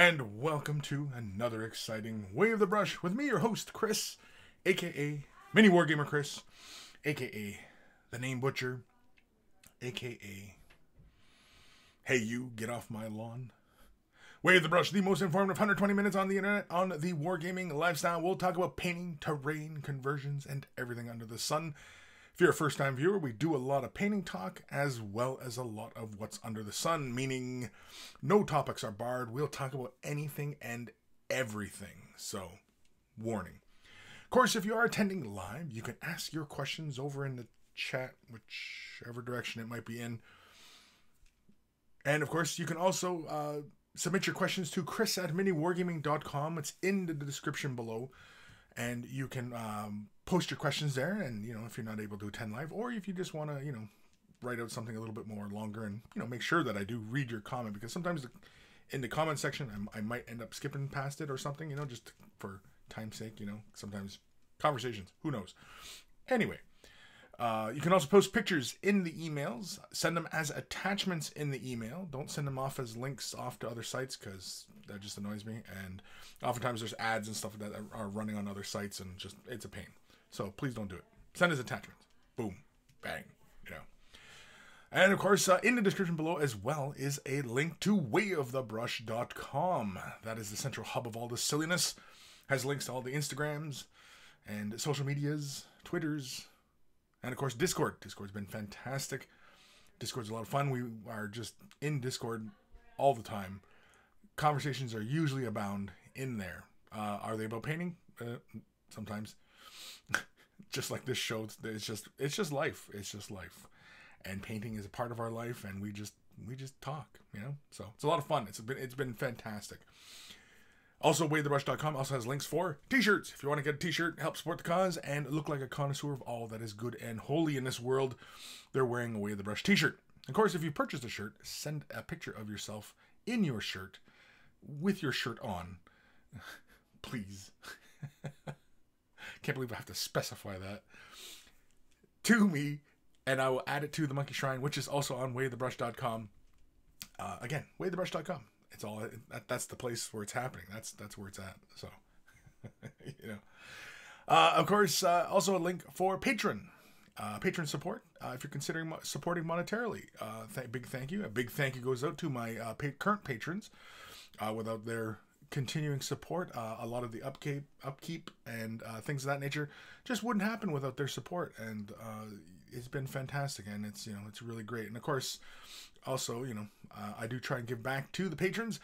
And welcome to another exciting Way of the Brush with me, your host, Kris, aka Mini Wargamer Kris, aka The Name Butcher, aka Hey You, Get Off My Lawn. Way of the Brush, the most informative 120 minutes on the internet on the wargaming lifestyle. We'll talk about painting, terrain, conversions, and everything under the sun. If you're a first-time viewer, we do a lot of painting talk as well as a lot of what's under the sun, meaning no topics are barred. We'll talk about anything and everything. So, warning. Of course, if you are attending live, you can ask your questions over in the chat, whichever direction it might be in. And, of course, you can also submit your questions to kris@miniwargaming.com. It's in the description below. And you can post your questions there, and, if you're not able to attend live, or if you just want to, write out something a little bit more longer and, make sure that I do read your comment, because sometimes in the comment section, I might end up skipping past it or something, just for time's sake, sometimes conversations, who knows. Anyway, you can also post pictures in the emails, send them as attachments in the email. Don't send them off as links off to other sites, because that just annoys me. And oftentimes there's ads and stuff that are running on other sites, and it's a pain. So please don't do it. Send as attachments. Boom. Bang. And of course, in the description below as well is a link to wayofthebrush.com. That is the central hub of all this silliness. Has links to all the Instagrams and social medias, Twitters, and of course, Discord. Discord's been fantastic. Discord's a lot of fun. We are just in Discord all the time. Conversations are usually abound in there. Are they about painting? Sometimes. Just like this show, it's just life. It's just life. And painting is a part of our life, and we just talk, So it's a lot of fun. It's been fantastic. Also, wayofthebrush.com also has links for t-shirts. If you want to get a t-shirt, help support the cause, and look like a connoisseur of all that is good and holy in this world, they're wearing a Way of the Brush t-shirt. Of course, if you purchased a shirt, send a picture of yourself in your shirt, with your shirt on. Please. Can't believe I have to specify that. To me, and I will add it to the Monkey Shrine, which is also on wayofthebrush.com. Again, wayofthebrush.com. It's all that's the place where it's happening. That's where it's at. So, of course, also a link for patron support. If you're considering supporting monetarily, big thank you. A big thank you goes out to my current patrons. Without their continuing support, a lot of the upkeep and things of that nature just wouldn't happen without their support. And it's been fantastic, and it's really great. And of course, also, I do try and give back to the patrons,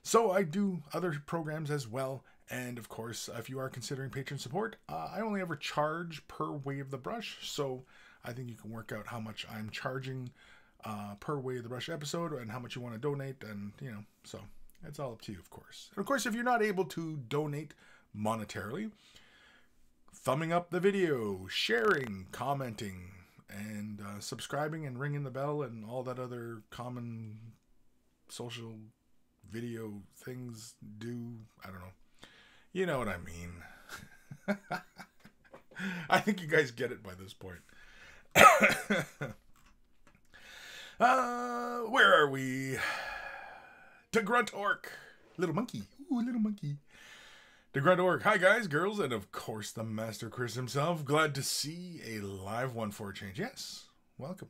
so I do other programs as well. And of course, if you are considering patron support, I only ever charge per Way of the Brush, so I think you can work out how much I'm charging per Way of the Brush episode, and how much you want to donate, and so it's all up to you, of course. And of course, if you're not able to donate monetarily, thumbing up the video, sharing, commenting, and subscribing and ringing the bell and all that other common social video things do. I don't know. You know what I mean. I think you guys get it by this point. Where are we? To Grunt Orc. Little monkey. Ooh, little monkey. To Grunt Orc. Hi, guys, girls, and of course, the Master Kris himself. Glad to see a live one for a change. Yes, welcome.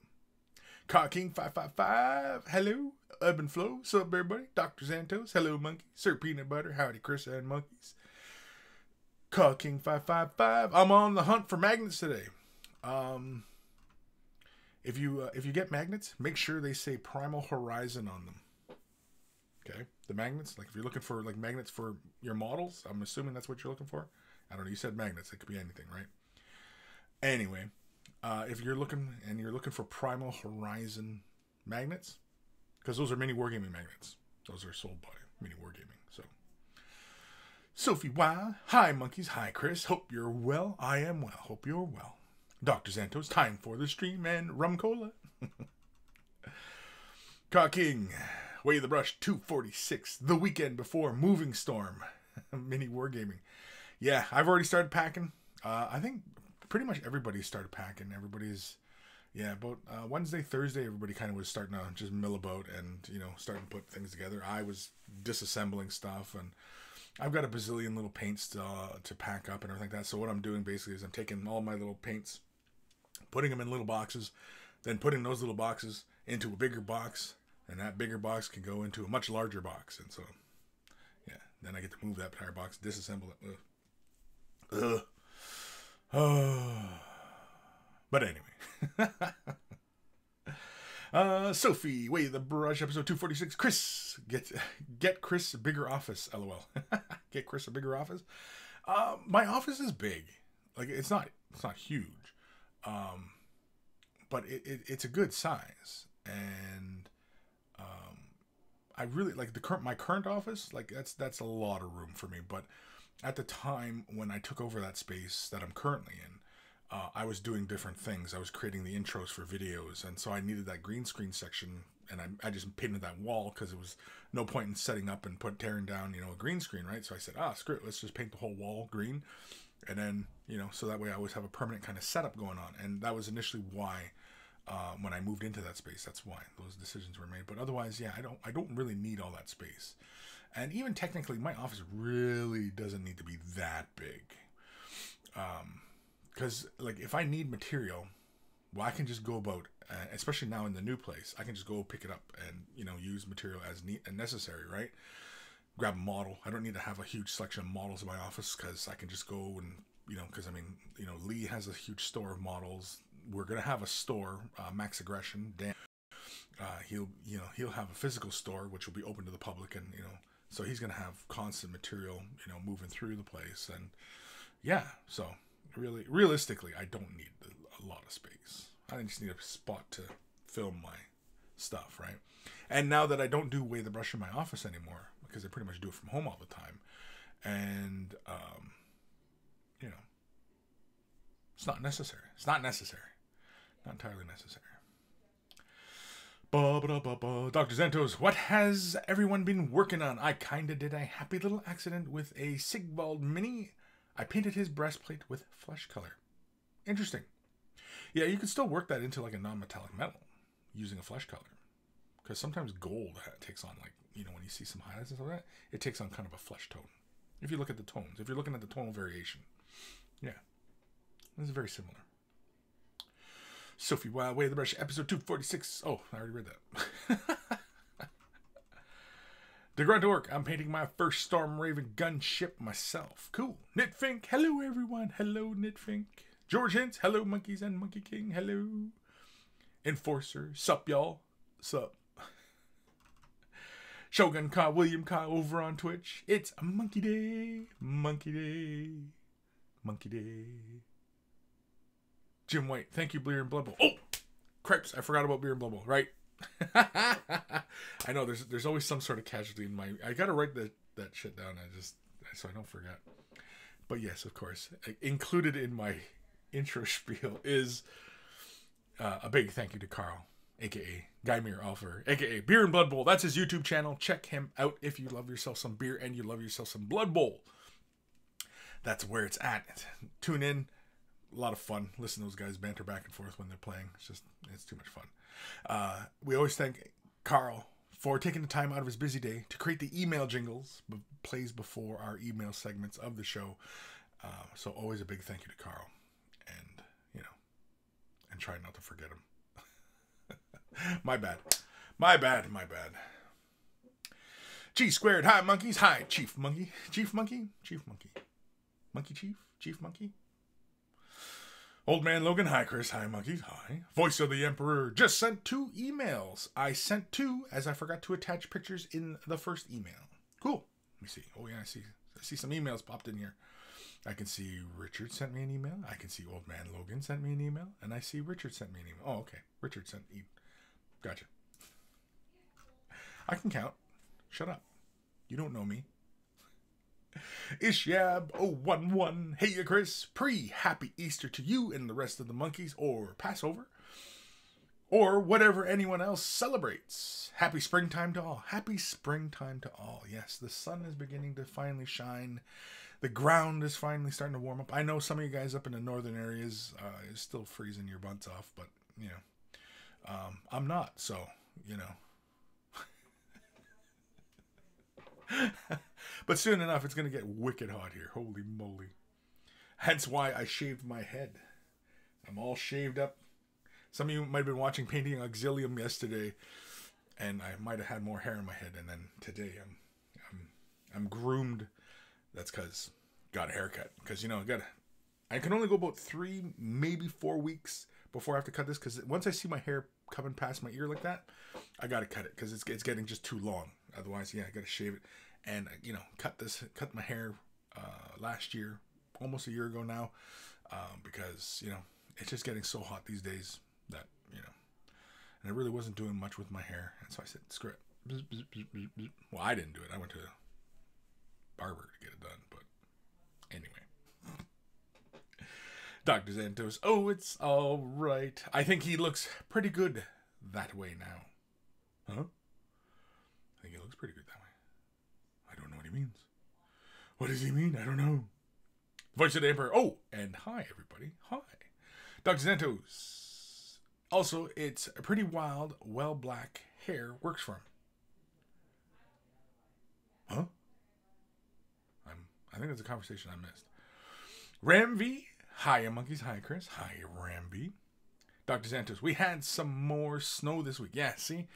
King 555. Hello. Urban Flow. What's up, everybody? Dr. Santos. Hello, monkey. Sir Peanut Butter. Howdy, Kris and monkeys. King 555. I'm on the hunt for magnets today. If you get magnets, make sure they say Primal Horizon on them. Okay, the magnets, like if you're looking for like magnets for your models, I'm assuming that's what you're looking for. I don't know, you said magnets, it could be anything, right? Anyway, if you're looking for Primal Horizon magnets, because those are Mini Wargaming magnets. Those are sold by Mini Wargaming. So, Sophie Y, hi monkeys, hi Kris, hope you're well. I am well, hope you're well. Dr. Santos, time for the stream and rum cola. King. Way of the Brush 246, the weekend before Moving Storm, Mini Wargaming. Yeah, I've already started packing. I think pretty much everybody started packing. Everybody's yeah, about Wednesday, Thursday, everybody kind of was starting to just mill about and, you know, starting to put things together. I was disassembling stuff, and I've got a bazillion little paints to pack up and everything like that. So what I'm doing basically is I'm taking all my little paints, putting them in little boxes, then putting those little boxes into a bigger box, and that bigger box can go into a much larger box. And so, yeah, then I get to move that entire box, disassemble it. Ugh. Oh. But anyway. Sophie, Way the Brush, episode 246. Kris, get Kris a bigger office, lol. Get Kris a bigger office. My office is big. Like, it's not huge. But it's a good size. And I really like my current office, like that's a lot of room for me. But at the time when I took over that space that I'm currently in, I was doing different things. I was creating the intros for videos, and so I needed that green screen section, and I just painted that wall because it was no point in setting up and tearing down, you know, a green screen, right? So I said, screw it, let's just paint the whole wall green, and then, you know, so that way I always have a permanent kind of setup going on. And that was initially why, when I moved into that space, that's why those decisions were made. But otherwise, yeah, I don't really need all that space, and even technically, my office really doesn't need to be that big. Because, like, if I need material, well, I can just go about, especially now in the new place, I can just go pick it up and, you know, use material as necessary, right? Grab a model. I don't need to have a huge selection of models in my office, because I can just go and, you know, because, I mean, you know, Lee has a huge store of models. We're going to have a store, Max Aggression. Dan, he'll have a physical store, which will be open to the public, and, you know, so he's going to have constant material, you know, moving through the place. And, yeah, so... Really, realistically, I don't need a lot of space. I just need a spot to film my stuff, right? And now that I don't do Way the Brush in my office anymore, because I pretty much do it from home all the time, and, you know, it's not necessary. It's not necessary. Not entirely necessary. Dr. Zantos, what has everyone been working on? I kinda did a happy little accident with a Sigvald Mini. I painted his breastplate with flesh color. Interesting. Yeah, you can still work that into like a non-metallic metal using a flesh color. Because sometimes gold takes on, like, you know, when you see some highlights and stuff like that, it takes on kind of a flesh tone. If you look at the tones. If you're looking at the tonal variation. Yeah. This is very similar. Sophie, Way the Brush, episode 246. Oh, I already read that. DeGrunt Orc, I'm painting my first Storm Raven gunship myself. Cool. Knitfink, hello everyone. Hello Knitfink. George Hintz, hello Monkeys and Monkey King, hello. Enforcer, sup y'all. Sup. Shogun Ka, William Ka over on Twitch. It's Monkey Day. Monkey Day. Monkey Day. Jim White, thank you, Beer and Blood Bowl. Oh! Cripes, I forgot about Beer and Blood Bowl, right? I know there's always some sort of casualty in my... I gotta write that shit down, so I don't forget. But yes, of course, included in my intro spiel is a big thank you to Carl, aka Guymere Alfer, aka Beer and Blood Bowl. That's his YouTube channel. Check him out if you love yourself some beer and you love yourself some Blood Bowl. That's where it's at. Tune in. A lot of fun. Listen to those guys banter back and forth when they're playing. It's too much fun. We always thank Carl for taking the time out of his busy day to create the email jingles plays before our email segments of the show. So always a big thank you to Carl, and, you know, and try not to forget him. My bad. G squared. Hi monkeys. Hi Chief Monkey. Chief Monkey. Monkey Chief Monkey. Old Man Logan, hi Chris, hi monkeys, hi. Voice of the Emperor just sent 2 emails. I sent 2 as I forgot to attach pictures in the first email. Cool. Let me see. Oh yeah, I see some emails popped in here. I can see Richard sent me an email. I can see Old Man Logan sent me an email. And I see Richard sent me an email. Oh, okay. Richard sent me. Gotcha. I can count. Shut up. You don't know me. Ishyab011, hey ya Chris, happy Easter to you and the rest of the monkeys, or Passover, or whatever anyone else celebrates. Happy springtime to all. Happy springtime to all. Yes, the sun is beginning to finally shine. The ground is finally starting to warm up. I know some of you guys up in the northern areas is still freezing your butts off, but you know, I'm not. So, you know. But soon enough, it's going to get wicked hot here. Holy moly. Hence why I shaved my head. I'm all shaved up. Some of you might have been watching Painting Auxilium yesterday, and I might have had more hair in my head. And then today, I'm groomed. That's because got a haircut. Because, you know, I can only go about 3, maybe 4 weeks before I have to cut this. Because once I see my hair coming past my ear like that, I got to cut it. Because it's getting just too long. Otherwise, yeah, I got to shave it. And, you know, cut my hair last year, almost a year ago now. Because, you know, it's just getting so hot these days that, you know. And I really wasn't doing much with my hair. And so I said, screw it. Well, I didn't do it. I went to barber to get it done, but anyway. Dr. Santos, oh, it's all right. I think he looks pretty good that way now. Huh? I think he looks pretty good that way. I don't know what he means. What does he mean? I don't know. Voice of the Emperor. Oh, and hi, everybody. Hi. Dr. Santos. Also, it's a pretty wild, well, black hair works for him. Huh? I think that's a conversation I missed. Ramv. Hiya, monkeys. Hi, Kris. Hi, Ramv. Dr. Santos. We had some more snow this week. Yeah, see?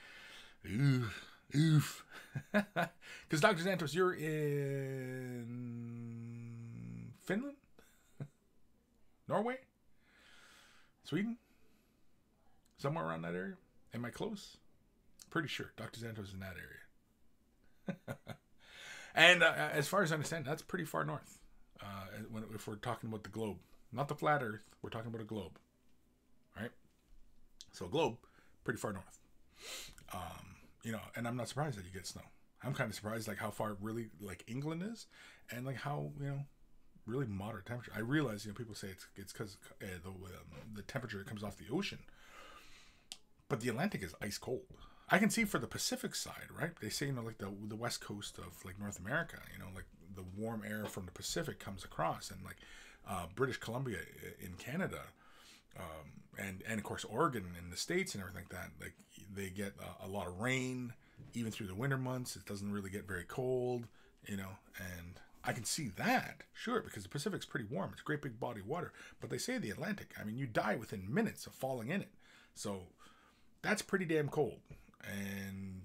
Oof. Because Dr. Santos, you're in Finland? Norway? Sweden? Somewhere around that area? Am I close? Pretty sure Dr. Santos is in that area. And as far as I understand, that's pretty far north. If we're talking about the globe. Not the flat earth. We're talking about a globe. Right? So globe, pretty far north. You know, and I'm not surprised that you get snow. I'm kind of surprised like how far really like England is, and like how, you know, really moderate temperature. I realize, you know, people say it's because the temperature that comes off the ocean, but the Atlantic is ice cold. I can see for the Pacific side, right? They say, you know, like the west coast of like North America, you know, like the warm air from the Pacific comes across, and like British Columbia in Canada, and of course Oregon in the States and everything like that. Like they get a lot of rain even through the winter months. It doesn't really get very cold, you know, and I can see that, sure, because the Pacific's pretty warm. It's a great big body of water. But they say the Atlantic, I mean, you die within minutes of falling in it. So that's pretty damn cold. And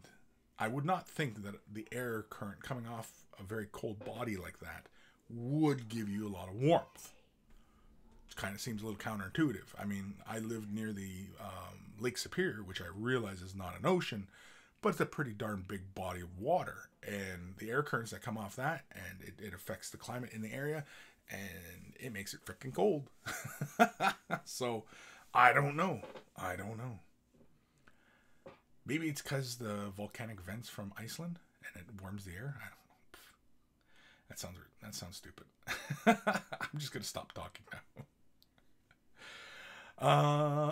I would not think that the air current coming off a very cold body like that would give you a lot of warmth. It kind of seems a little counterintuitive. I mean, I lived near the Lake Superior, which I realize is not an ocean, but it's a pretty darn big body of water. And the air currents that come off that, and it affects the climate in the area, and it makes it freaking cold. So, I don't know. Maybe it's because the volcanic vents from Iceland, and it warms the air. I don't know. That sounds stupid. I'm just going to stop talking now.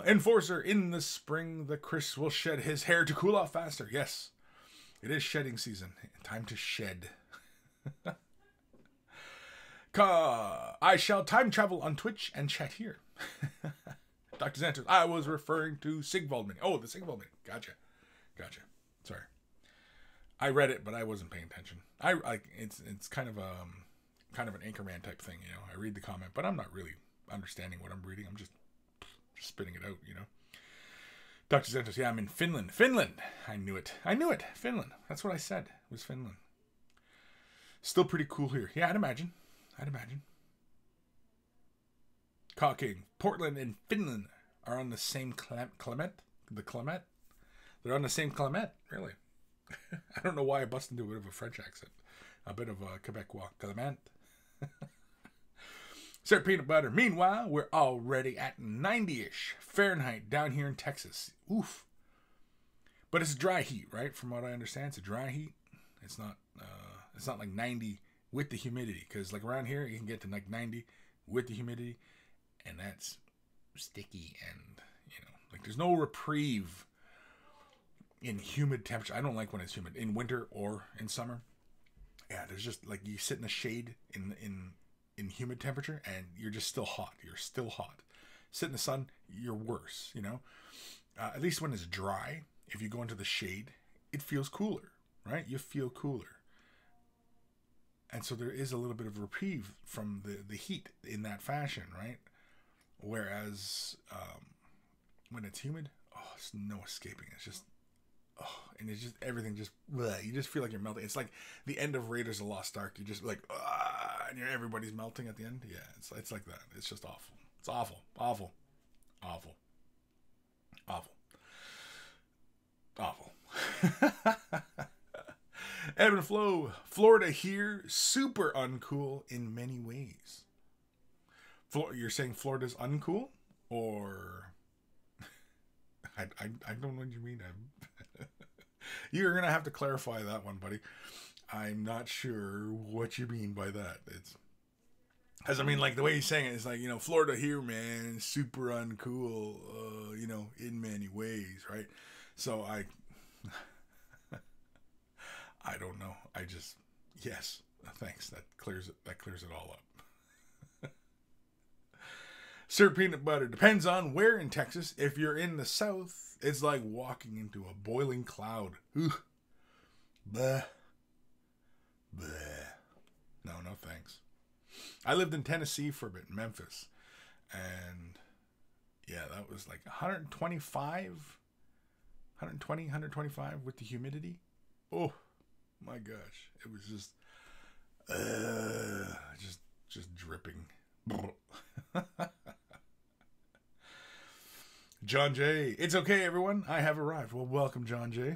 Enforcer, in the spring, the Kris will shed his hair to cool off faster. Yes, it is shedding season. Time to shed. I shall time travel on Twitch and chat here. Dr. Santos, I was referring to Sigvald Mini. Oh, the Sigvald Mini. Gotcha. Sorry. I read it, but I wasn't paying attention. It's kind of an Anchorman type thing, you know. I read the comment, but I'm not really understanding what I'm reading. I'm just spitting it out, you know. Dr. Santos, yeah, I'm in Finland. I knew it. Finland. That's what I said. It was Finland. Still pretty cool here. Yeah, I'd imagine. King, Portland and Finland are on the same climate. They're on the same climate, really. I don't know why I busted into a bit of a French accent. A bit of a Quebecois climate. Syrup peanut butter. Meanwhile, we're already at 90-ish Fahrenheit down here in Texas. Oof. But it's dry heat, right? From what I understand, it's a dry heat. It's not like 90 with the humidity. Because like around here, you can get to like 90 with the humidity. And that's sticky and, you know, like there's no reprieve in humid temperature. I don't like when it's humid in winter or in summer. Yeah, there's just like you sit in the shade in humid temperature and you're just still hot. You're still hot. sit in the sun, you're worse, you know. At least when it's dry, if you go into the shade, it feels cooler, right? You feel cooler. And so there is a little bit of reprieve from the heat in that fashion, right? Whereas when it's humid, oh, there's no escaping. It's just, oh, and it's just, everything just, bleh, you just feel like you're melting. It's like the end of Raiders of the Lost Ark. You just like, and everybody's melting at the end. Yeah, it's like that. It's just awful. It's awful. Awful. Awful. Awful. Awful. Ebb and flow. Florida here, super uncool in many ways. You're saying Florida's uncool? Or... I don't know what you mean. You're going to have to clarify that one, buddy. I'm not sure what you mean by that. It's... Because, I mean, like, the way he's saying it is like, you know, Florida here, man, super uncool, you know, in many ways, right? So I don't know. I just, yes, thanks. That clears it all up. Sir Peanut Butter. Depends on where in Texas. If you're in the south, it's like walking into a boiling cloud. Ooh. Bleh. Bleh. No, thanks. I lived in Tennessee for a bit, Memphis. And yeah, that was like 125 with the humidity. Oh my gosh. It was just dripping. John J. It's okay, everyone. I have arrived. Well, welcome, John J.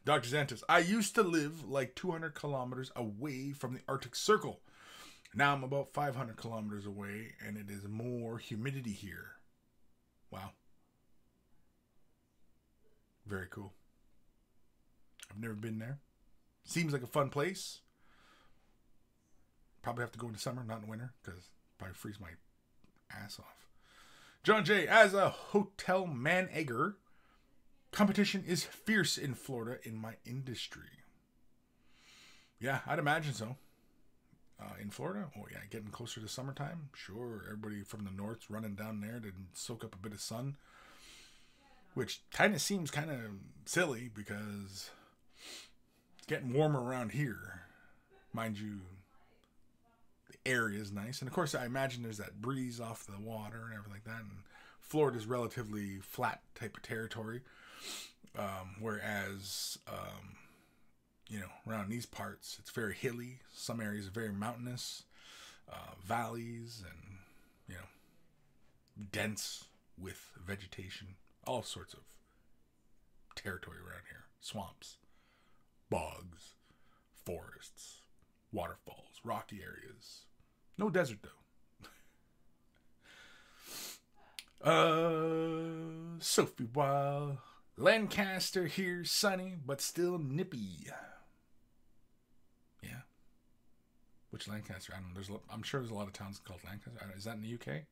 Dr. Xantus. I used to live like 200 kilometers away from the Arctic Circle. Now I'm about 500 kilometers away, and it is more humidity here. Wow. Very cool. I've never been there. Seems like a fun place. Probably have to go in the summer, not in winter, because probably freeze my ass off. John J. As a hotel manager, competition is fierce in Florida in my industry. Yeah, I'd imagine so. In Florida, oh yeah, getting closer to summertime, sure, everybody from the north's running down there to soak up a bit of sun, which kind of seems kind of silly because it's getting warmer around here. Mind you, the area is nice, and of course I imagine there's that breeze off the water and everything like that, and Florida's relatively flat type of territory, whereas you know, around these parts, it's very hilly. Some areas are very mountainous, valleys, and, you know, dense with vegetation. All sorts of territory around here. Swamps, bogs, forests, waterfalls, rocky areas. No desert, though. Sophie Wild. Lancaster here, sunny, but still nippy. Yeah. Which Lancaster? I don't know. I'm sure there's a lot of towns called Lancaster. Is that in the UK?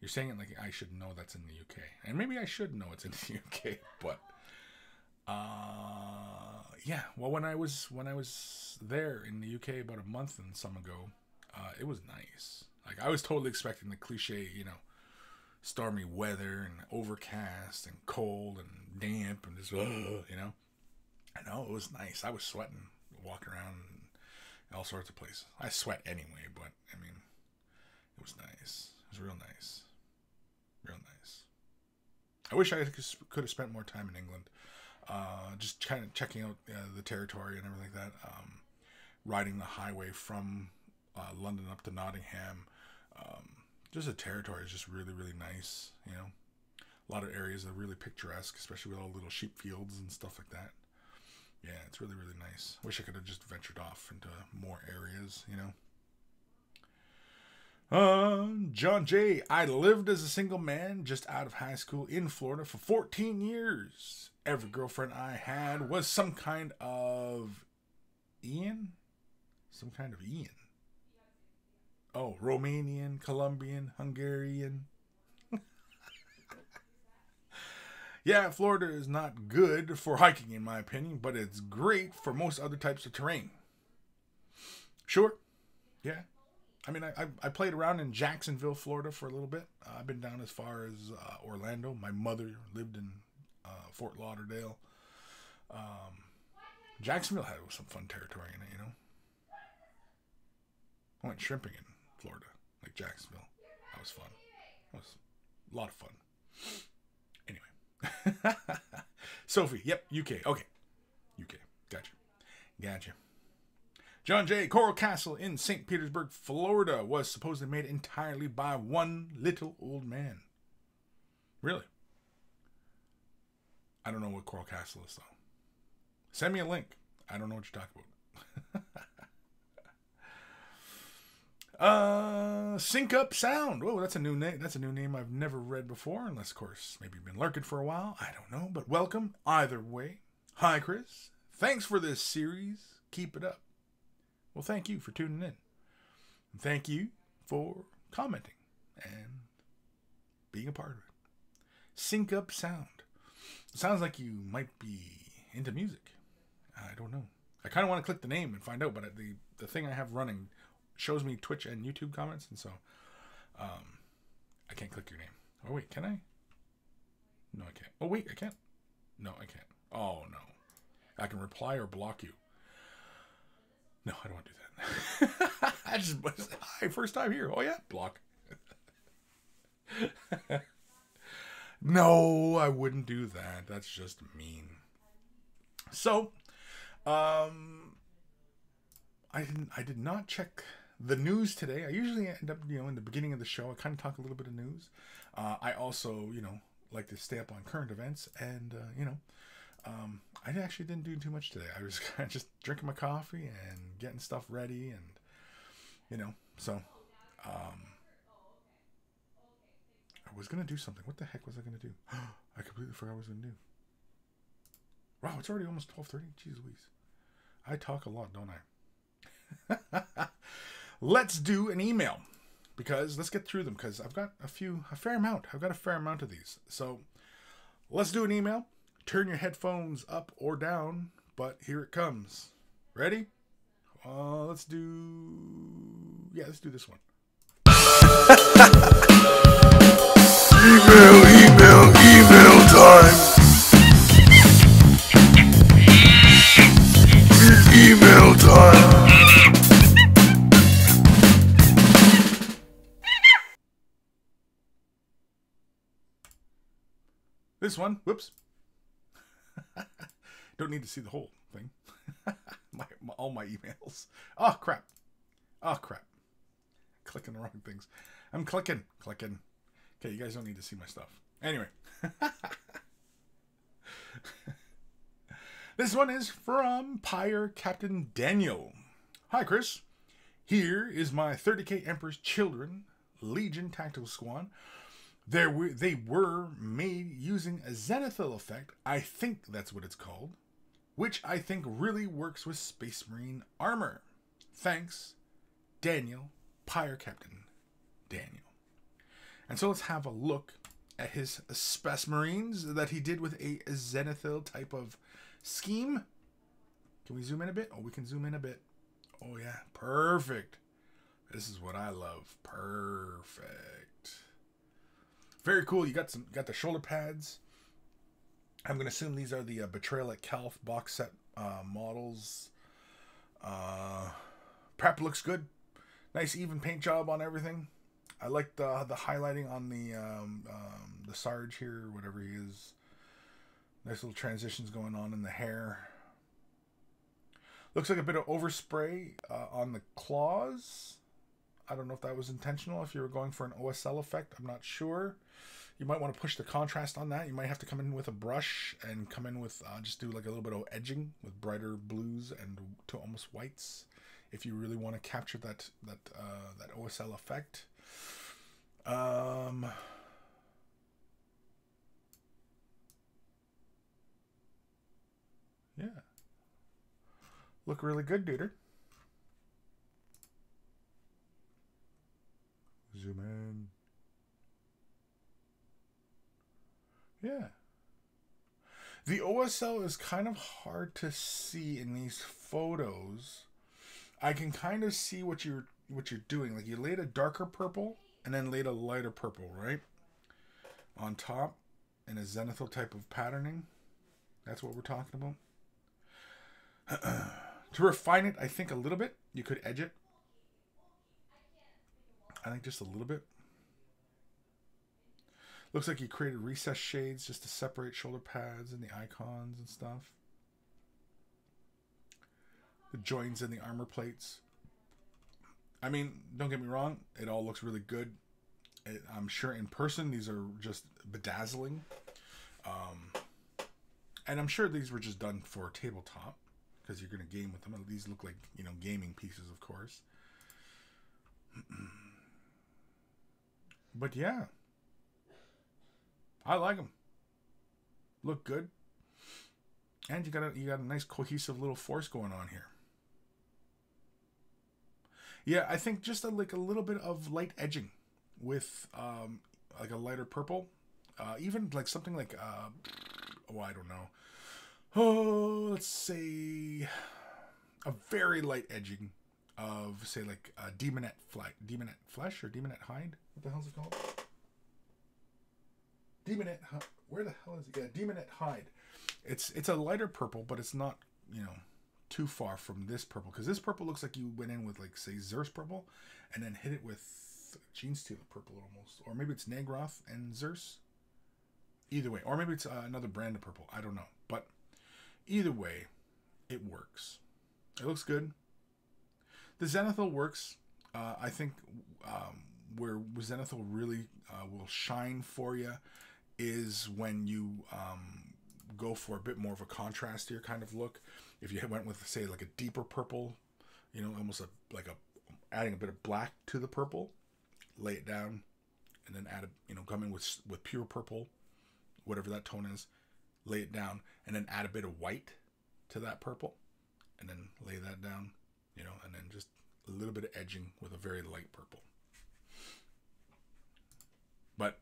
You're saying it like I should know that's in the UK. And maybe I should know it's in the UK, but yeah. Well, when I was there in the UK about a month and some ago, it was nice. Like I was totally expecting the cliche, you know, stormy weather and overcast and cold and damp and just, you know. I know, it was nice. I was sweating, walking around in all sorts of places. I sweat anyway, but, I mean, it was nice. It was real nice. Real nice. I wish I could have spent more time in England. Just kind of checking out the territory and everything like that. Riding the highway from London up to Nottingham. Just the territory is just really, really nice, you know. A lot of areas are really picturesque, especially with all the little sheep fields and stuff like that. Yeah, it's really, really nice. Wish I could have just ventured off into more areas, you know. John J. I lived as a single man just out of high school in Florida for 14 years. Every girlfriend I had was some kind of Ian? Some kind of Ian. Oh, Romanian, Colombian, Hungarian. Yeah, Florida is not good for hiking in my opinion, but it's great for most other types of terrain. Sure. Yeah. I mean, I played around in Jacksonville, Florida for a little bit. I've been down as far as Orlando. My mother lived in Fort Lauderdale. Jacksonville had some fun territory in it, you know. I went shrimping in Florida, like Jacksonville. That was fun. It was a lot of fun. Anyway. Sophie, yep, UK. Okay. UK. Gotcha. John J. Coral Castle in St. Petersburg, Florida was supposedly made entirely by one little old man. Really? I don't know what Coral Castle is, though. Send me a link. I don't know what you're talking about. Sync Up Sound. Oh, that's a new name. That's a new name I've never read before, unless, of course, maybe you've been lurking for a while. I don't know, but welcome either way. Hi, Kris. Thanks for this series. Keep it up. Well, thank you for tuning in. And thank you for commenting and being a part of it. Sync Up Sound. It sounds like you might be into music. I don't know. I kind of want to click the name and find out, but the thing I have running shows me Twitch and YouTube comments, and so I can't click your name. Oh, wait, can I? No, I can't. Oh, wait, I can't. No, I can't. Oh, no. I can reply or block you. No, I don't want to do that. I just, hi, first time here. Oh, yeah, block. No, I wouldn't do that. That's just mean. So, I did not check the news today. I usually end up, in the beginning of the show, I kind of talk a little bit of news. I also, like to stay up on current events, and I actually didn't do too much today. I was kind of just drinking my coffee and getting stuff ready, and so I was gonna do something. What the heck was I gonna do? I completely forgot what I was gonna do. Wow, it's already almost 12:30. Jeez Louise. I talk a lot, don't I? Let's do an email, because let's get through them, because I've got a fair amount. I've got a fair amount of these. So let's do an email. Turn your headphones up or down, but here it comes. Ready? Let's do this one. Email time. Email time. This one, whoops. Don't need to see the whole thing. All my emails. Oh, crap. Clicking the wrong things. I'm clicking. Okay, you guys don't need to see my stuff. Anyway. This one is from Pyre Captain Daniel. Hi, Kris. Here is my 30k Emperor's Children Legion Tactical Squad. They were made using a zenithal effect. I think that's what it's called. Which I think really works with Space Marine armor. Thanks, Daniel, Pyre Captain Daniel. And so let's have a look at his Space Marines that he did with a zenithal type of scheme. Can we zoom in a bit? Oh, we can zoom in a bit. Oh yeah, perfect. This is what I love. Perfect. Very cool. You got the shoulder pads. I'm gonna assume these are the Betrayal at Calf box set models. Prep looks good. Nice even paint job on everything. I like the highlighting on the Sarge here, whatever he is. Nice little transitions going on in the hair. Looks like a bit of overspray on the claws. I don't know if that was intentional, if you were going for an OSL effect. I'm not sure. You might want to push the contrast on that. You might have to come in with a brush and come in with just do like a little bit of edging with brighter blues and to almost whites, if you really want to capture that OSL effect. Yeah. Look really good, dude. Zoom in. Yeah. The OSL is kind of hard to see in these photos. I can kind of see what you're what you're doing. Like you laid a darker purple and then laid a lighter purple, right? On top in a zenithal type of patterning. That's what we're talking about. To refine it, I think a little bit, you could edge it. I think just a little bit. Looks like you created recessed shades just to separate shoulder pads and the icons and stuff. The joins and the armor plates. I mean, don't get me wrong, it all looks really good. I'm sure in person these are just bedazzling. And I'm sure these were just done for tabletop because you're going to game with them. These look like, you know, gaming pieces, of course. But yeah, I like them. Look good. And you got a nice cohesive little force going on here. Yeah, I think just like a little bit of light edging with like a lighter purple. Even like something like, oh, I don't know. Oh, let's say a very light edging of, say, like Demonette Flesh or Demonette Hide. What the hell is it called? Demonette, where the hell is it? Yeah, Demonette Hide. It's a lighter purple, but it's not, you know, too far from this purple, because this purple looks like you went in with, like, say, Zer's purple and then hit it with Genestealer purple almost, or maybe it's Nagroth and Zer's. Either way, or maybe it's another brand of purple. I don't know, but either way, it works. It looks good. The Zenithal works. I think where Zenithal really will shine for you is when you go for a bit more of a contrastier kind of look. If you went with, say, like a deeper purple, you know, almost like adding a bit of black to the purple, lay it down, and then add come in with pure purple, whatever that tone is, lay it down, and then add a bit of white to that purple, and then lay that down, and then just a little bit of edging with a very light purple. But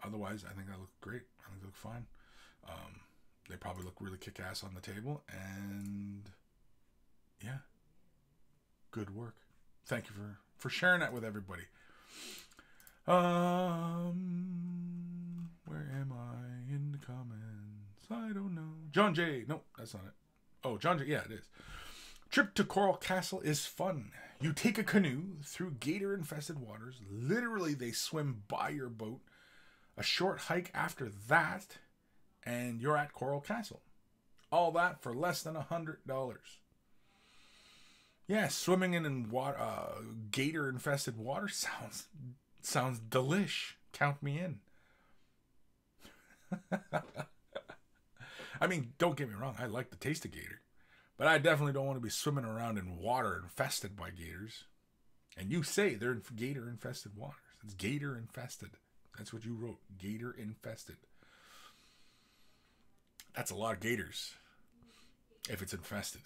otherwise, I think that looked great. I think they look fine. They probably look really kick-ass on the table, and yeah, good work. Thank you for sharing that with everybody. Where am I in the comments? I don't know. John J. No, that's not it. Oh, John J. Yeah, it is. Trip to Coral Castle is fun. You take a canoe through gator-infested waters. Literally, they swim by your boat. A short hike after that, and you're at Coral Castle. All that for less than $100. Yeah, swimming in water, gator-infested water sounds delish. Count me in. I mean, don't get me wrong. I like the taste of gator. But I definitely don't want to be swimming around in water infested by gators. And you say they're in gator-infested waters. It's gator-infested. That's what you wrote. Gator-infested. That's a lot of gators. If it's infested.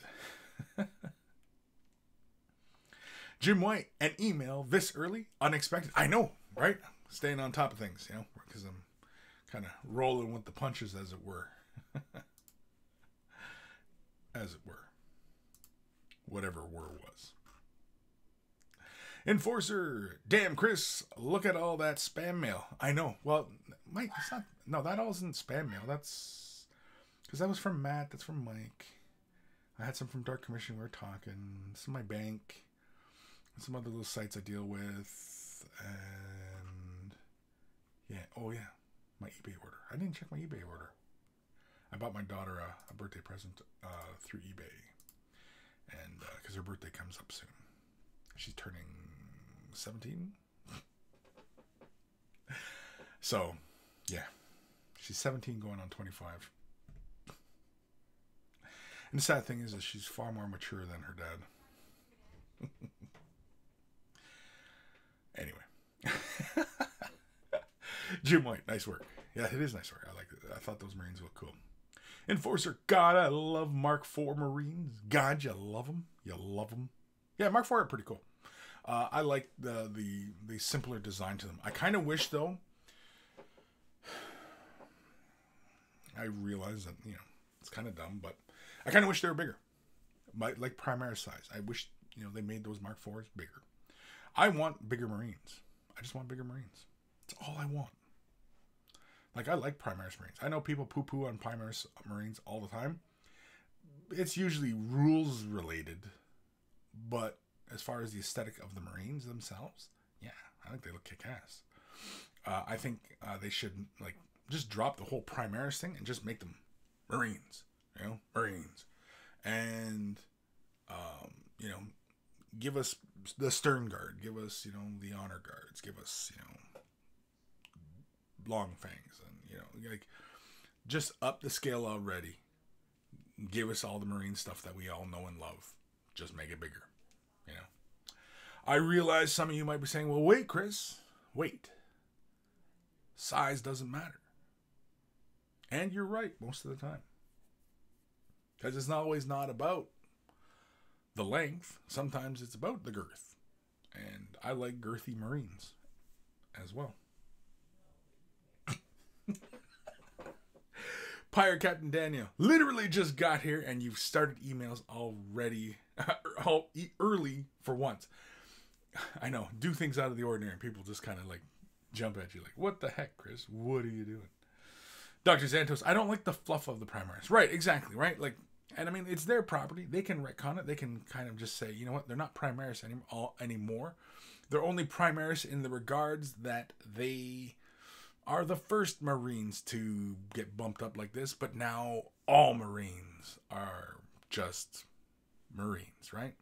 Jim White, an email this early? Unexpected. I know, right? Staying on top of things, because I'm kind of rolling with the punches, as it were. As it were. Whatever were was. Enforcer. Damn, Kris, look at all that spam mail. I know. Well, Mike, it's not. No, that all isn't spam mail. That's because that was from Matt. That's from Mike. I had some from Dark Commission. We were talking. Some of my bank. Some other little sites I deal with. And yeah. Oh, yeah. My eBay order. I didn't check my eBay order. I bought my daughter a birthday present through eBay. And because her birthday comes up soon. She's turning 17. So, yeah. She's 17 going on 25. And the sad thing is that she's far more mature than her dad. Anyway. Jim White, nice work. Yeah, it is nice work. I like it. I thought those Marines looked cool. Enforcer, God, I love Mark IV Marines. God, you love them. You love them. Yeah, Mark IV are pretty cool. I like the simpler design to them. I kind of wish, though, I realize that, it's kind of dumb, but I kind of wish they were bigger. Like Primaris size. I wish you know, they made those Mark IVs bigger. I want bigger Marines. I just want bigger Marines. That's all I want. Like, I like Primaris Marines. I know people poo-poo on Primaris Marines all the time. It's usually rules related, but as far as the aesthetic of the Marines themselves, yeah, I think they look kick-ass. I think they should, like, just drop the whole Primaris thing and just make them Marines. You know, Marines. And, you know, give us the Stern Guard. Give us, you know, the Honor Guards. Give us, you know, Long Fangs. And, you know, like, just up the scale already. Give us all the Marine stuff that we all know and love. Just make it bigger. You know. I realize some of you might be saying, well, wait, Chris. Wait. Size doesn't matter. And you're right most of the time. Because it's not always not about the length. Sometimes it's about the girth. And I like girthy Marines as well. Pirate Captain Daniel literally just got here and you've started emails already early for once. I know, do things out of the ordinary and people just kind of like jump at you like, what the heck, Chris? What are you doing? Dr. Santos, I don't like the fluff of the Primaris. Right, exactly, right? Like, and I mean, it's their property. They can retcon it. They can kind of just say, you know what? They're not Primaris anymore. They're only Primaris in the regards that they are the first Marines to get bumped up like this, but now all Marines are just Marines, right?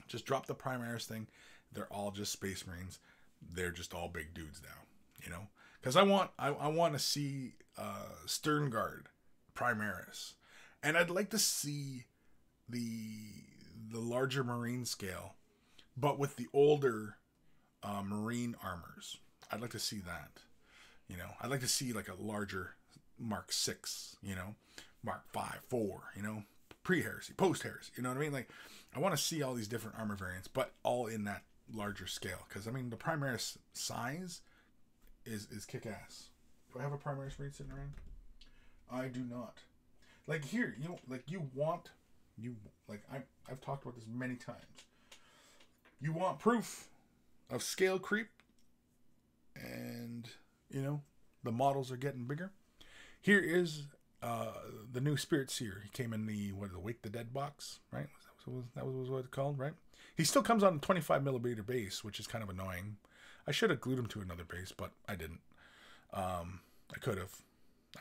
Just drop the Primaris thing. They're all just Space Marines. They're just all big dudes now, you know? Because I want to see Stern Guard Primaris. And I'd like to see the larger Marine scale, but with the older Marine armors. I'd like to see that. You know, I'd like to see like a larger Mark 6, you know, Mark 5, 4, you know, pre-heresy, post-heresy, you know what I mean? Like, I want to see all these different armor variants, but all in that larger scale. Because, I mean, the Primaris size is kick-ass. Do I have a Primaris Marine sitting around? I do not. Like, here, you know, like, I've talked about this many times. You want proof of scale creep, and, you know, the models are getting bigger. Here is the new Spirit Seer. He came in the Wake the Dead box, right? That was what it's called, right? He still comes on a 25mm base, which is kind of annoying. I should have glued him to another base, but I didn't. I could have.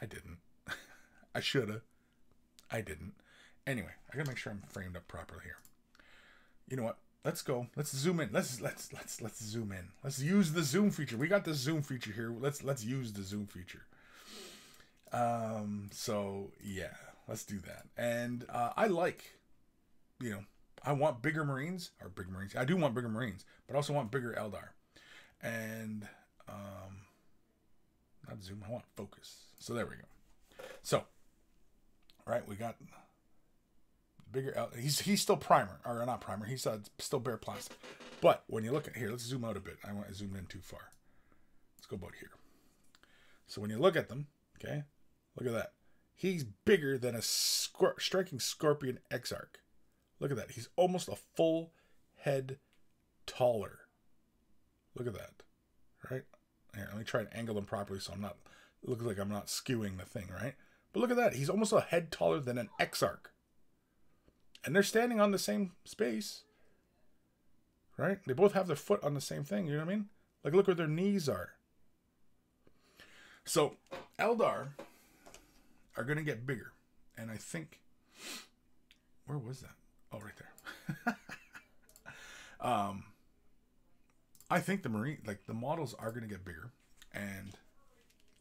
I didn't. I should have. I didn't. Anyway, I gotta make sure I'm framed up properly here. You know what? Let's go. Let's zoom in. Let's zoom in. Let's use the zoom feature. We got the zoom feature here. Let's use the zoom feature. So yeah, let's do that. And I like, you know, I want bigger Marines or big Marines. I do want bigger Marines, but I also want bigger Eldar. And not zoom. I want focus. So there we go. So, right, we got bigger. He's still primer, or not primer. He's still bare plastic. But when you look at here, let's zoom out a bit. I want to zoom in too far. Let's go about here. So when you look at them, okay, look at that. He's bigger than a striking Scorpion Exarch. Look at that. He's almost a full head taller. Look at that. Right? Here, let me try and angle them properly so it looks like I'm not skewing the thing, right? But look at that. He's almost a head taller than an Exarch. And they're standing on the same space. Right? They both have their foot on the same thing. You know what I mean? Like, look where their knees are. So, Eldar are going to get bigger. And I think... Where was that? Oh, right there. I think the models are going to get bigger. And,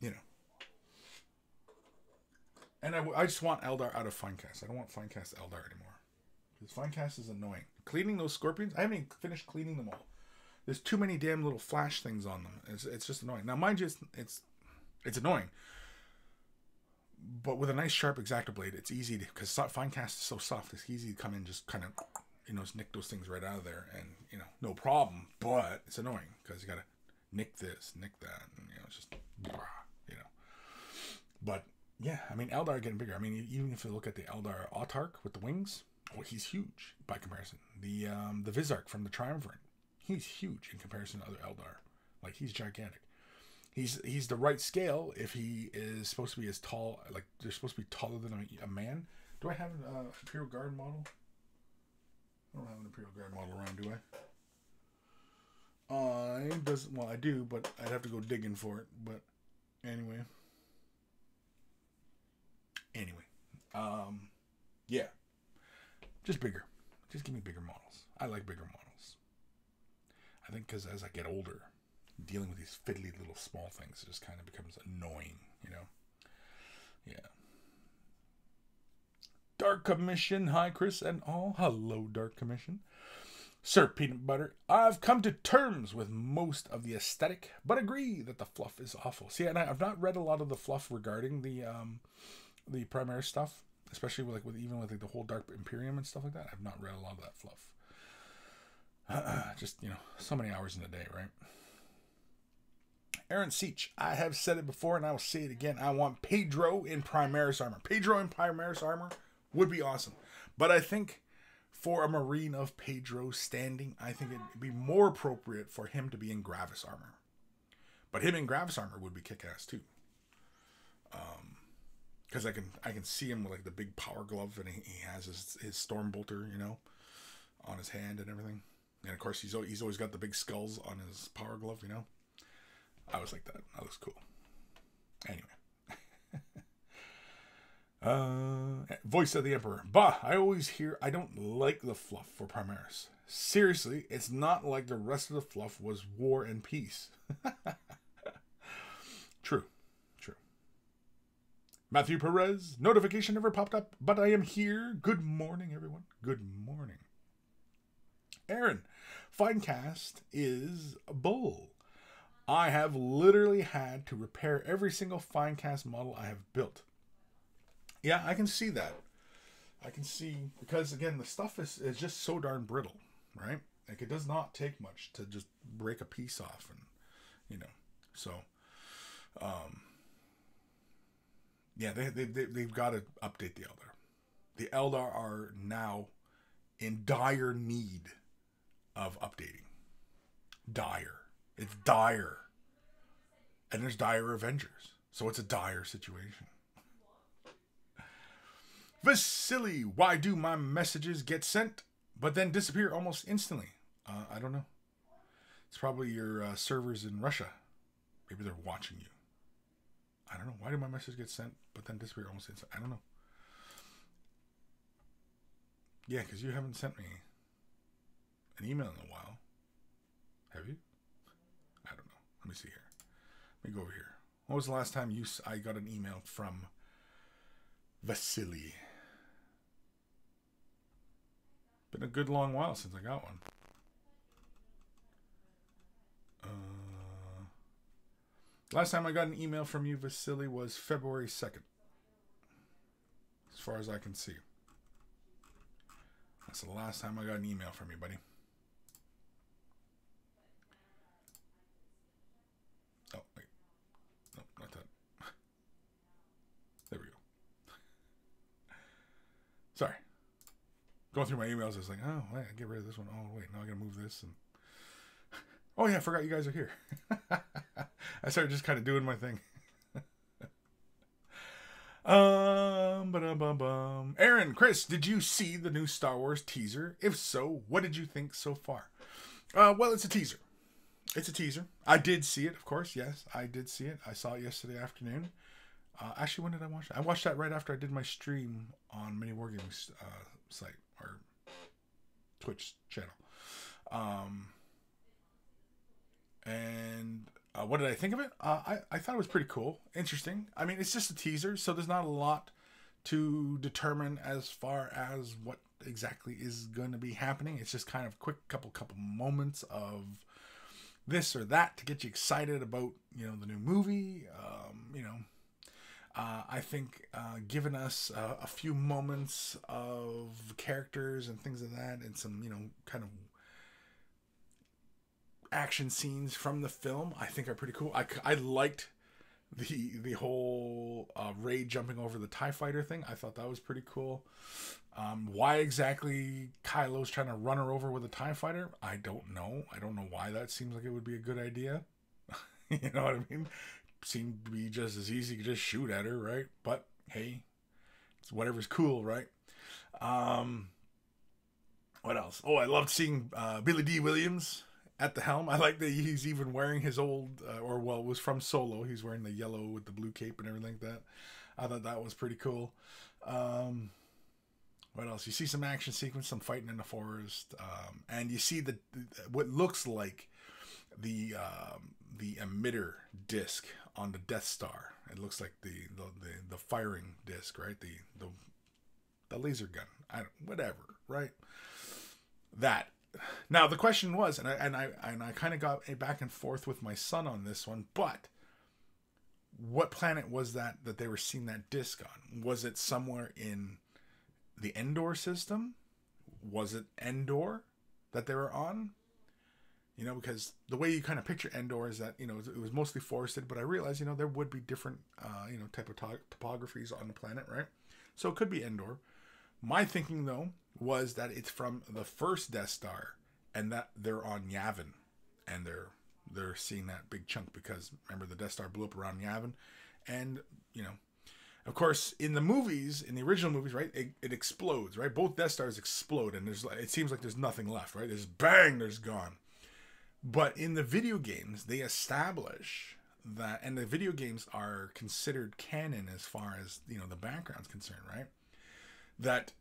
you know. And I just want Eldar out of Finecast. I don't want Finecast Eldar anymore. Because Finecast is annoying. Cleaning those Scorpions, I haven't even finished cleaning them all. There's too many damn little flash things on them. It's just annoying. Now, mind you, it's annoying. But with a nice sharp X-Acto blade, it's easy to, because Finecast is so soft, it's easy to come in, just kind of, you know, just nick those things right out of there, and, you know, no problem. But it's annoying because you got to nick this, nick that, and, you know, it's just, you know. But yeah, I mean, Eldar are getting bigger. I mean, even if you look at the Eldar Autarch with the wings, well, he's huge by comparison. The Vizark from the Triumvirate, he's huge in comparison to other Eldar. Like, he's gigantic. He's the right scale if he is supposed to be as tall. Like, they're supposed to be taller than a man. Do I have an Imperial Guard model? I don't have an Imperial Guard model around, do I? Well, I do, but I'd have to go digging for it. But anyway. Yeah. Just bigger. Just give me bigger models. I like bigger models. I think because as I get older, dealing with these fiddly little small things just kind of becomes annoying, you know? Yeah. Dark Commission. Hi, Kris and all. Hello, Dark Commission. Sir Peanut Butter. I've come to terms with most of the aesthetic, but agree that the fluff is awful. See, and I've not read a lot of the fluff regarding the Primaris stuff, especially with the whole Dark Imperium and stuff like that. I've not read a lot of that fluff. Just, so many hours in a day, right? Aaron Seach, I have said it before and I will say it again. I want Pedro in Primaris armor. Pedro in Primaris armor would be awesome. But I think for a Marine of Pedro's standing, I think it'd be more appropriate for him to be in Gravis armor. But him in Gravis armor would be kick-ass too. Because I can see him with like the big power glove, and he has his Stormbolter, on his hand and everything. And of course he's always got the big skulls on his power glove, I always like that. That looks cool. Anyway. Voice of the Emperor. Bah, I always hear I don't like the fluff for Primaris. Seriously, it's not like the rest of the fluff was War and Peace. True. Matthew Perez. Notification never popped up, but I am here. Good morning, everyone. Good morning. Aaron. Finecast is bull. I have literally had to repair every single Finecast model I have built. Yeah, I can see that. I can see, because again, the stuff is just so darn brittle, right? Like, it does not take much to just break a piece off, and so yeah, they've got to update the Eldar. The Eldar are now in dire need of updating. Dire. It's dire. And there's dire Avengers. So it's a dire situation. Vasily, why do my messages get sent but then disappear almost instantly? I don't know. It's probably your servers in Russia. Maybe they're watching you. I don't know. Why do my messages get sent but then disappear almost instantly? I don't know. Yeah, because you haven't sent me an email in a while. Have you? I don't know. Let me see here. Let me go over here. When was the last time I got an email from Vasily? Been a good long while since I got one. Last time I got an email from you, Vasily, was February 2nd. As far as I can see. That's the last time I got an email from you, buddy. Oh, wait. No, not that. There we go. Sorry. Going through my emails, I was like, oh, wait, I get rid of this one. Oh, wait, now I gotta move this. And oh, yeah, I forgot you guys are here. I started just kind of doing my thing. Aaron, Kris, did you see the new Star Wars teaser? If so, what did you think so far? Well, it's a teaser. It's a teaser. I did see it, of course. Yes, I did see it. I saw it yesterday afternoon. Actually, when did I watch it? I watched that right after I did my stream on Mini Wargaming site or Twitch channel. And what did I think of it? I thought it was pretty cool. Interesting. I mean, it's just a teaser, so there's not a lot to determine as far as what exactly is going to be happening. It's just kind of quick couple moments of this or that to get you excited about, the new movie. I think giving us a few moments of characters and things like that, and some, kind of action scenes from the film, I think are pretty cool. I liked the whole Rey jumping over the TIE fighter thing. I thought that was pretty cool. Why exactly Kylo's trying to run her over with a TIE fighter, I don't know. I don't know why that seems like it would be a good idea. You know what I mean? Seemed to be just as easy to just shoot at her, right? But hey, it's whatever's cool, right? What else? Oh, I loved seeing Billy D. Williams at the helm. I like that he's even wearing his old, or well, it was from Solo. He's wearing the yellow with the blue cape and everything like that. I thought that was pretty cool. What else? You see some action sequence, some fighting in the forest, and you see what looks like the emitter disc on the Death Star. It looks like the firing disc, right? The laser gun, whatever, right? That. Now the question was, and I kind of got a back and forth with my son on this one, but what planet was that they were seeing that disc on? Was it somewhere in the Endor system? Was it Endor that they were on? You know, because the way you kind of picture Endor is that, you know, it was mostly forested, but I realized, you know, there would be different, type of topographies on the planet, right? So it could be Endor. My thinking, though, was that it's from the first Death Star and that they're on Yavin and they're seeing that big chunk because, remember, the Death Star blew up around Yavin. And, you know, of course, in the movies, in the original movies, right, it explodes, right? Both Death Stars explode and it seems like there's nothing left, right? There's bang, there's gone. But in the video games, they establish that, and the video games are considered canon as far as, you know, the background's concerned, right? That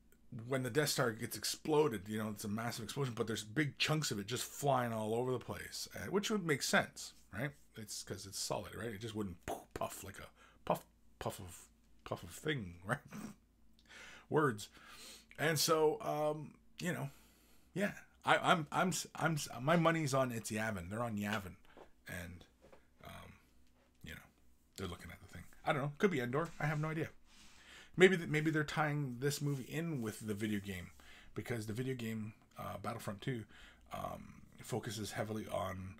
when the Death Star gets exploded, you know, it's a massive explosion, but there's big chunks of it just flying all over the place, which would make sense, right? It's because it's solid, right? It just wouldn't puff like a puff of thing, right? Words. And so, you know, yeah. I'm my money's on it's Yavin. They're on Yavin, and you know, they're looking at the thing. I don't know. Could be Endor. I have no idea. Maybe they're tying this movie in with the video game, because the video game Battlefront 2 focuses heavily on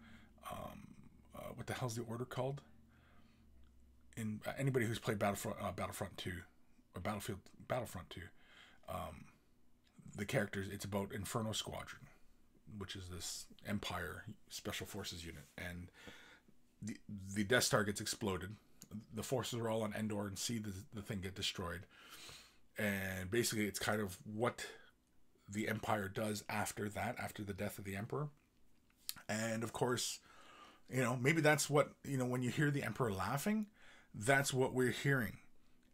what the hell's the order called? In anybody who's played Battlefront 2 or Battlefront 2, the characters, it's about Inferno Squadron, which is this Empire Special Forces unit, and the Death Star gets exploded. The forces are all on Endor and see the thing get destroyed, and basically it's kind of what the Empire does after that, after the death of the Emperor. And of course, you know, maybe that's what, you know, when you hear the Emperor laughing, that's what we're hearing,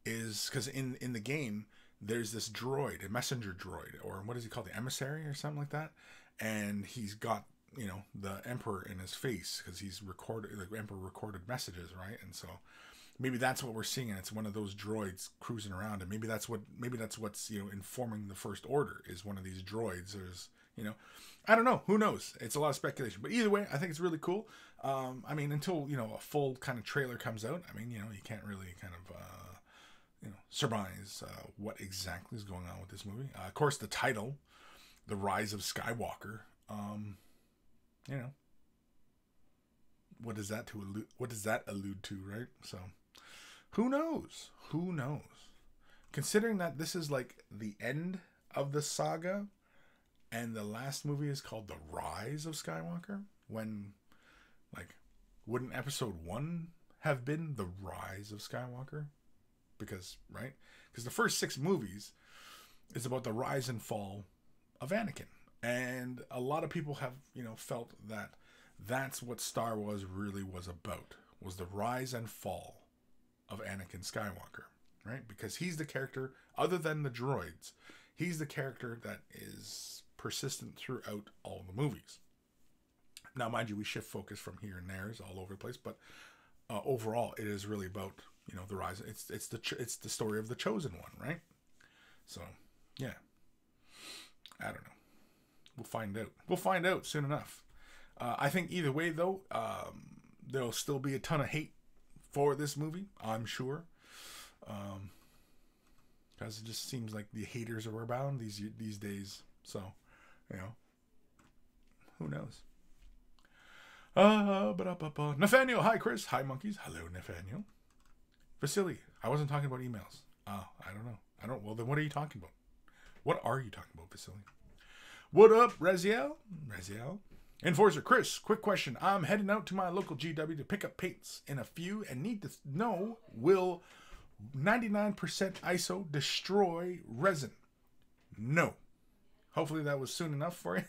is because in the game there's this droid, a messenger droid, or what is he called, the emissary or something like that, and he's got, you know, the Emperor in his face because he's recorded, the Emperor recorded messages, right? And so maybe that's what we're seeing, and it's one of those droids cruising around, and maybe that's what's, you know, informing the First Order, is one of these droids. There's, you know, I don't know, who knows? It's a lot of speculation, but either way, I think it's really cool. I mean, until, you know, a full kind of trailer comes out, I mean, you know, you can't really kind of you know, surmise what exactly is going on with this movie. Of course, the title, The Rise of Skywalker. You know, what does that allude to, right? So, who knows? Who knows? Considering that this is like the end of the saga, and the last movie is called The Rise of Skywalker, when, like, wouldn't Episode 1 have been The Rise of Skywalker? Because, right? Because the first 6 movies is about the rise and fall of Anakin. And a lot of people have, you know, felt that that's what Star Wars really was about, was the rise and fall of Anakin Skywalker, right? Because he's the character, other than the droids, he's the character that is persistent throughout all the movies. Now, mind you, we shift focus from here and there, all over the place, but overall, it is really about, you know, the rise. It's the story of the chosen one, right? So, yeah, I don't know. We'll find out. We'll find out soon enough. I think either way, though, there'll still be a ton of hate for this movie, I'm sure, because it just seems like the haters are abound these days. So, you know, who knows? Nathaniel, hi Chris, hi monkeys, hello Nathaniel. Vasily, I wasn't talking about emails. Oh, I don't know. Well, then what are you talking about? What are you talking about, Vasily? What up, Raziel? Enforcer Kris, quick question. I'm heading out to my local GW to pick up paints in a few and need to know, will 99% ISO destroy resin? No. Hopefully that was soon enough for you.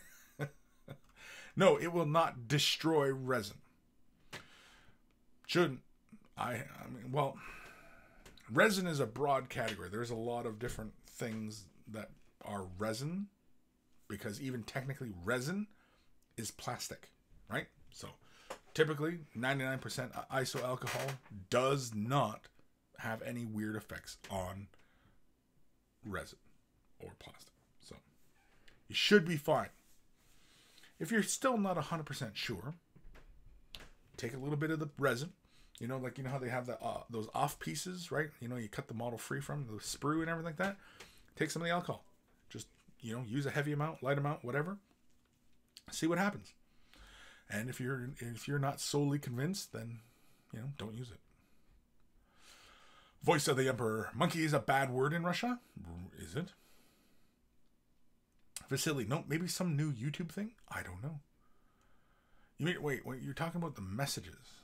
No, it will not destroy resin. Shouldn't. I mean, well, resin is a broad category. There's a lot of different things that are resin, because even technically resin is plastic, right? So typically 99% iso alcohol does not have any weird effects on resin or plastic. So you should be fine. If you're still not 100% sure, take a little bit of the resin. You know, like, you know how they have the those off pieces, right? You know, you cut the model free from the sprue and everything like that. Take some of the alcohol. Just, you know, use a heavy amount, light amount, whatever. See what happens. And if you're not solely convinced, then, you know, don't use it. Voice of the Emperor. Monkey is a bad word in Russia? Is it? Vasily, no, maybe some new YouTube thing? I don't know. You mean, wait, you're talking about the messages.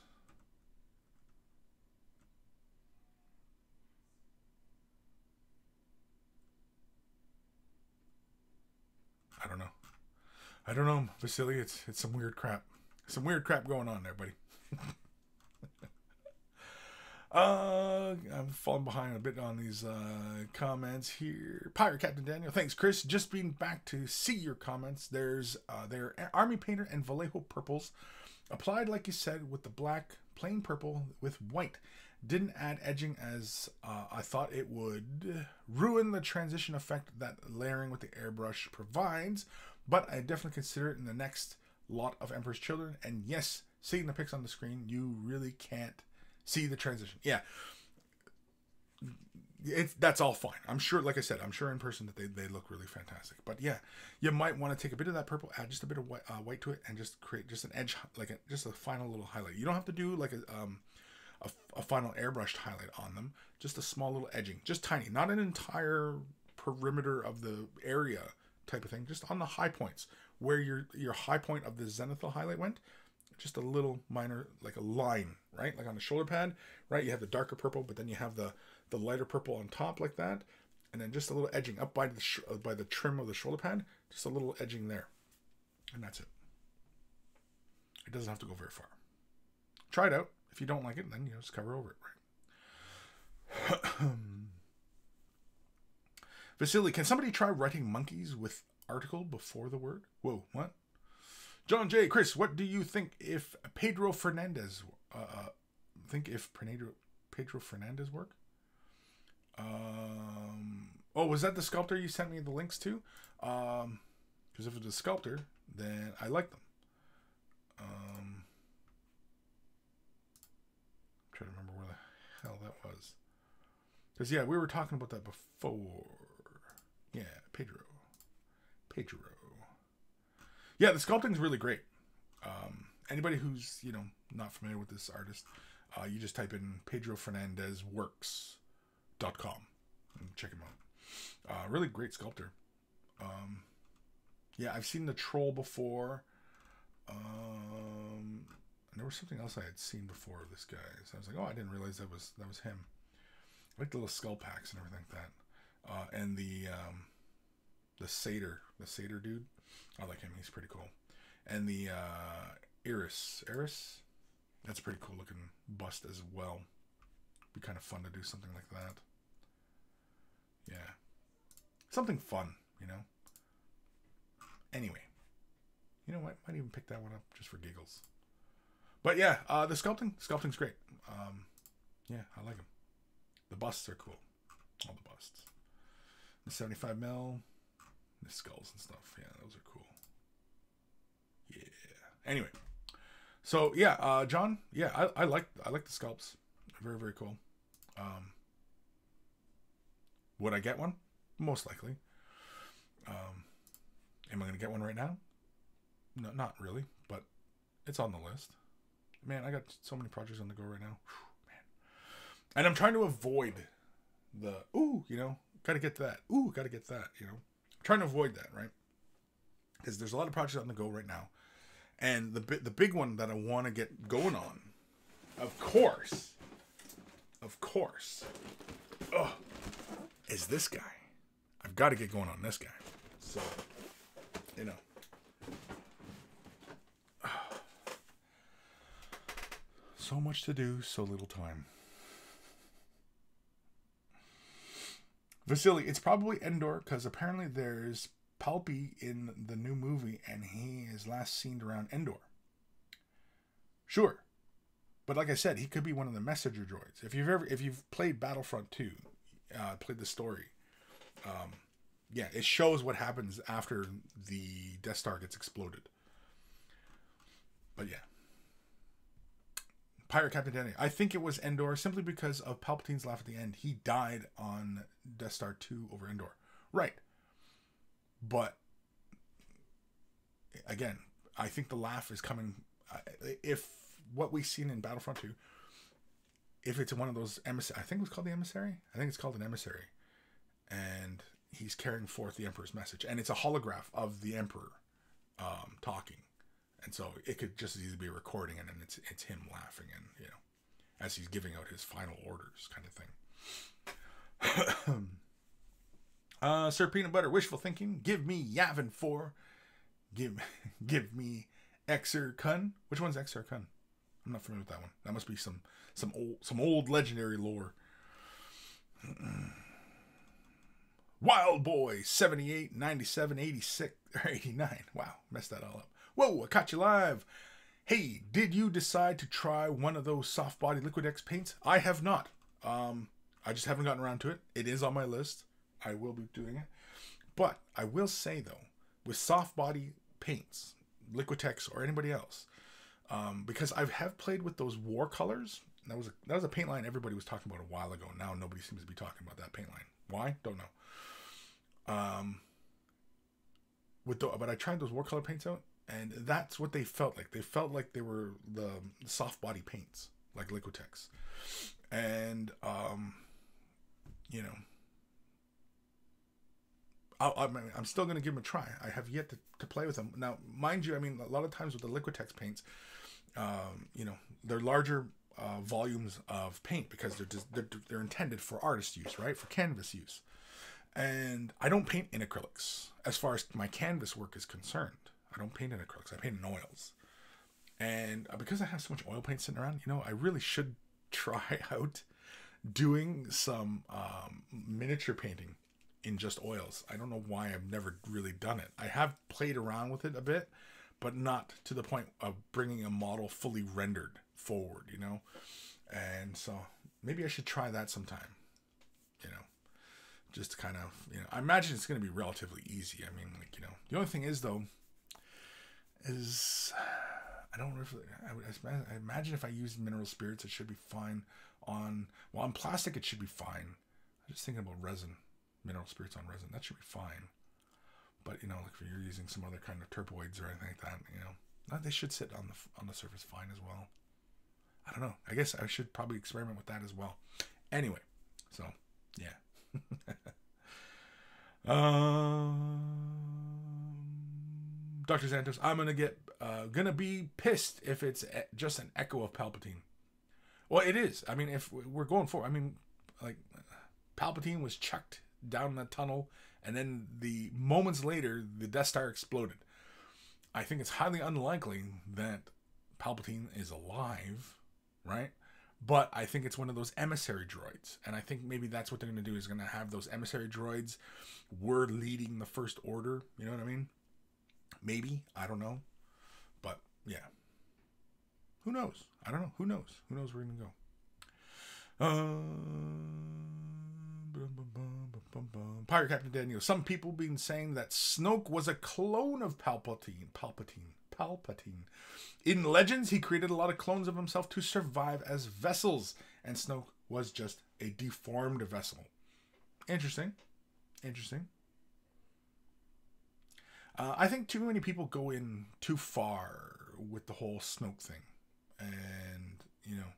I don't know, Vasily. It's some weird crap. Some weird crap going on there, buddy. I'm falling behind a bit on these comments here. Pirate Captain Daniel, thanks, Kris. Just being back to see your comments. There's their Army Painter and Vallejo purples applied, like you said, with the black plain purple with white. Didn't add edging as I thought it would ruin the transition effect that layering with the airbrush provides, but I definitely consider it in the next lot of Emperor's Children. And yes, seeing the pics on the screen, you really can't see the transition. Yeah, that's all fine. I'm sure, like I said, I'm sure in person that they look really fantastic. But yeah, you might want to take a bit of that purple, add just a bit of white to it, and just create just an edge, like just a final little highlight. You don't have to do like a final airbrushed highlight on them, just a small little edging, just tiny, not an entire perimeter of the area type of thing, just on the high points where your high point of the zenithal highlight went, just a little minor, like a line, right? Like on the shoulder pad, right? You have the darker purple, but then you have the lighter purple on top like that, and then just a little edging up by the trim of the shoulder pad, just a little edging there, and that's it. It doesn't have to go very far. Try it out. If you don't like it, then you just cover over it, right? Vasily, can somebody try writing monkeys with article before the word? Whoa, what? John J. Kris, what do you think if Pedro Fernandez Pedro Fernandez work? Oh, was that the sculptor you sent me the links to? Because if it's a sculptor, then I like them. Trying to remember where the hell that was. Because yeah, we were talking about that before. Yeah, Pedro. Yeah, the sculpting's really great. Anybody who's, you know, not familiar with this artist, you just type in PedroFernandezWorks.com and check him out. Really great sculptor. Yeah, I've seen the troll before. And there was something else I had seen before of this guy. So I was like, oh, I didn't realize that was him. I like the little skull packs and everything like that. And the satyr dude, I like him. He's pretty cool. And the Iris, that's a pretty cool looking bust as well. Be kind of fun to do something like that. Yeah, something fun, you know. Anyway, you know what? Might even pick that one up just for giggles. But yeah, the sculpting's great. Yeah, I like them. The busts are cool. All the busts. The 75 mil, the skulls and stuff. Yeah, those are cool. Yeah. Anyway, so yeah, John. Yeah, I like the sculpts. Very, very cool. Would I get one? Most likely. Am I going to get one right now? No, not really, but it's on the list. Man, I got so many projects on the go right now. Whew, And I'm trying to avoid the, ooh, you know, gotta get that. Ooh, gotta get that, you know. I'm trying to avoid that, right? Because there's a lot of projects on the go right now. And the big one that I want to get going on, of course, is this guy. I've got to get going on this guy. So, you know. So much to do, so little time. Vasily, it's probably Endor, because apparently there's Palpy in the new movie, and he is last seen around Endor. Sure. But like I said, he could be one of the messenger droids. If you've played Battlefront 2, played the story, yeah, it shows what happens after the Death Star gets exploded. But yeah. Pirate Captain Danny. I think it was Endor simply because of Palpatine's laugh at the end. He died on Death Star 2 over Endor. Right. But again, I think the laugh is coming. If what we've seen in Battlefront 2, if it's one of those emissary, I think it was called the Emissary. I think it's called an Emissary. And he's carrying forth the Emperor's message. And it's a holograph of the Emperor talking. And so it could just as easily be a recording, and then it's him laughing, and you know, as he's giving out his final orders, kind of thing. Sir Peanut Butter, wishful thinking. Give me Yavin 4. Give me Exer Kun. Which one's Exer Kun? I'm not familiar with that one. That must be some old legendary lore. Wild Boy 78, 97, 86, or 89. Wow, messed that all up. Whoa, I caught you live. Hey, did you decide to try one of those soft body Liquid-X paints? I have not. I just haven't gotten around to it. It is on my list. I will be doing it. But I will say, though, with soft body paints, Liquitex or anybody else, because I have played with those war colors. That was a paint line everybody was talking about a while ago. Now nobody seems to be talking about that paint line. Why? Don't know. But I tried those war color paints out, and that's what they felt like. They felt like they were the soft body paints, like Liquitex. And you know, I'm still going to give them a try. I have yet to play with them. Now, mind you, I mean, a lot of times with the Liquitex paints, you know, they're larger volumes of paint because they're intended for artist use, right? For canvas use. And I don't paint in acrylics. As far as my canvas work is concerned, I don't paint in acrylics. I paint in oils. And because I have so much oil paint sitting around, you know, I really should try out doing some miniature painting in just oils. I don't know why I've never really done it. I have played around with it a bit, but not to the point of bringing a model fully rendered forward, you know? And so maybe I should try that sometime, you know? Just to kind of, you know, I imagine it's going to be relatively easy. I mean, like, you know, the only thing is, though, is I don't really, I imagine if I use mineral spirits, it should be fine. On plastic, it should be fine. I'm just thinking about resin, mineral spirits on resin. That should be fine. But, you know, like if you're using some other kind of turpoids or anything like that, you know, they should sit on the surface fine as well. I don't know. I guess I should probably experiment with that as well. Anyway, so, yeah. Dr. Santos, I'm gonna be pissed if it's just an echo of Palpatine. Well, it is. I mean, if we're going forward, I mean, like, Palpatine was chucked down the tunnel, and then the moments later, the Death Star exploded. I think it's highly unlikely that Palpatine is alive, right? But I think it's one of those emissary droids. And I think maybe that's what they're going to do, is going to have those emissary droids were leading the First Order. You know what I mean? Maybe. I don't know. But, yeah. Who knows? I don't know. Who knows? Who knows where we're going to go? Pirate Captain Daniel. Some people been saying that Snoke was a clone of Palpatine. In Legends, he created a lot of clones of himself to survive as vessels, and Snoke was just a deformed vessel. Interesting. I think too many people go in too far with the whole Snoke thing. And, you know,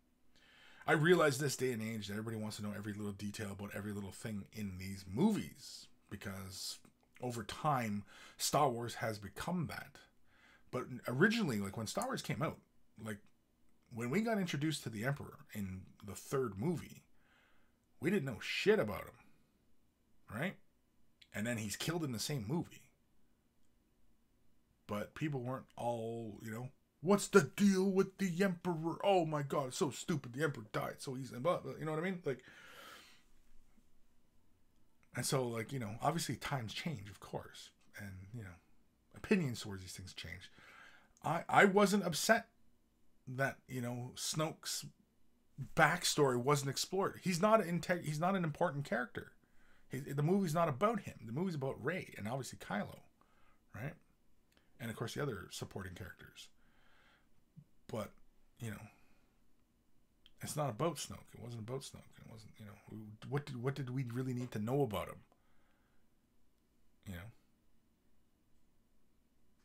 I realize this day and age that everybody wants to know every little detail about every little thing in these movies, because over time, Star Wars has become that. But originally, like when Star Wars came out, like when we got introduced to the Emperor in the third movie, we didn't know shit about him, right? And then he's killed in the same movie. But people weren't all, what's the deal with the Emperor? Oh my God, it's so stupid. The Emperor died, so he's, blah, blah, you know what I mean? Like, and so, like, obviously times change, of course. And, opinions towards these things change. I wasn't upset that, Snoke's backstory wasn't explored. He's not an important character. The movie's not about him. The movie's about Rey and obviously Kylo, right? And of course the other supporting characters. But, it's not about Snoke. It wasn't about Snoke. It wasn't, what did we really need to know about him?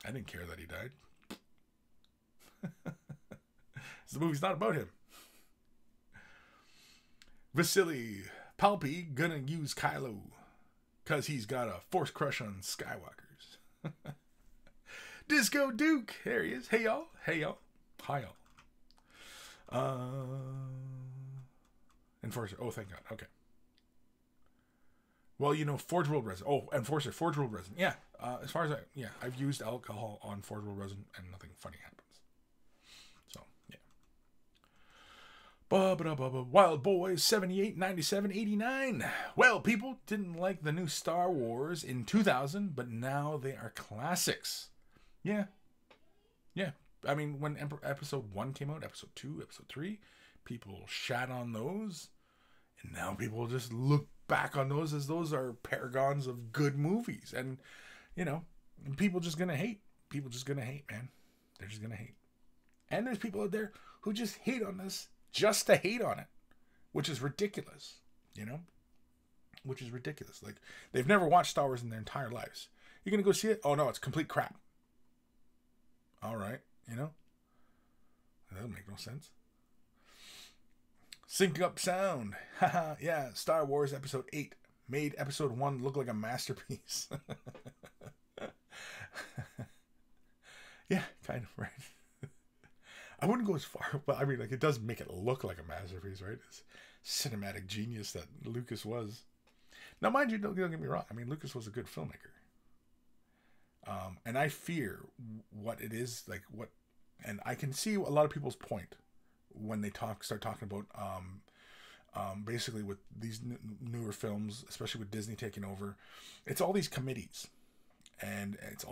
I didn't care that he died. The movie's not about him. Vasily Palpy gonna use Kylo because he's got a force crush on Skywalkers. Disco Duke, there he is. Hey y'all, hi y'all. Enforcer. Oh, thank God. Okay. Well, Forge World Resin. Oh, Enforcer, Forge World Resin. Yeah. As far as I've used alcohol on Forge World Resin and nothing funny happens. So, yeah. Wild Boys 78, 97, 89. Well, people didn't like the new Star Wars in 2000, but now they are classics. Yeah. Yeah. I mean, when episode 1 came out, episode 2, episode 3, people shat on those. And now people just look back on those as those are paragons of good movies. And, people just going to hate. People just going to hate, man. They're just going to hate. And there's people out there who just hate on this just to hate on it, which is ridiculous, which is ridiculous. Like, they've never watched Star Wars in their entire lives. You're going to go see it? Oh, no, it's complete crap. All right, that doesn't make no sense. Sync up sound. Haha, yeah, Star Wars Episode 8 made Episode 1 look like a masterpiece. Yeah, kind of, right? I wouldn't go as far, but I mean, like, it does make it look like a masterpiece, right? It's cinematic genius that Lucas was. Now, mind you, don't get me wrong. I mean, Lucas was a good filmmaker. And I fear what it is, like what, and I can see a lot of people's point when they start talking about, basically with these newer films, especially with Disney taking over, it's all these committees, and it's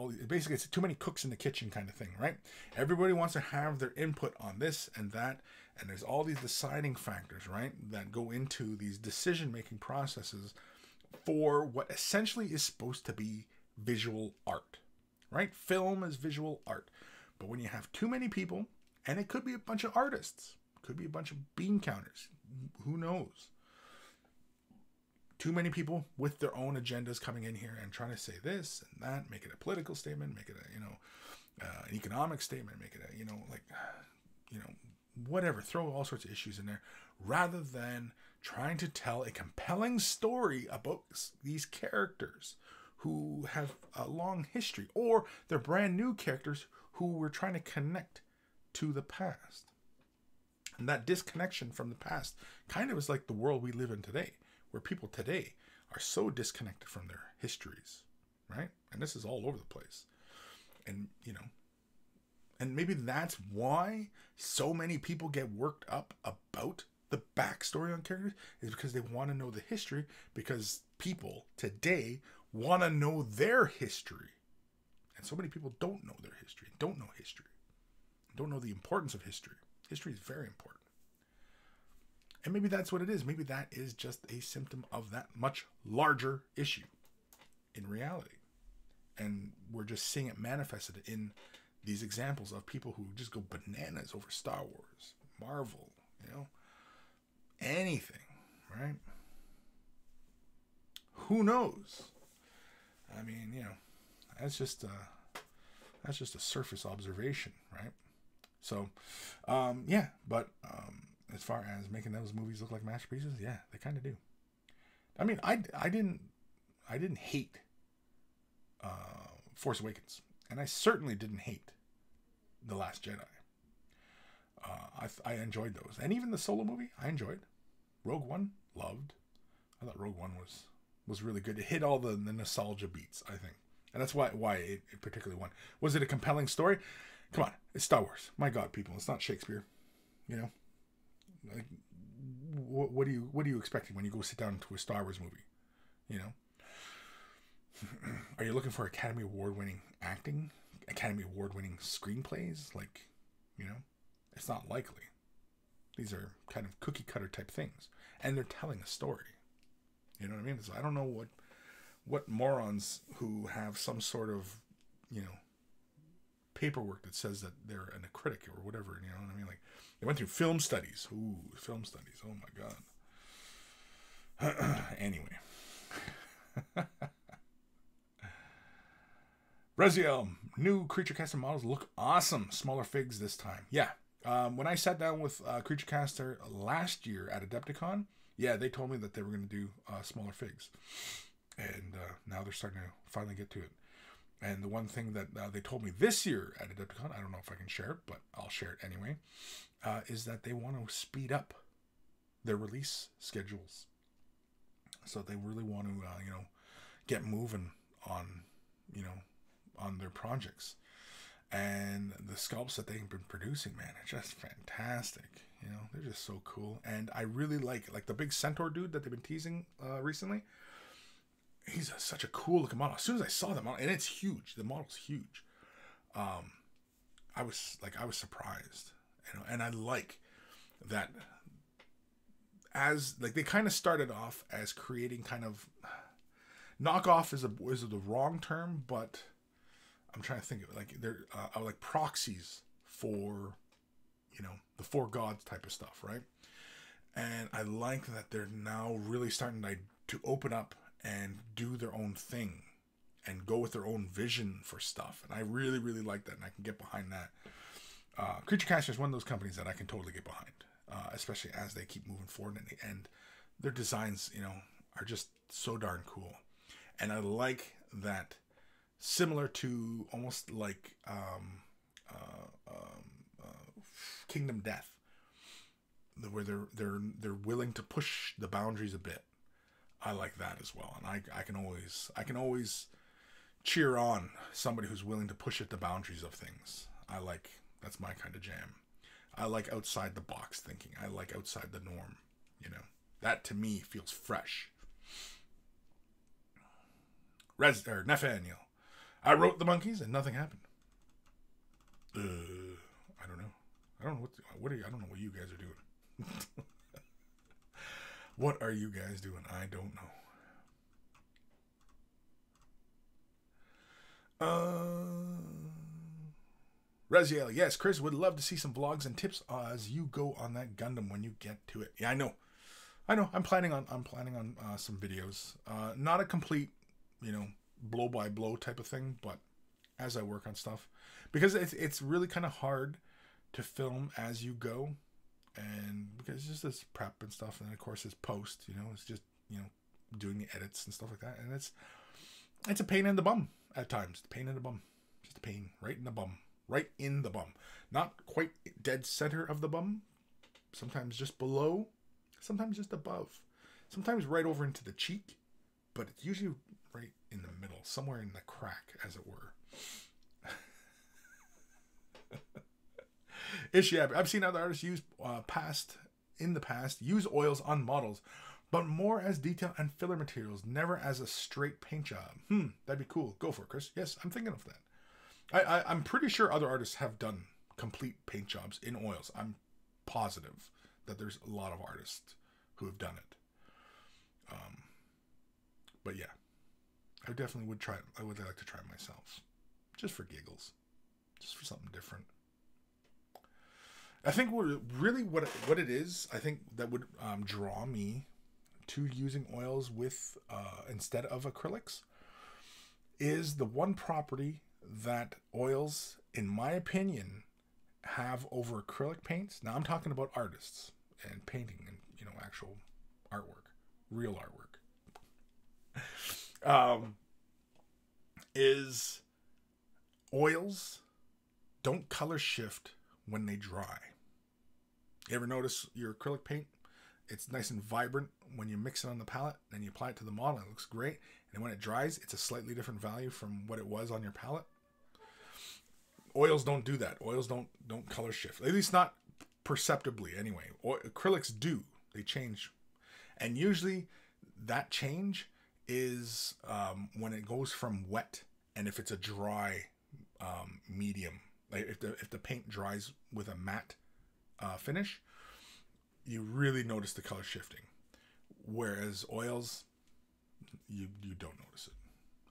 too many cooks in the kitchen kind of thing, right? Everybody wants to have their input on this and that, and there's all these deciding factors, right, that go into these decision-making processes for what essentially is supposed to be visual art, right? Film is visual art. But when you have too many people, and it could be a bunch of artists, could be a bunch of bean counters, who knows? Too many people with their own agendas coming in here and trying to say this and that, make it a political statement, make it a, an economic statement, make it a, whatever, throw all sorts of issues in there, rather than trying to tell a compelling story about these characters who have a long history, or they're brand new characters who we're trying to connect to the past. And that disconnection from the past kind of is like the world we live in today, where people today are so disconnected from their histories, right? And this is all over the place. And, and maybe that's why so many people get worked up about the backstory on characters, is because they want to know the history, because people today want to know their history. And so many people don't know their history, don't know the importance of history. History is very important. And maybe that's what it is. Maybe that is just a symptom of that much larger issue in reality. And we're just seeing it manifested in these examples of people who just go bananas over Star Wars, Marvel, anything, right? Who knows? I mean, that's just a surface observation, right? So, but as far as making those movies look like masterpieces, yeah, they kind of do. I mean, I didn't hate Force Awakens, and I certainly didn't hate The Last Jedi. I enjoyed those, and even the Solo movie I enjoyed. Rogue One, loved. I thought Rogue One was really good. It hit all the nostalgia beats, I think, and that's why it particularly won. Was it a compelling story? Come on, it's Star Wars. My God, people, it's not Shakespeare. You know, like what are you expecting when you go sit down to a Star Wars movie? You know, are you looking for Academy Award-winning acting, Academy Award-winning screenplays? Like, you know, it's not likely. These are kind of cookie cutter type things, and they're telling a story. You know what I mean? So I don't know what morons who have some sort of, you know, paperwork that says that they're a critic or whatever. You know what I mean? Like, they went through film studies. Ooh, film studies. Oh my God. Anyway. Reziel, new Creature Caster models look awesome. Smaller figs this time. Yeah. When I sat down with Creature Caster last year at Adepticon, yeah, they told me that they were going to do smaller figs. And now they're starting to finally get to it. And the one thing that they told me this year at Adepticon, I don't know if I can share it, but I'll share it anyway, is that they want to speed up their release schedules. So they really want to, you know, get moving on, you know, on their projects. And the sculpts that they've been producing, man, are just fantastic. You know, they're just so cool. And I really like the big centaur dude that they've been teasing recently. He's such a cool looking model. As soon as I saw the model, and it's huge, the model's huge. I was surprised, you know, and I like that. As like they kind of started off as creating kind of knockoff is the wrong term, but I'm trying to think of it. Like they're like proxies for, you know, the Four Gods type of stuff, right? And I like that they're now really starting to open up and do their own thing and go with their own vision for stuff. And I really, really like that, and I can get behind that. Creature Caster is one of those companies that I can totally get behind, especially as they keep moving forward, and their designs, you know, are just so darn cool. And I like that, similar to almost like Kingdom Death, where they're willing to push the boundaries a bit. I like that as well, and I can always cheer on somebody who's willing to push at the boundaries of things. That's my kind of jam. I like outside the box thinking. I like outside the norm. You know, that to me feels fresh. Nathaniel, I wrote the monkeys and nothing happened. I don't know. I don't know I don't know what you guys are doing. What are you guys doing? I don't know. Raziel, yes, Chris would love to see some vlogs and tips as you go on that Gundam when you get to it. Yeah, I know. I'm planning on some videos. Not a complete, you know, blow by blow type of thing, but as I work on stuff, because it's really kind of hard to film as you go. And because it's just this prep and stuff, and of course it's post, you know, it's just, you know, doing the edits and stuff like that, and it's a pain in the bum at times. Pain in the bum, just a pain right in the bum, not quite dead center of the bum. Sometimes just below, sometimes just above, sometimes right over into the cheek, but it's usually right in the middle, somewhere in the crack, as it were. Ishab, I've seen other artists use in the past use oils on models, but more as detail and filler materials, never as a straight paint job. That'd be cool. Go for it, Chris. Yes, I'm thinking of that. I'm pretty sure other artists have done complete paint jobs in oils. I'm positive that there's a lot of artists who have done it. But yeah, I definitely would try. I would like to try it myself, just for giggles, just for something different. I think what it is, I think that would draw me to using oils with instead of acrylics is the one property that oils, in my opinion, have over acrylic paints. Now I'm talking about artists. and painting and, you know, actual artwork, real artwork, is oils don't color shift when they dry. You ever notice your acrylic paint? It's nice and vibrant when you mix it on the palette and you apply it to the model. It looks great. And when it dries, it's a slightly different value from what it was on your palette. Oils don't do that. Oils don't color shift. At least not perceptibly anyway. Acrylics do. They change. And usually that change is when it goes from wet, and if it's a dry medium. Like if the paint dries with a matte finish, you really notice the color shifting. Whereas oils, you don't notice it.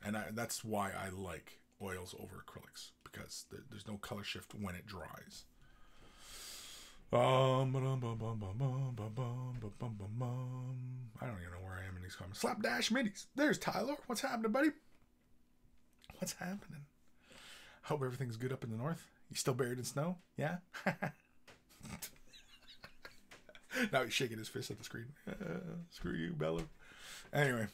And that's why I like oils over acrylics, because there's no color shift when it dries. I don't even know where I am in these comments. Slapdash Minis. There's Tyler. What's happening, buddy? What's happening? Hope everything's good up in the north. You still buried in snow? Yeah? Now he's shaking his fist at the screen. Screw you, Bello. Anyway.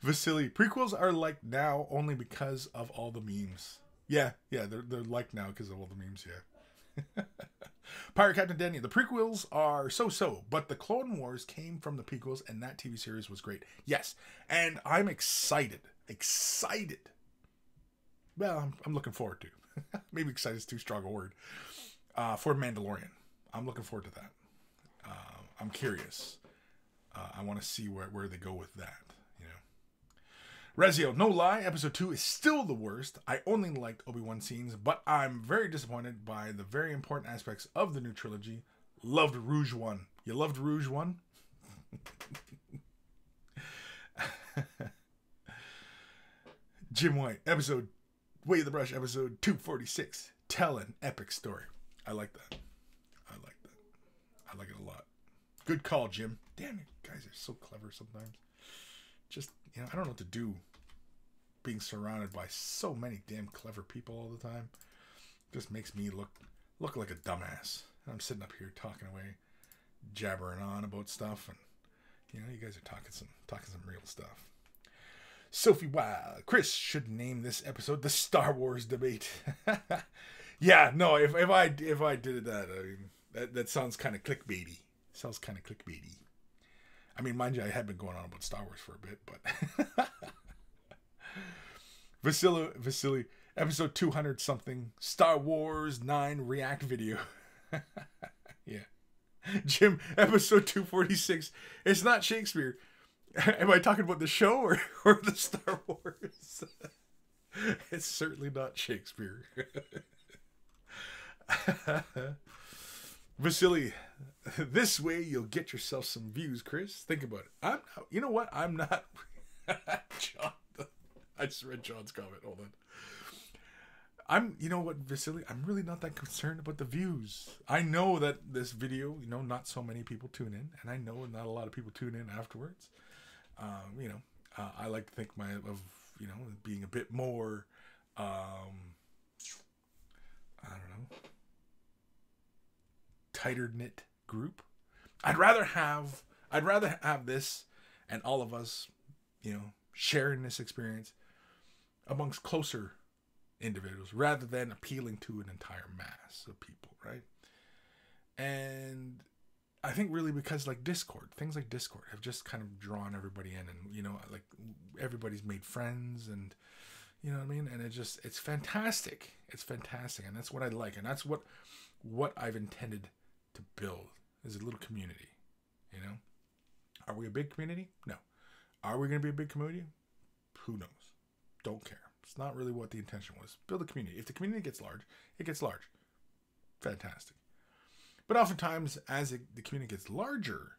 Vasily, prequels are liked now only because of all the memes. Yeah, they're liked now because of all the memes, yeah. Pirate Captain Danny, the prequels are so-so, but the Clone Wars came from the prequels, and that TV series was great. Yes, and I'm excited. Well, I'm looking forward to. Maybe excited is too strong a word. For Mandalorian. I'm looking forward to that. I'm curious. I want to see where they go with that. You know, Rezio, no lie, episode 2 is still the worst. I only liked Obi-Wan scenes, but I'm very disappointed by the very important aspects of the new trilogy. Loved Rouge One. You loved Rouge One? Jim White, Way of the Brush, episode 246. Tell an epic story. I like that. I like it a lot. Good call, Jim. Damn it, guys are so clever sometimes. Just, you know, I don't know what to do being surrounded by so many damn clever people all the time. Just makes me look like a dumbass. And I'm sitting up here talking away, jabbering on about stuff, and you know, you guys are talking some real stuff. Sophie Wild, Kris should name this episode the Star Wars debate. Yeah, no, if I did that, I mean, that sounds kind of clickbaity. I mean, mind you, I had been going on about Star Wars for a bit, but Vasily, episode 200 something, Star Wars 9 react video. Yeah. Jim, episode 246. It's not Shakespeare. Am I talking about the show or the Star Wars? It's certainly not Shakespeare. Vasily, this way you'll get yourself some views, Kris. Think about it. You know what? I'm not. John, I just read John's comment. Hold on. You know what, Vasily? I'm really not that concerned about the views. I know that this video, you know, not so many people tune in, and I know not a lot of people tune in afterwards. You know, I like to think of being a bit more, I don't know, tighter knit group. I'd rather have this and all of us, you know, sharing this experience amongst closer individuals rather than appealing to an entire mass of people, right? And I think really because things like Discord have just kind of drawn everybody in, and you know, like everybody's made friends, and you know what I mean? And it's fantastic. It's fantastic, and that's what I like, and that's what I've intended to build is a little community. You know, are we a big community? No. Are we going to be a big community? Who knows? Don't care. It's not really what the intention was. Build a community. If the community gets large, it gets large. Fantastic. But oftentimes, as the community gets larger,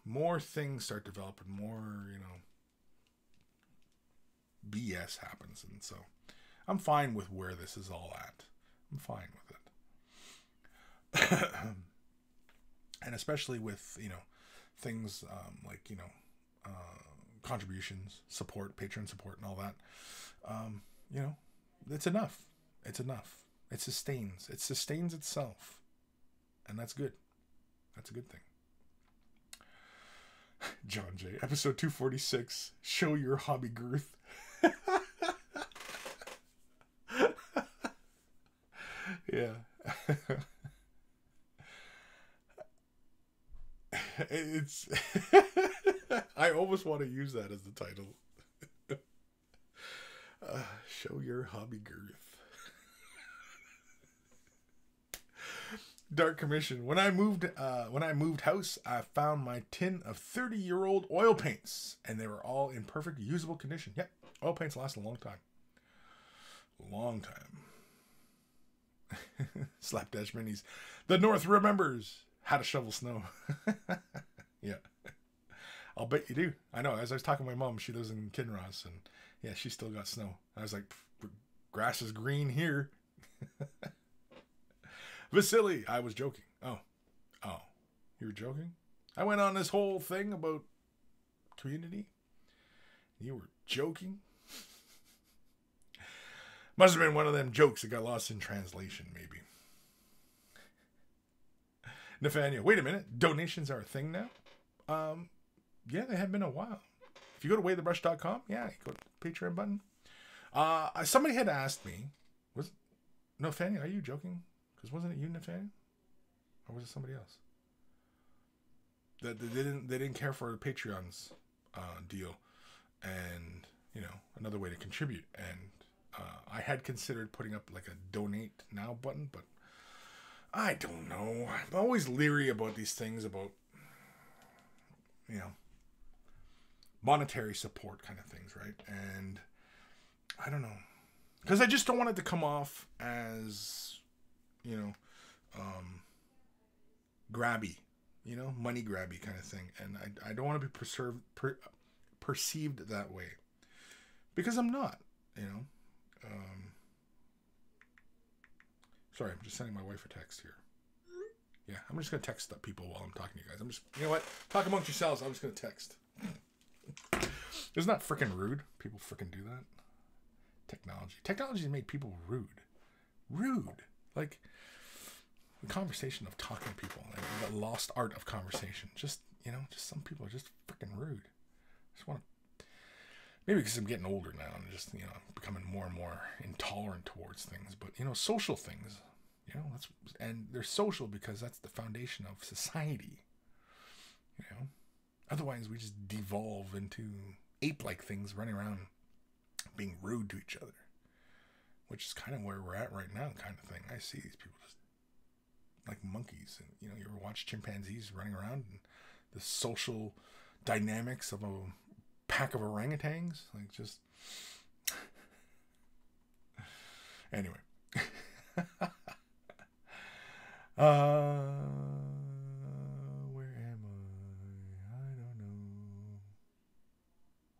more things start developing, more, you know, BS happens. And so I'm fine with where this is all at. I'm fine with it. And especially with, you know, things like, you know, contributions, support, Patreon support and all that. You know, it's enough. It's enough. It sustains itself. And that's good. That's a good thing. John J. Episode 246. Show your hobby girth. Yeah. It's I almost want to use that as the title. Show your hobby girth. Dark Commission. When I moved house, I found my tin of 30-year-old oil paints, and they were all in perfect usable condition. Yep, oil paints last a long time. Long time. Slapdash Minis. The North remembers how to shovel snow. Yeah. I'll bet you do. I know. As I was talking to my mom, she lives in Kinross, and yeah, she still got snow. I was like, grass is green here. Vasily, I was joking. Oh, you were joking? I went on this whole thing about community. You were joking? Must have been one of them jokes that got lost in translation, maybe. Nathaniel, wait a minute. Donations are a thing now? Yeah, they have been a while. If you go to waythebrush.com, yeah, you go to the Patreon button. Somebody had asked me, Nathaniel, are you joking? Because wasn't it you, Nathaniel? Or was it somebody else? That they didn't care for the Patreon's deal, and another way to contribute. And I had considered putting up like a donate now button, but I don't know. I'm always leery about these things, about monetary support kind of things, right? And I don't know, because I just don't want it to come off as grabby, money grabby kind of thing. And I don't want to be perceived that way, because I'm not, sorry, I'm just sending my wife a text here. Yeah, I'm just going to text people while I'm talking to you guys. I'm just, talk amongst yourselves. I'm just going to text. Isn't that freaking rude? People freaking do that. Technology has made people rude. Like, the conversation of talking to people, like the lost art of conversation. Just some people are just freaking rude. Just want to, maybe because I'm getting older now and just, becoming more and more intolerant towards things. But, social things, and they're social because that's the foundation of society. Otherwise we just devolve into ape-like things running around being rude to each other, which is kind of where we're at right now, kind of thing. I see these people just like monkeys, and you ever watch chimpanzees running around, and the social dynamics of a pack of orangutans, like just anyway. Where am I? I don't know.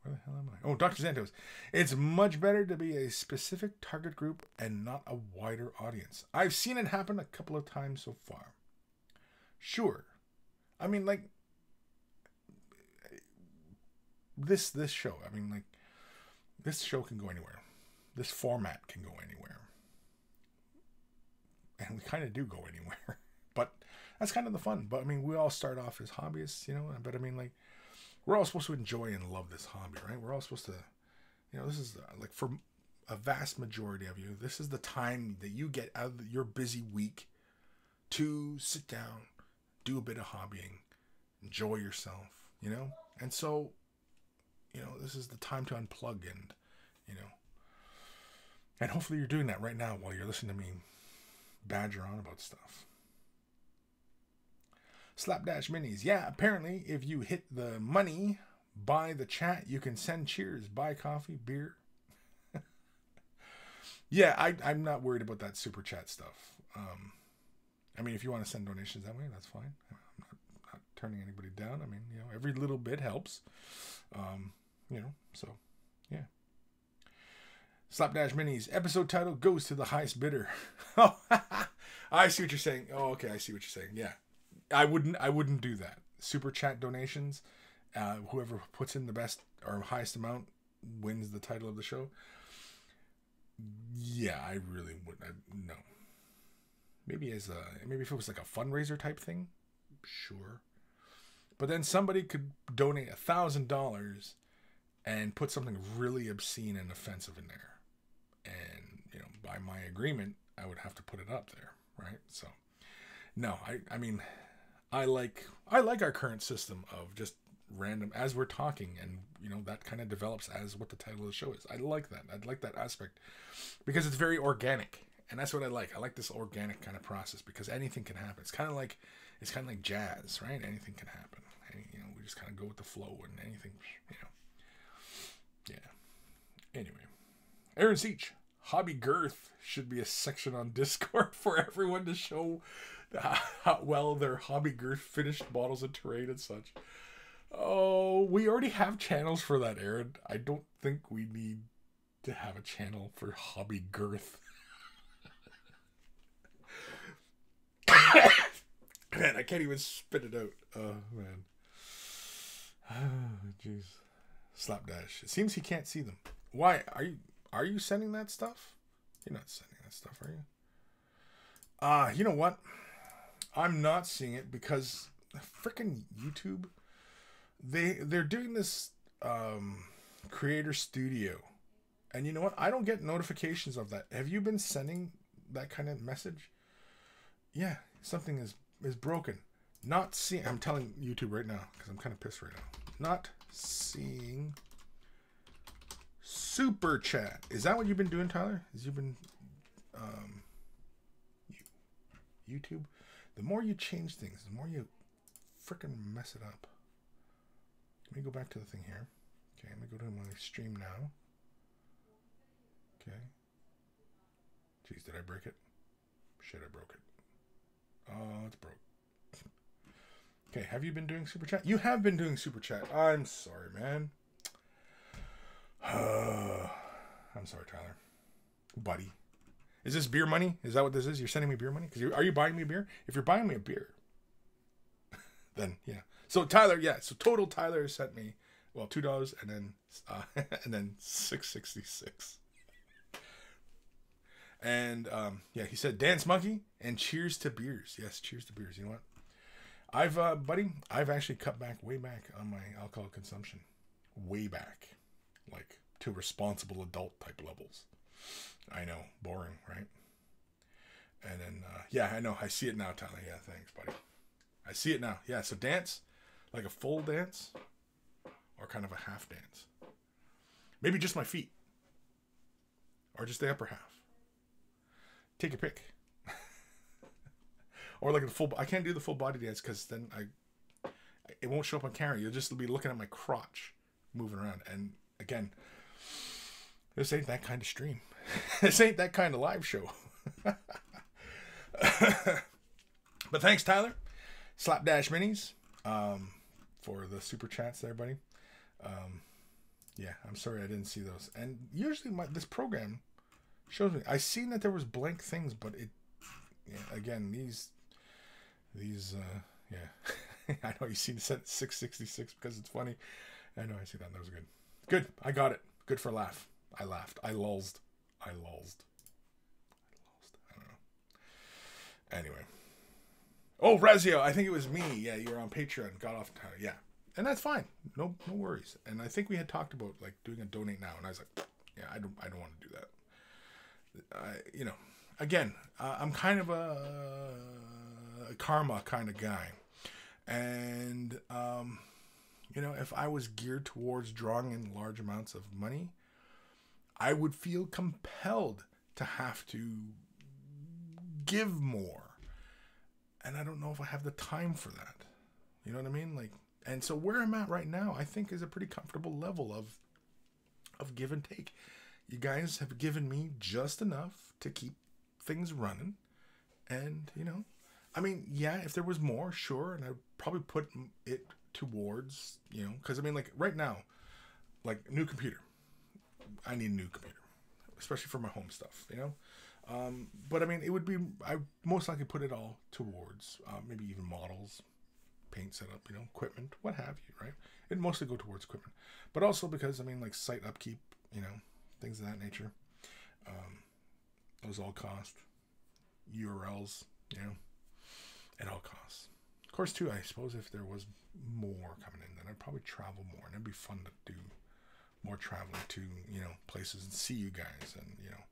Where the hell am I? Oh, Dr. Santos. It's much better to be a specific target group and not a wider audience. I've seen it happen a couple of times so far. Sure. I mean, like, this show. I mean, like, this show can go anywhere. This format can go anywhere. And we kind of do go anywhere. But that's kind of the fun. But, I mean, we all start off as hobbyists, But, I mean, like, we're all supposed to enjoy and love this hobby, right? We're all supposed to, this is, like, for a vast majority of you, this is the time that you get out of your busy week to sit down, do a bit of hobbying, enjoy yourself, And so, this is the time to unplug and, and hopefully you're doing that right now while you're listening to me badger on about stuff. Slapdash Minis. Yeah, apparently if you hit the money, buy the chat, you can send cheers, buy coffee, beer. Yeah, I'm not worried about that super chat stuff. I mean, if you want to send donations that way, that's fine. I'm not turning anybody down. I mean, every little bit helps. So, yeah. Slapdash Minis. Episode title goes to the highest bidder. Oh, I see what you're saying. Oh, okay, I see what you're saying. Yeah. I wouldn't do that. Super chat donations, whoever puts in the best or highest amount wins the title of the show. Yeah, I really would. No. maybe if it was like a fundraiser type thing, sure. But then somebody could donate $1,000 and put something really obscene and offensive in there. And, you know, by my agreement, I would have to put it up there, right? So, no, I mean, I like our current system of just random, as we're talking, and, you know, that kind of develops as what the title of the show is. I like that. I like that aspect because it's very organic. And that's what I like. I like this organic kind of process because anything can happen. It's kind of like jazz, right? Anything can happen. You know, we just kind of go with the flow and anything, you know. Yeah. Anyway, Aaron Seach, hobby girth should be a section on Discord for everyone to show how well their hobby girth finished models of terrain and such. Oh, we already have channels for that, Aaron. I don't think we need to have a channel for hobby girth. Man, I can't even spit it out. Oh, man. Oh, jeez. Slapdash. It seems he can't see them. Why? Are you sending that stuff? You're not sending that stuff, are you? You know what? I'm not seeing it because freaking YouTube, they're doing this creator studio. And you know what? I don't get notifications of that. Have you been sending that kind of message? Yeah, something is broken. Not seeing. I'm telling YouTube right now because I'm kind of pissed right now. Not seeing super chat. Is that what you've been doing, Tyler? Has you been YouTube? The more you change things, the more you freaking mess it up. Let me go back to the thing here. Okay, let me go to my stream now. Okay. Jeez, did I break it? Shit, I broke it. Oh, it's broke. Okay, have you been doing super chat? You have been doing super chat. I'm sorry, man. I'm sorry, Tyler. Buddy. Is this beer money? Is that what this is? You're sending me beer money? Are you buying me a beer? If you're buying me a beer, then yeah. So Tyler, yeah. So total Tyler sent me, well, $2 and then $6.66. And yeah, he said dance monkey and cheers to beers. Yes, cheers to beers. You know what? I've actually cut back way back on my alcohol consumption. Way back. Like to responsible adult type levels. I know, boring, right? And then yeah, I know, I see it now, Tyler. Yeah, thanks, buddy. I see it now. Yeah, so dance, like a full dance or kind of a half dance. Maybe just my feet. Or just the upper half. Take your pick. Or like a full, I can't do the full body dance because then it won't show up on camera. You'll just be looking at my crotch moving around. And again, this ain't that kind of stream. This ain't that kind of live show. But thanks, Tyler. Slapdash Minis for the super chats there, buddy. Yeah, I'm sorry I didn't see those. And usually this program shows me. I seen that there was blank things, but it, yeah, again, these yeah. I know you seen it said 666 because it's funny. I know, I see that. That was good. Good. I got it. Good for a laugh. I laughed. I lulzed. I don't know. Anyway. Oh, Razio, I think it was me. Yeah, you were on Patreon. Got off time. Yeah. And that's fine. No worries. And I think we had talked about like doing a donate now, and I was like, yeah, I don't want to do that. You know, again, I'm kind of a karma kind of guy. And you know, if I was geared towards drawing in large amounts of money, I would feel compelled to have to give more. And I don't know if I have the time for that. You know what I mean? Like, and so where I'm at right now, I think is a pretty comfortable level of give and take. You guys have given me just enough to keep things running. And, you know, I mean, yeah, if there was more, sure. And I'd probably put it towards, you know, because I mean, like right now, like new computer. I need a new computer, especially for my home stuff, you know. But I mean, it would be, I most likely put it all towards maybe even models, paint setup, you know, equipment, what have you, right? It'd mostly go towards equipment, but also because I mean, like site upkeep, you know, things of that nature. Those all cost. URLs, you know, at all costs. Of course, too, I suppose if there was more coming in, then I'd probably travel more, and it'd be fun to do more traveling to, you know, places and see you guys, and, you know,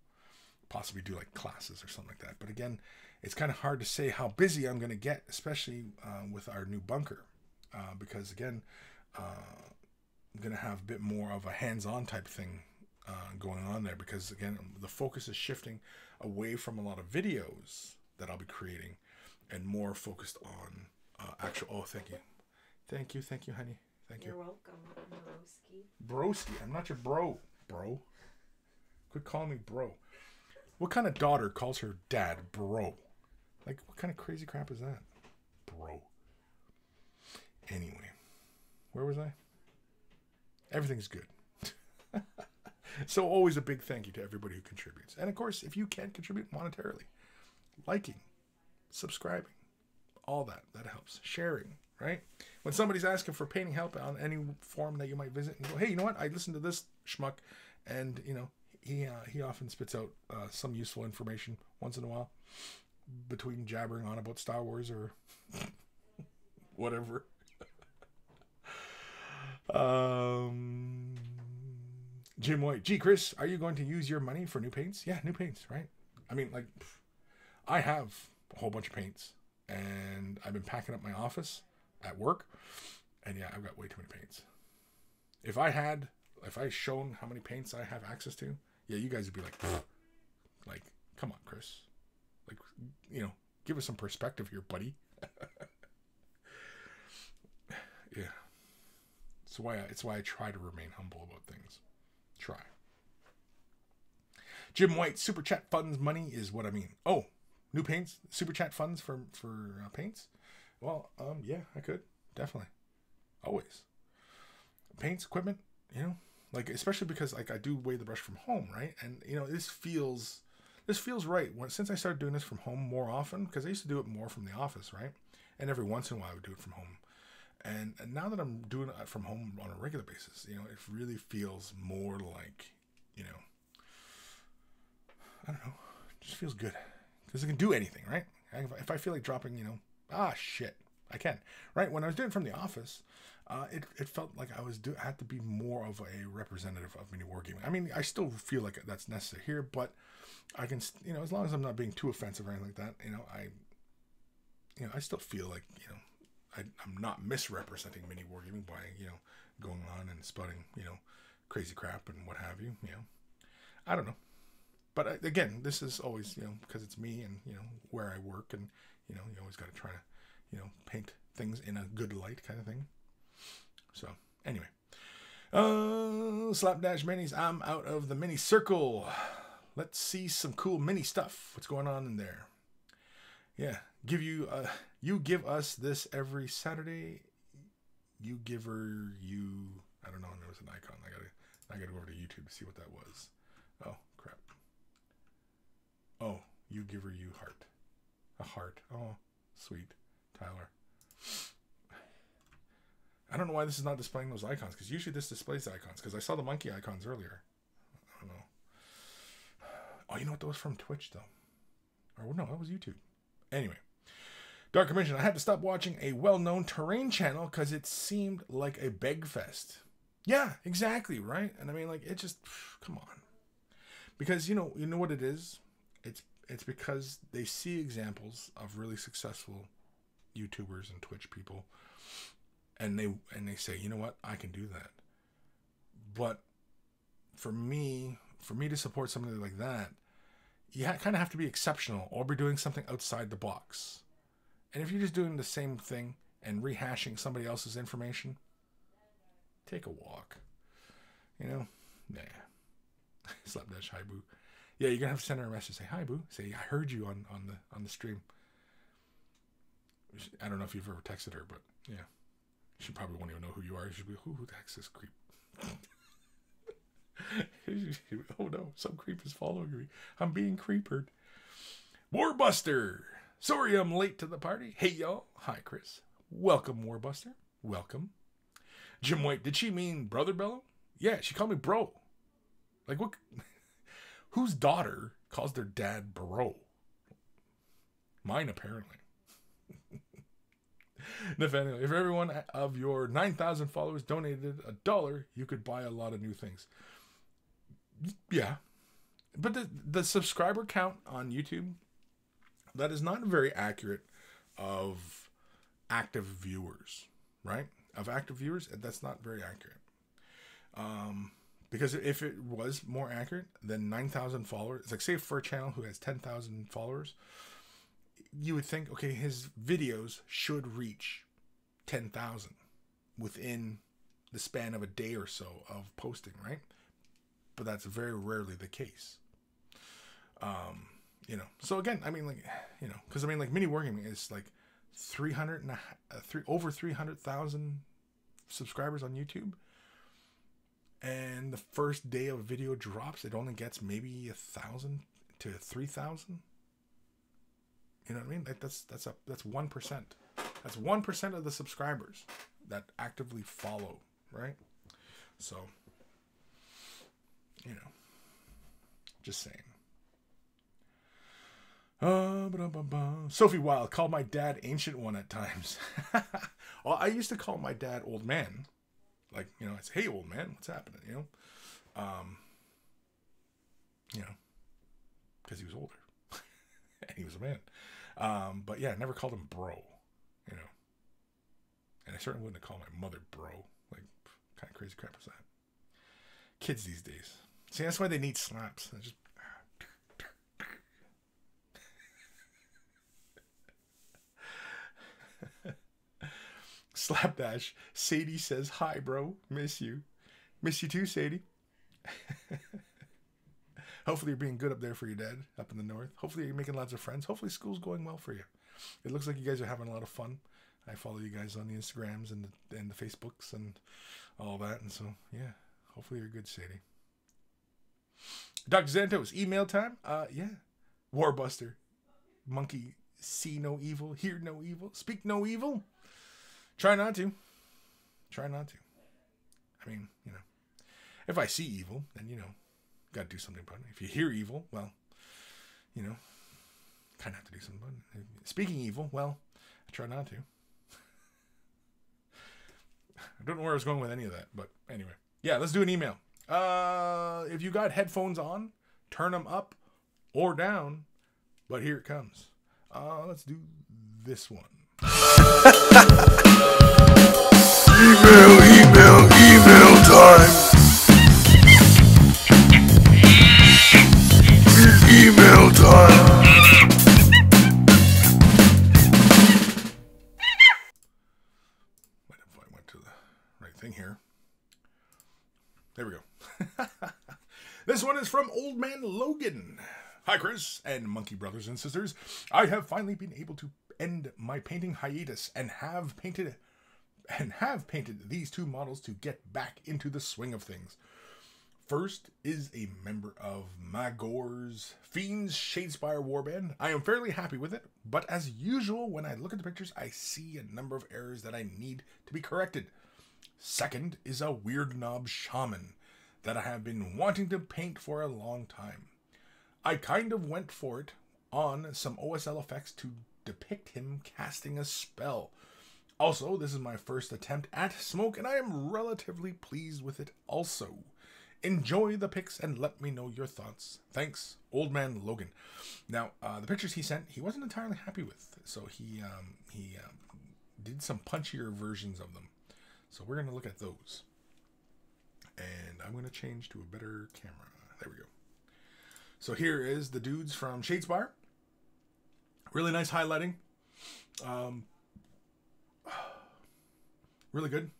possibly do like classes or something like that. But again, it's kind of hard to say how busy I'm going to get, especially with our new bunker, because again, I'm going to have a bit more of a hands-on type thing going on there, because again, the focus is shifting away from a lot of videos that I'll be creating and more focused on actual. Oh, thank you, honey, thank you. You're welcome, broski. Broski, I'm not your bro. Quit calling me bro. What kind of daughter calls her dad bro? Like, what kind of crazy crap is that? Bro. Anyway, where was I? Everything's good. So always a big thank you to everybody who contributes. And of course, if you can't contribute monetarily, liking, subscribing, all that helps. Sharing, right? When somebody's asking for painting help on any forum that you might visit, and you go, hey, you know what? I listened to this schmuck, and, you know, he often spits out some useful information once in a while between jabbering on about Star Wars or whatever. Jim White, gee, Kris, are you going to use your money for new paints? Yeah, new paints, right? I mean, like, I have a whole bunch of paints, and I've been packing up my office at work, and yeah, I've got way too many paints. If I shown how many paints I have access to, yeah, you guys would be like, come on, Kris. Like, you know, give us some perspective here, buddy. Yeah. It's why I try to remain humble about things. Try. Jim White, super chat funds money is what I mean. Oh, new paints, super chat funds for paints. Well, yeah, I could definitely, always. Paints, equipment, you know, like, especially because like I do weigh the brush from home, right? And you know, this feels right since I started doing this from home more often, because I used to do it more from the office, right? And every once in a while I would do it from home. And now that I'm doing it from home on a regular basis, you know, it really feels more like, you know, I don't know, it just feels good. Because I can do anything, right? If I feel like dropping, you know, shit, I can. Right? When I was doing it from the office, it felt like I had to be more of a representative of mini wargaming. I mean, I still feel like that's necessary here, but I can, you know, as long as I'm not being too offensive or anything like that, you know, I still feel like, you know, I'm not misrepresenting mini wargaming by, you know, going on and spouting, you know, crazy crap and what have you, you know. I don't know. But again, this is always, you know, because it's me and, you know, where I work, and, you know, you always got to try to, you know, paint things in a good light kind of thing. So, anyway. Slapdash Minis, I'm out of the mini circle. Let's see some cool mini stuff. What's going on in there? Yeah, you give us this every Saturday. You giver, I don't know, there was an icon. I gotta go over to YouTube to see what that was. Oh, crap. Oh, you giver, you heart. A heart. Oh, sweet. Tyler. I don't know why this is not displaying those icons, because usually this displays the icons, because I saw the monkey icons earlier. I don't know. Oh, you know what? That was from Twitch, though. Or no, that was YouTube. Anyway. Dark Commission, I had to stop watching a well-known terrain channel because it seemed like a beg fest. Yeah, exactly, right? And I mean, like, it just, come on. Because, you know what it is? It's because they see examples of really successful YouTubers and Twitch people, and they say, you know what, I can do that. But for me to support somebody like that, you kind of have to be exceptional or be doing something outside the box. And if you're just doing the same thing and rehashing somebody else's information, take a walk. You know? Nah. Slapdash, hi, boo. Yeah, you're going to have to send her a message. Say, hi, boo. Say, I heard you on the stream. I don't know if you've ever texted her, but yeah. She probably won't even know who you are. She'll be, who the heck's this creep? Oh no, some creep is following me. I'm being creepered. Warbuster. Sorry I'm late to the party. Hey y'all. Hi Kris. Welcome Warbuster. Welcome. Jim White. Did she mean Brother Bello? Yeah, she called me bro. Like what? Whose daughter calls their dad bro? Mine, apparently. Nathaniel, if every one of your 9,000 followers donated $1, you could buy a lot of new things. Yeah. But the subscriber count on YouTube, that is not very accurate of active viewers, right? Of active viewers, that's not very accurate. Because if it was more accurate, then 9,000 followers, it's like, say for a channel who has 10,000 followers, you would think, okay, his videos should reach 10,000 within the span of a day or so of posting, right? But that's very rarely the case. You know, so again, I mean, like, you know, because I mean, like, mini wargaming is like over 300,000 subscribers on YouTube. And the first day a video drops, it only gets maybe 1,000 to 3,000. You know what I mean? Like that's 1%. That's 1% of the subscribers that actively follow, right? So, you know, just saying. Sophie Wild, call my dad Ancient One at times. Well, I used to call my dad Old Man. Like, you know, I say, hey, old man, what's happening, you know? You know, because he was older. And he was a man. But yeah, I never called him bro, you know? And I certainly wouldn't have called my mother bro. Like, kind of crazy crap is that? Kids these days. See, that's why they need slaps. They're just... Slapdash. Sadie says, hi, bro. Miss you. Miss you too, Sadie. Hopefully you're being good up there for your dad, up in the north. Hopefully you're making lots of friends. Hopefully school's going well for you. It looks like you guys are having a lot of fun. I follow you guys on the Instagrams and the Facebooks and all that. And so, yeah, hopefully you're good, Sadie. Dr. Zantos, email time? Yeah. Warbuster. Monkey, see no evil, hear no evil, speak no evil. Try not to. Try not to. I mean, you know, if I see evil, then, you know, got to do something about it. If you hear evil, well, you know, kind of have to do something about it. Speaking evil, well, I try not to. I don't know where I was going with any of that, but anyway. Yeah, let's do an email. If you got headphones on, turn them up or down, but here it comes. Let's do this one. Email time. Email time. Wait, if I went to the right thing here. There we go. This one is from Old Man Logan. Hi, Chris and Monkey brothers and sisters. I have finally been able to end my painting hiatus and have painted these two models to get back into the swing of things. First is a member of Magor's Fiends Shadespire Warband. I am fairly happy with it, but as usual, when I look at the pictures, I see a number of errors that I need to be corrected. Second is a Weird Knob Shaman that I have been wanting to paint for a long time. I kind of went for it on some OSL effects to depict him casting a spell. Also, this is my first attempt at smoke, and I am relatively pleased with it also. Enjoy the pics and let me know your thoughts. Thanks, Old Man Logan. Now, the pictures he sent, he wasn't entirely happy with, so he did some punchier versions of them. So we're going to look at those. And I'm going to change to a better camera. There we go. So here is the dudes from Shadespire. Really nice highlighting. Really good.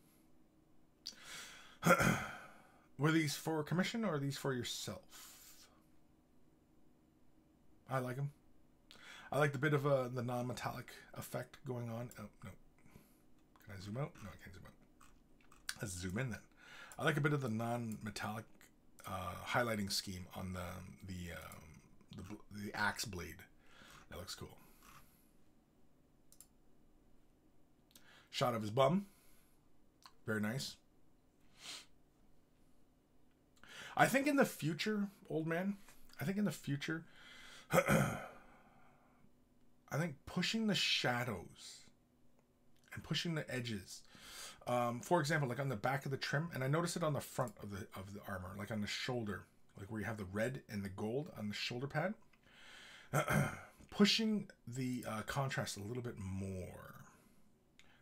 Were these for commission or are these for yourself? I like them. I like the bit of the non-metallic effect going on. Oh, no. Can I zoom out? No, I can't zoom out. Let's zoom in then. I like a bit of the non-metallic highlighting scheme on the axe blade. That looks cool. Shot of his bum. Very nice. I think in the future, old man, I think in the future, I I think pushing the shadows and pushing the edges. For example, like on the back of the trim, and I noticed it on the front of the armor, like on the shoulder, like where you have the red and the gold on the shoulder pad. Pushing the contrast a little bit more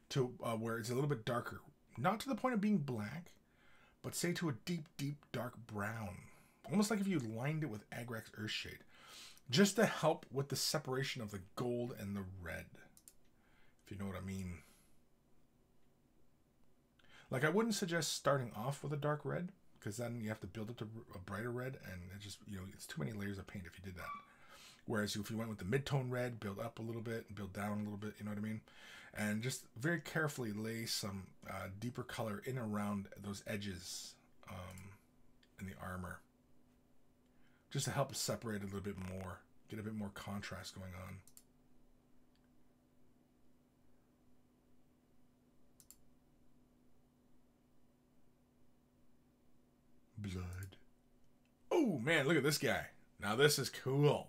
to where it's a little bit darker. Not to the point of being black, but say to a deep, deep, dark brown. Almost like if you lined it with Agrax Earthshade. Just to help with the separation of the gold and the red. If you know what I mean. Like, I wouldn't suggest starting off with a dark red, because then you have to build up to a brighter red, and it just, you know, it's too many layers of paint if you did that. Whereas if you went with the mid-tone red, build up a little bit and build down a little bit, you know what I mean? And just very carefully lay some deeper color in around those edges in the armor. Just to help separate a little bit more. Get a bit more contrast going on. Blood. Oh, man, look at this guy. Now this is cool.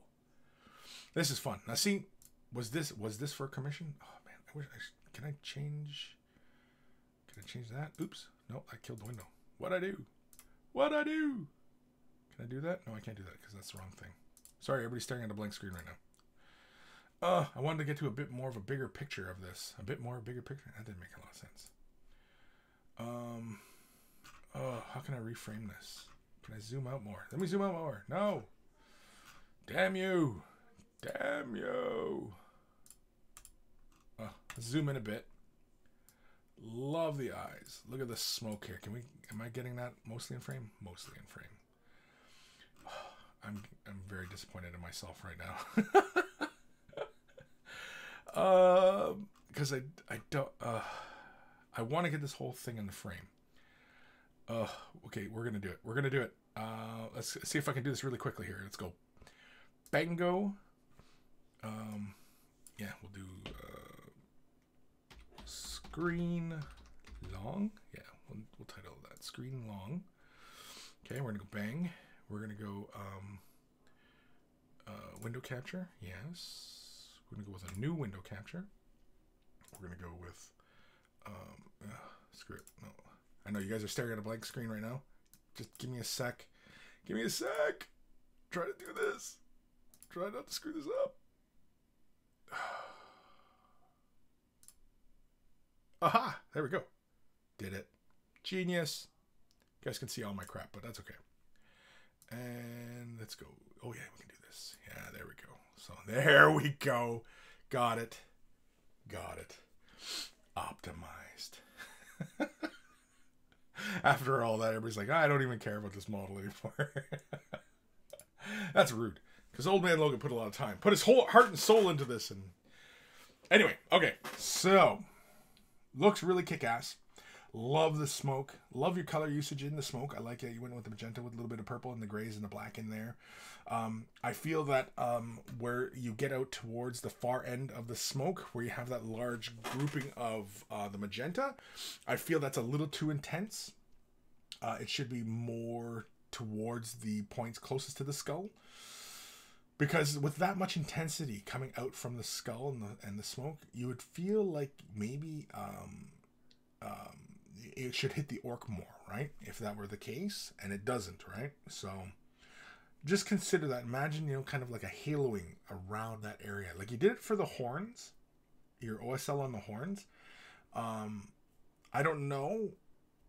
This is fun. Now see, was this for a commission? Oh man, I wish can I change that? Oops. No, I killed the window. What'd I do? What'd I do? Can I do that? No, I can't do that because that's the wrong thing. Sorry, everybody's staring at a blank screen right now. I wanted to get to a bit more of a bigger picture of this. A bigger picture? That didn't make a lot of sense. How can I reframe this? Can I zoom out more? Let me zoom out more. No. Damn you. Damn you. Let's zoom in a bit. Love the eyes. Look at the smoke here. Am I getting that mostly in frame? Mostly in frame. I'm very disappointed in myself right now. Because I don't I want to get this whole thing in the frame. Okay, we're gonna do it. We're gonna do it. Let's see if I can do this really quickly here. Let's go. Bango. Yeah, we'll do screen long. Yeah, we'll title that screen long. Okay, we're gonna go bang. We're gonna go window capture. Yes, we're gonna go with a new window capture. We're gonna go with screw it. No, I know you guys are staring at a blank screen right now. Just give me a sec. Give me a sec. Try to do this. Try not to screw this up. Aha! There we go. Did it. Genius. You guys can see all my crap, but that's okay. And let's go. Oh, yeah, we can do this. Yeah, there we go. So, there we go. Got it. Got it. Optimized. After all that, everybody's like, I don't even care about this model anymore. That's rude. Because old man Logan put a lot of time. Put his whole heart and soul into this. And anyway, okay. So, looks really kick-ass. Love the smoke. Love your color usage in the smoke. I like it. You went with the magenta with a little bit of purple and the grays and the black in there. I feel that where you get out towards the far end of the smoke, where you have that large grouping of the magenta, I feel that's a little too intense. It should be more towards the points closest to the skull. Because with that much intensity coming out from the skull and the smoke, you would feel like maybe it should hit the orc more, right? If that were the case, and it doesn't, right? So just consider that. Imagine, you know, kind of like a haloing around that area. Like you did it for the horns, your OSL on the horns. I don't know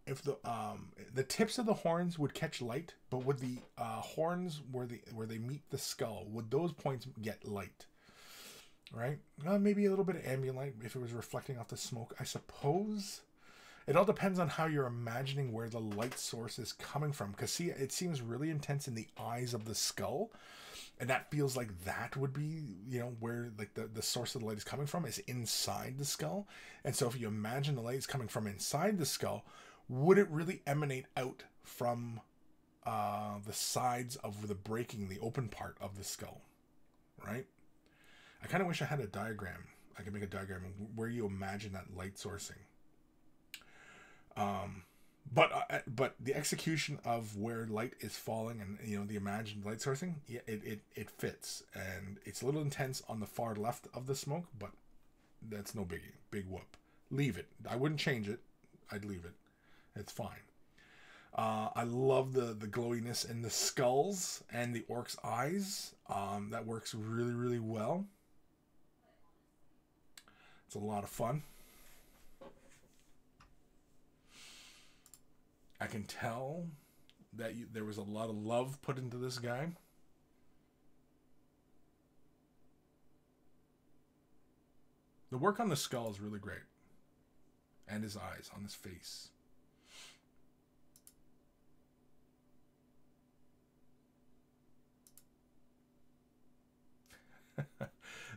if the tips of the horns would catch light, but would the horns where they meet the skull, would those points get light? Right? Maybe a little bit of ambient light if it was reflecting off the smoke, I suppose. It all depends on how you're imagining where the light source is coming from. Because see, it seems really intense in the eyes of the skull. And that feels like that would be, you know, where like the source of the light is coming from is inside the skull. And so if you imagine the light is coming from inside the skull, would it really emanate out from the sides of the breaking, the open part of the skull? Right? I kind of wish I had a diagram. I could make a diagram where you imagine that light sourcing. But the execution of where light is falling and the imagined light sourcing, yeah, it fits, and it's a little intense on the far left of the smoke, but that's no biggie. Big whoop. Leave it. I wouldn't change it. I'd leave it. It's fine. I love the glowiness in the skulls and the orc's eyes. That works really, really well. It's a lot of fun. I can tell that there was a lot of love put into this guy. The work on the skull is really great. And his eyes, on his face.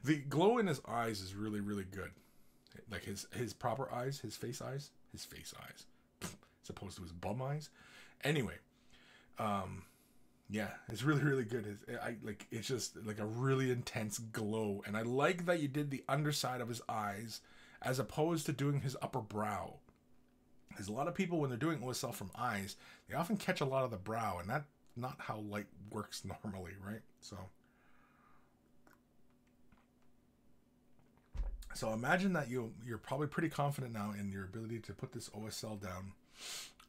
The glow in his eyes is really, really good. Like his proper eyes, his face eyes, as opposed to his bum eyes. Anyway, yeah, it's really, really good. It's just like a really intense glow, and I like that you did the underside of his eyes as opposed to doing his upper brow. There's a lot of people, when they're doing OSL from eyes, they often catch a lot of the brow, and that's not how light works normally, right? So imagine that you're probably pretty confident now in your ability to put this OSL down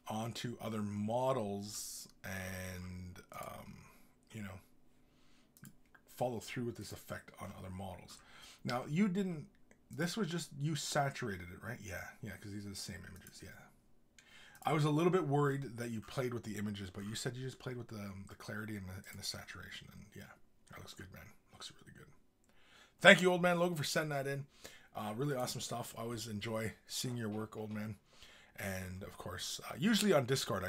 onto other models and follow through with this effect on other models. Now this was just, you saturated it, right? Yeah, because these are the same images. Yeah, I was a little bit worried that you played with the images, but you said you just played with the clarity and the saturation, and yeah, that looks good, man. Looks really good. Thank you, Old Man Logan, for sending that in. Really awesome stuff. I always enjoy seeing your work, Old Man. And of course, usually on Discord,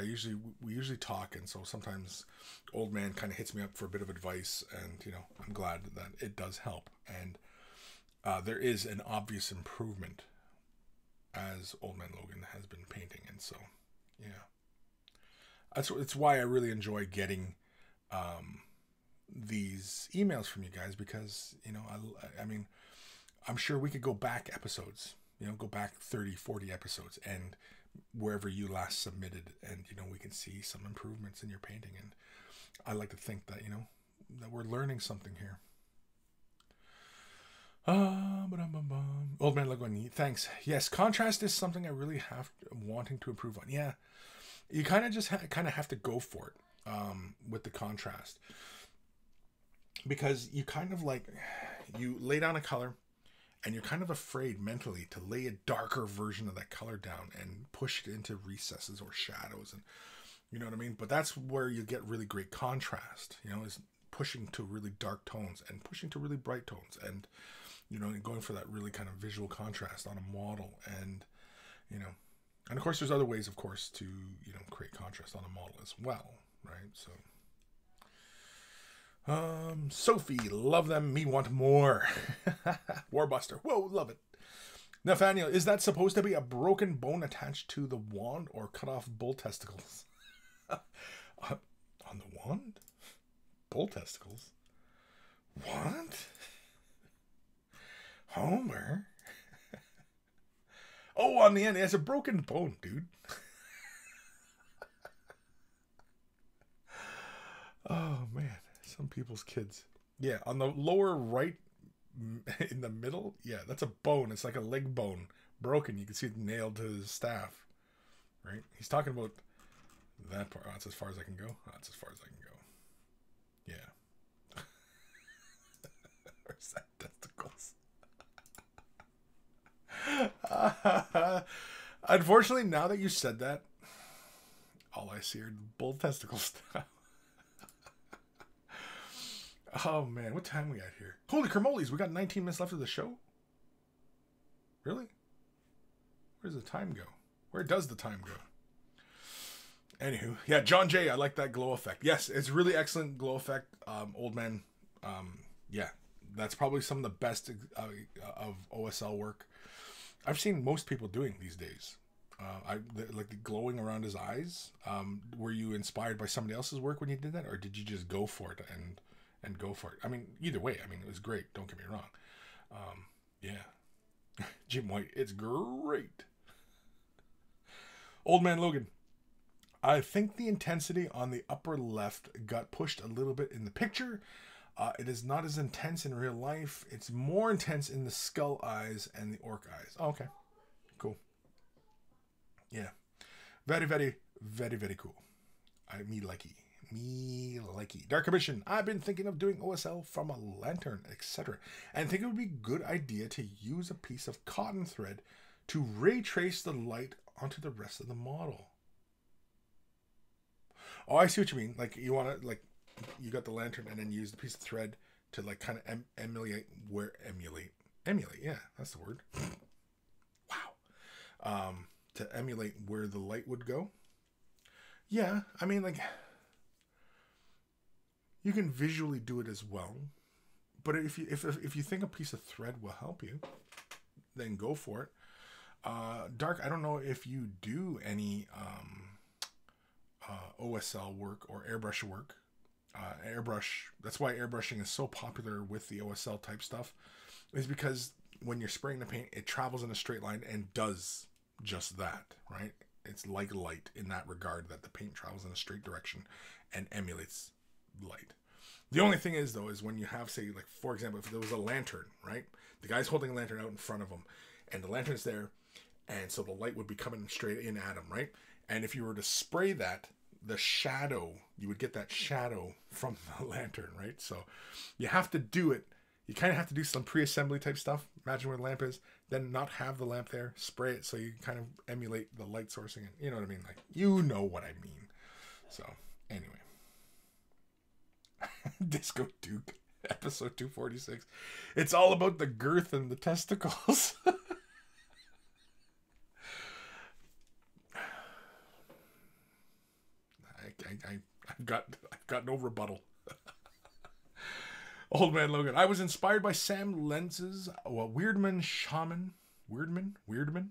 we usually talk, and so sometimes Old Man kind of hits me up for a bit of advice, and I'm glad that it does help. And there is an obvious improvement as Old Man Logan has been painting, and so yeah, it's why I really enjoy getting these emails from you guys, because I mean, I'm sure we could go back episodes, go back 30, 40 episodes, and wherever you last submitted, and we can see some improvements in your painting, and I like to think that that we're learning something here. Old Man Logan, thanks. Yes, contrast is something I really wanting to improve on. Yeah, you kind of just have to go for it with the contrast, because you kind of you lay down a color, and you're kind of afraid mentally to lay a darker version of that color down and push it into recesses or shadows, and you know what I mean? But that's where you get really great contrast, is pushing to really dark tones and pushing to really bright tones, and going for that really kind of visual contrast on a model. And and of course there's other ways, of course, to create contrast on a model as well, right? So Sophie, love them, me want more. Warbuster, whoa, love it. Nathaniel, is that supposed to be a broken bone attached to the wand or cut off bull testicles? On the wand? Bull testicles? What? Homer? Oh, on the end, it has a broken bone, dude. Oh, man. Some people's kids. Yeah, on the lower right, in the middle, yeah, that's a bone. It's like a leg bone, broken. You can see it nailed to his staff, right? He's talking about that part. Oh, that's as far as I can go. Oh, that's as far as I can go. Yeah. Where's that testicles? Unfortunately, now that you said that, all I see are bull testicles now. Oh, man. What time we got here? Holy cramoles. We got 19 minutes left of the show? Really? Where does the time go? Where does the time go? Anywho. Yeah, John J. I like that glow effect. Yes, it's really excellent glow effect. Old Man. Yeah. That's probably some of the best of OSL work I've seen most people doing these days. Like the glowing around his eyes. Were you inspired by somebody else's work when you did that? Or did you just go for it and go for it? I mean, either way, it was great. Don't get me wrong. Yeah. Jim White, it's great. Old Man Logan, I think the intensity on the upper left got pushed a little bit in the picture. It is not as intense in real life. It's more intense in the skull eyes and the orc eyes. Oh, okay. Cool. Yeah. Very, very, very, very cool. Me likey. Me likey. Dark Commission. I've been thinking of doing OSL from a lantern, etc. And think it would be a good idea to use a piece of cotton thread to ray trace the light onto the rest of the model. Oh, I see what you mean. Like, you want to, like, you got the lantern and then use the piece of thread to, like, kind of emulate, yeah, that's the word. Wow. To emulate where the light would go. Yeah, I mean, like, you can visually do it as well. But if you think a piece of thread will help you, then go for it. Dark, I don't know if you do any OSL work or airbrush work. Airbrush, that's why airbrushing is so popular with the OSL type stuff, is because when you're spraying the paint, it travels in a straight line and does just that, right? It's like light in that regard, that the paint travels in a straight direction and emulates light. The only thing is, though, is when you have, say, like, for example, if there was a lantern, right? The guy's holding a lantern out in front of him, and the lantern's there, and so the light would be coming straight in at him, right? And if you were to spray that, the shadow, you would get that shadow from the lantern, right? So you have to do it. You kind of have to do some pre-assembly type stuff. Imagine where the lamp is, then not have the lamp there, spray it so you kind of emulate the light sourcing. And you know what I mean? Like, you know what I mean. So anyway. Disco Duke, episode 246. It's all about the girth and the testicles. I've got no rebuttal. Old Man Logan. I was inspired by Sam Lenz's Weirdman Shaman. Weirdman.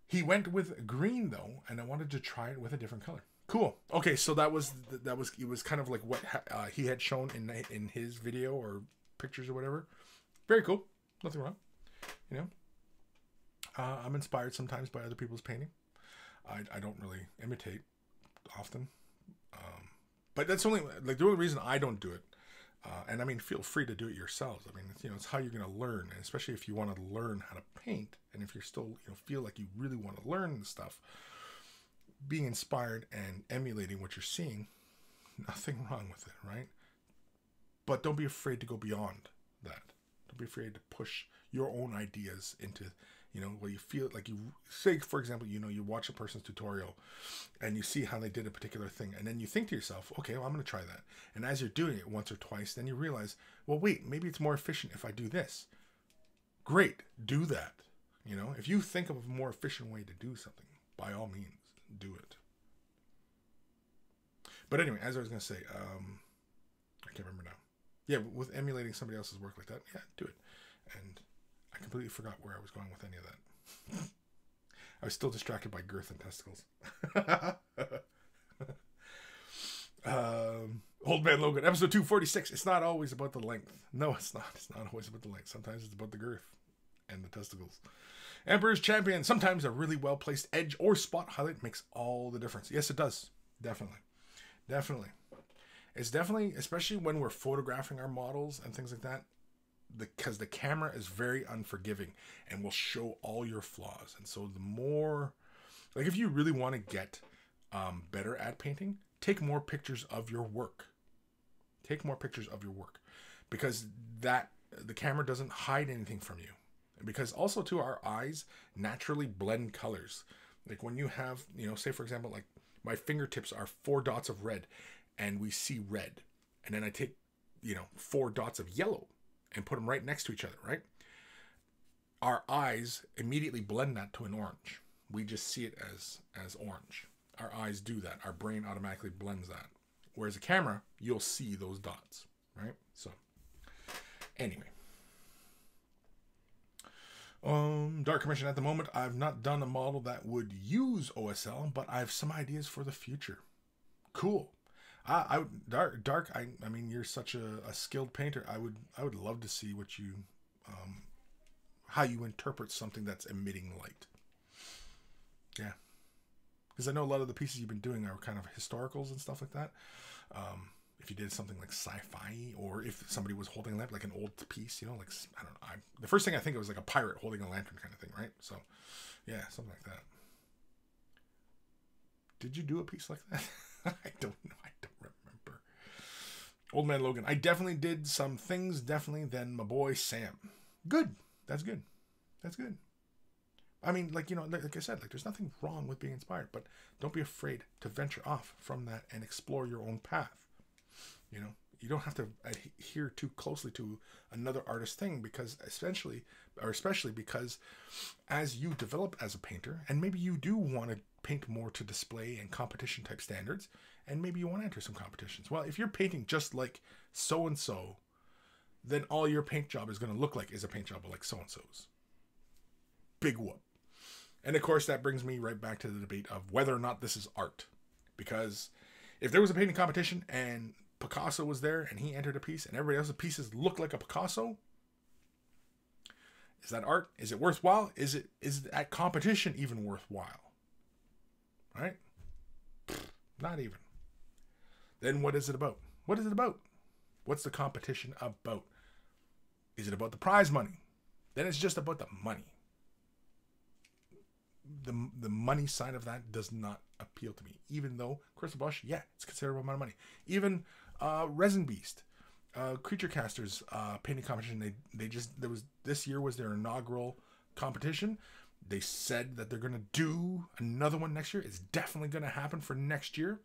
He went with green though, and I wanted to try it with a different color. Cool. Okay, so it was kind of like what he had shown in his video or pictures or whatever. Very cool. Nothing wrong. You know, I'm inspired sometimes by other people's painting. I don't really imitate often, but that's only like the only reason I don't do it. And I mean, feel free to do it yourselves. I mean, it's how you're going to learn, and especially if you want to learn how to paint, and if you're still feel like you really want to learn the stuff. Being inspired and emulating what you're seeing, nothing wrong with it, right? But don't be afraid to go beyond that. Don't be afraid to push your own ideas into, where you feel like you say, for example, you watch a person's tutorial and you see how they did a particular thing. And then you think to yourself, okay, well, I'm going to try that. And as you're doing it once or twice, then you realize, well, wait, maybe it's more efficient if I do this. Great. Do that. If you think of a more efficient way to do something, by all means, do it. But anyway, as I was going to say, I can't remember now. Yeah, with emulating somebody else's work like that, yeah, do it. And I completely forgot where I was going with any of that. I was still distracted by girth and testicles. Old Man Logan, episode 246. It's not always about the length. No, it's not. It's not always about the length. Sometimes it's about the girth and the testicles. Emperor's Champion. Sometimes a really well-placed edge or spot highlight makes all the difference. Yes, it does. Definitely. It's definitely, especially when we're photographing our models and things like that, because the camera is very unforgiving and will show all your flaws. And so the more, like, if you really want to get better at painting, take more pictures of your work. Because the camera doesn't hide anything from you. Because also, too, our eyes naturally blend colors. Like when you have, say, for example, like my fingertips are 4 dots of red and we see red. And then I take, 4 dots of yellow and put them right next to each other, right? Our eyes immediately blend that to an orange. We just see it as orange. Our eyes do that. Our brain automatically blends that. Whereas a camera, you'll see those dots, right? So, anyway. Dark Commission, at the moment, I've not done a model that would use OSL, but I have some ideas for the future. Cool. Dark. I mean, you're such a skilled painter. I would love to see what you, how you interpret something that's emitting light. Yeah, Because I know a lot of the pieces you've been doing are kind of historicals and stuff like that. If you did something like sci-fi, or if somebody was holding a lamp, like an old piece, you know, like, I don't know. The first thing I think of was like a pirate holding a lantern kind of thing, right? So, yeah, something like that. Did you do a piece like that? I don't know. I don't remember. Old Man Logan. I definitely did some things, definitely, than my boy Sam. Good. That's good. That's good. I mean, like, you know, like I said, like, there's nothing wrong with being inspired, but don't be afraid to venture off from that and explore your own path. You know, you don't have to adhere too closely to another artist's thing, because especially because as you develop as a painter, and maybe you do want to paint more to display and competition type standards, and maybe you want to enter some competitions. Well, if you're painting just like so-and-so, then all your paint job is going to look like is a paint job like so-and-so's. Big whoop. And of course, that brings me right back to the debate of whether or not this is art. Because if there was a painting competition and Picasso was there and he entered a piece and everybody else's pieces look like a Picasso, is that art? Is it worthwhile? Is that competition even worthwhile? Right? Not even. Then what is it about? What is it about? What's the competition about? Is it about the prize money? Then it's just about the money. The money side of that does not appeal to me. Even though Crystal Bush, yeah, it's a considerable amount of money. Even Resin Beast, Creature Casters painting competition. This year was their inaugural competition. They said that they're gonna do another one next year. It's definitely gonna happen for next year.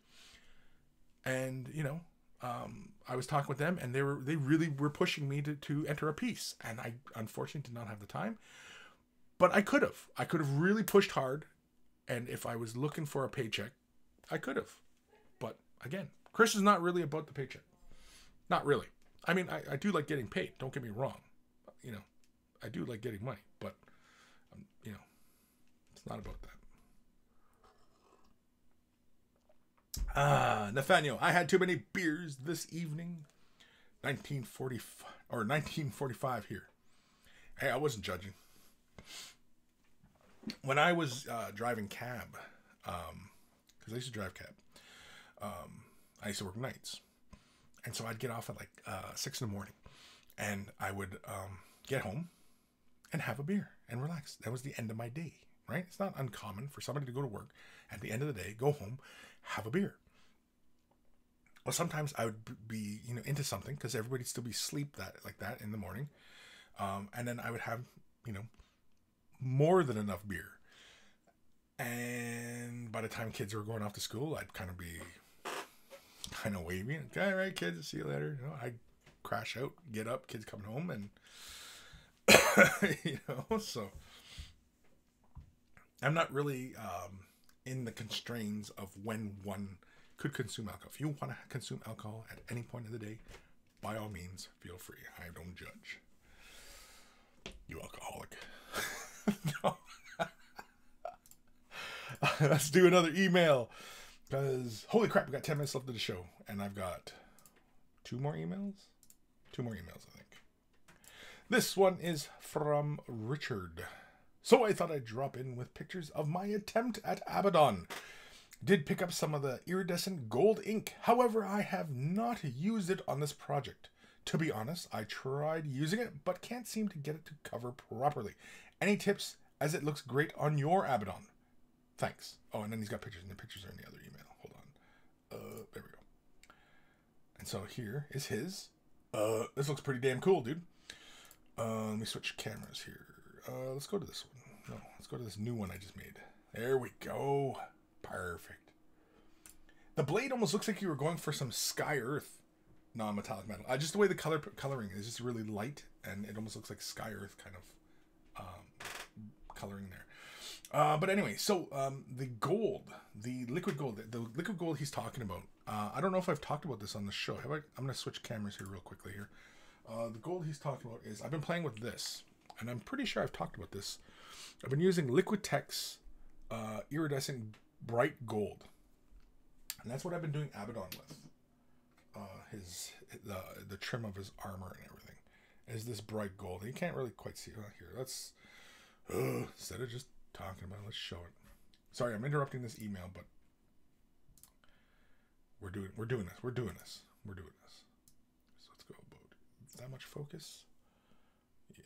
And you know, I was talking with them, and they really were pushing me to enter a piece, and I unfortunately did not have the time. But I could have really pushed hard, and if I was looking for a paycheck, I could have. But again, Kris is not really about the paycheck. Not really. I mean, I do like getting paid. Don't get me wrong. You know, I do like getting money, but you know, it's not about that. Nathaniel, I had too many beers this evening. 1945 here. Hey, I wasn't judging. When I was driving cab, because I used to drive cab, I used to work nights. And so I'd get off at like 6 in the morning. And I would get home and have a beer and relax. That was the end of my day, right? It's not uncommon for somebody to go to work, at the end of the day, go home, have a beer. Well, sometimes I would be, you know, into something because everybody'd still be asleep like that in the morning. And then I would have, you know, more than enough beer. And by the time kids were going off to school, I'd kind of be kind of wavy. Okay, all right, kids, see you later. You know, I'd crash out, get up, kids coming home, and you know, so I'm not really in the constraints of when one could consume alcohol. If you want to consume alcohol at any point of the day, by all means, feel free. I don't judge. You alcoholic. No. Let's do another email, because holy crap, we got 10 minutes left of the show, and I've got two more emails, I think. This one is from Richard. So I thought I'd drop in with pictures of my attempt at Abaddon. Did pick up some of the iridescent gold ink, however I have not used it on this project. To be honest, I tried using it, but can't seem to get it to cover properly. Any tips, as it looks great on your Abaddon? Thanks. Oh, and then he's got pictures, and the pictures are in the other email. Hold on. There we go. And so here is his. This looks pretty damn cool, dude. Let me switch cameras here. Let's go to this one. No, let's go to this new one I just made. There we go. Perfect. The blade almost looks like you were going for some Sky Earth non-metallic metal. Just the way the coloring is just really light, and it almost looks like Sky Earth kind of coloring there. But anyway, so the liquid gold he's talking about. I don't know if I've talked about this on the show. I'm going to switch cameras here real quickly here. The gold he's talking about is, I've been playing with this, and I'm pretty sure I've talked about this. I've been using Liquitex iridescent bright gold, and that's what I've been doing Abaddon with. The trim of his armor and everything is this bright gold. You can't really quite see it here. Let's instead of just talking about it, let's show it. Sorry, I'm interrupting this email, but we're doing this. So let's go about that much focus. Yeah.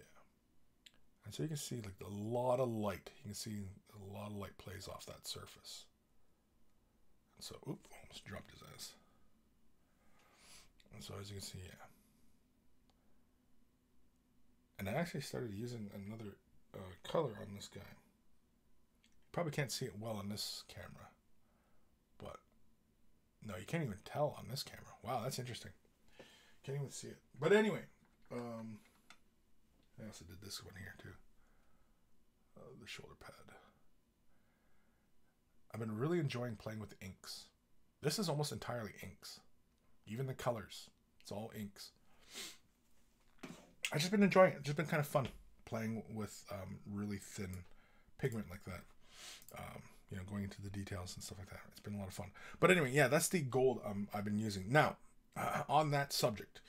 And so you can see like a lot of light. You can see a lot of light plays off that surface. And so, almost dropped his ass. And so as you can see, yeah. And I actually started using another color on this guy. Probably can't see it well on this camera, but no, you can't even tell on this camera. Wow, that's interesting. Can't even see it. But anyway, I also did this one here too. The shoulder pad. I've been really enjoying playing with inks. This is almost entirely inks. Even the colors, it's all inks. I've just been enjoying it. It's just been kind of fun playing with really thin pigment like that. You know, going into the details and stuff like that. It's been a lot of fun. But anyway, yeah, that's the gold I've been using. Now, on that subject,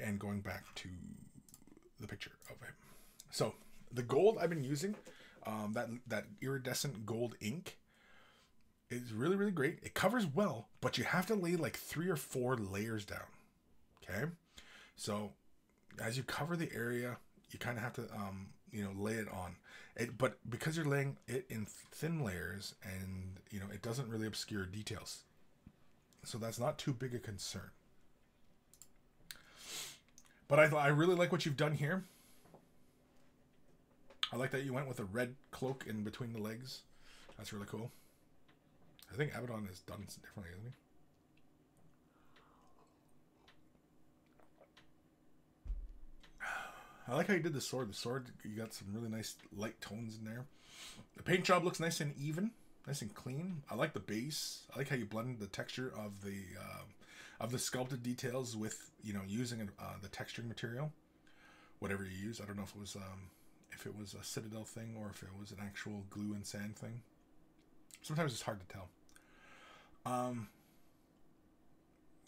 and going back to the picture of him. So, the gold I've been using, that iridescent gold ink, is really, really great. It covers well, but you have to lay like 3 or 4 layers down. Okay? So, as you cover the area, you kind of have to, you know, lay it on. But because you're laying it in thin layers, and you know, it doesn't really obscure details, so that's not too big a concern. But I really like what you've done here. I like that you went with a red cloak in between the legs. That's really cool. I think Abaddon has done it differently, hasn't he? I like how you did the sword. The sword, you got some really nice light tones in there. The paint job looks nice and even, nice and clean. I like the base. I like how you blended the texture of the sculpted details with, you know, using the texturing material, whatever you use. I don't know if it was a Citadel thing or if it was an actual glue and sand thing. Sometimes it's hard to tell.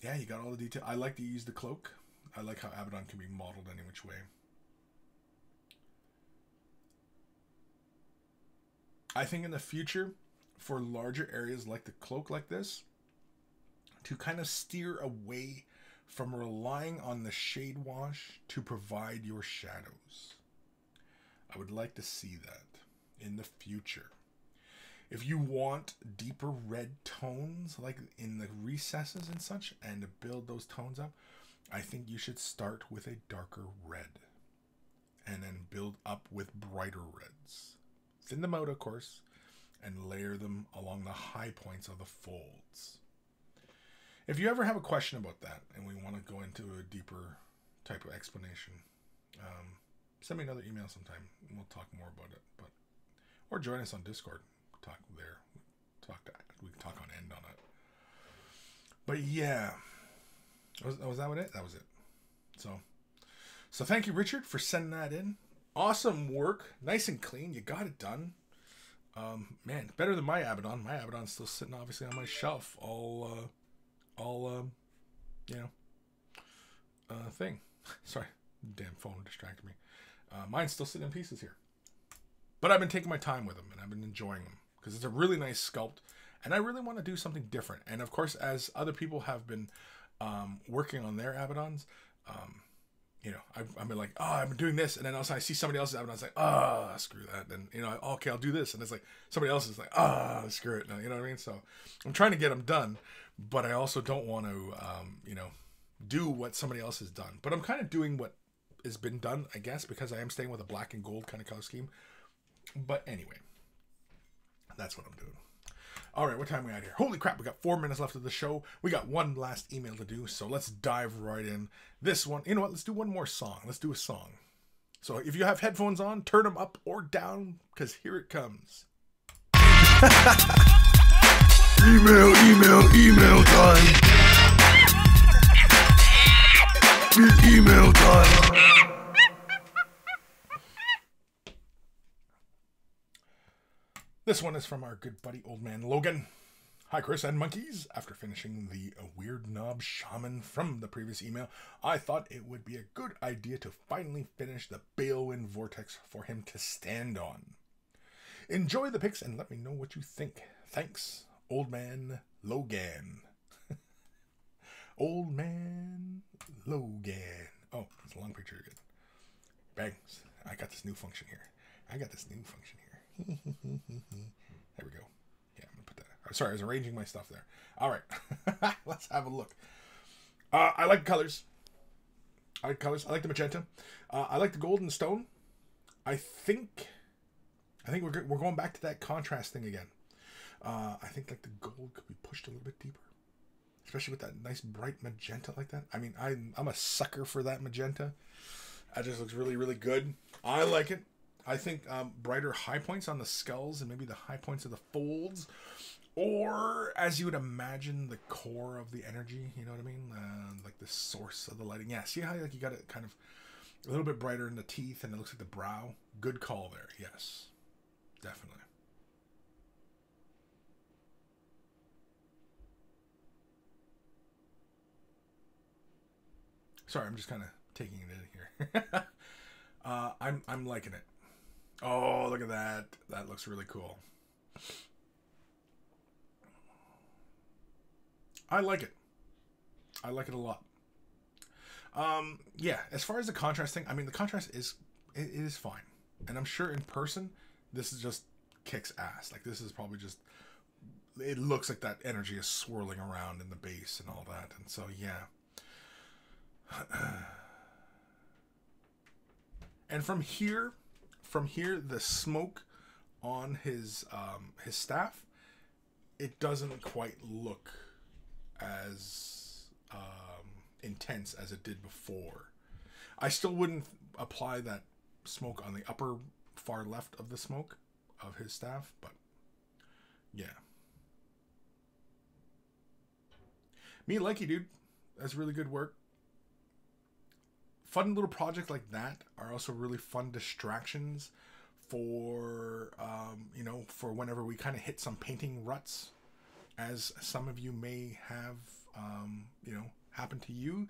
Yeah, you got all the detail. I like to use the cloak. I like how Abaddon can be modeled any which way. I think in the future, for larger areas like the cloak like this, to kind of steer away from relying on the shade wash to provide your shadows. I would like to see that in the future. If you want deeper red tones, like in the recesses and such, and to build those tones up, I think you should start with a darker red and then build up with brighter reds. Thin them out, of course, and layer them along the high points of the folds. If you ever have a question about that and we want to go into a deeper type of explanation, send me another email sometime and we'll talk more about it. Or join us on Discord. Talk there. We can talk on end on it. But yeah. Was that what it? That was it. So thank you, Richard, for sending that in. Awesome work. Nice and clean. You got it done. Man, better than my Abaddon. My Abaddon's still sitting obviously on my shelf. Thing. Sorry. Damn phone distracted me. Mine's still sitting in pieces here. But I've been taking my time with them and I've been enjoying them because it's a really nice sculpt and I really want to do something different. And of course, as other people have been working on their Abaddons, you know, I've been like, oh, I've been doing this. And then also I see somebody else's Abaddon. It's like, oh, screw that. And, you know, okay, I'll do this. And it's like somebody else is like, oh, screw it. You know what I mean? So I'm trying to get them done, but I also don't want to, you know, do what somebody else has done. But I'm kind of doing what has been done, I guess, because I am staying with a black and gold kind of color scheme. But anyway, that's what I'm doing. All right, what time are we at here? Holy crap, we got 4 minutes left of the show. We got one last email to do, so let's dive right in. This one, you know what? Let's do one more song. Let's do a song. So if you have headphones on, turn them up or down, because here it comes. Email time. Email time. This one is from our good buddy, Old Man Logan. Hi, Chris and monkeys. After finishing the Weird Knob Shaman from the previous email, I thought it would be a good idea to finally finish the Balewind Vortex for him to stand on. Enjoy the pics and let me know what you think. Thanks, Old Man Logan. Old Man Logan. Oh, it's a long picture again. Bangs. I got this new function here. There we go. Yeah, I'm going to put that. Sorry, I was arranging my stuff there. All right. Let's have a look. I like colors. I like the magenta. I like the gold and stone. I think we're going back to that contrast thing again. I think like the gold could be pushed a little bit deeper, especially with that nice bright magenta like that. I mean, I'm a sucker for that magenta. That just looks really, really good. I like it. I think brighter high points on the skulls and maybe the high points of the folds, or as you would imagine, the core of the energy. You know what I mean? Like the source of the lighting. Yeah. See how like you got it kind of a little bit brighter in the teeth, and it looks like the brow. Good call there. Yes, definitely. Sorry, I'm just kind of taking it in here. I'm liking it. Oh, look at that. That looks really cool. I like it. I like it a lot. Yeah, as far as the contrast thing, I mean, the contrast is fine. And I'm sure in person, this is just kicks ass. Like, this is probably just, it looks like that energy is swirling around in the base and all that. And so, yeah. And from here, the smoke on his staff, it doesn't quite look as intense as it did before. I still wouldn't apply that smoke on the upper far left of the smoke of his staff, but yeah. Me like you, dude. That's really good work. Fun little projects like that are also really fun distractions for, for whenever we kind of hit some painting ruts, as some of you may have, happen to you.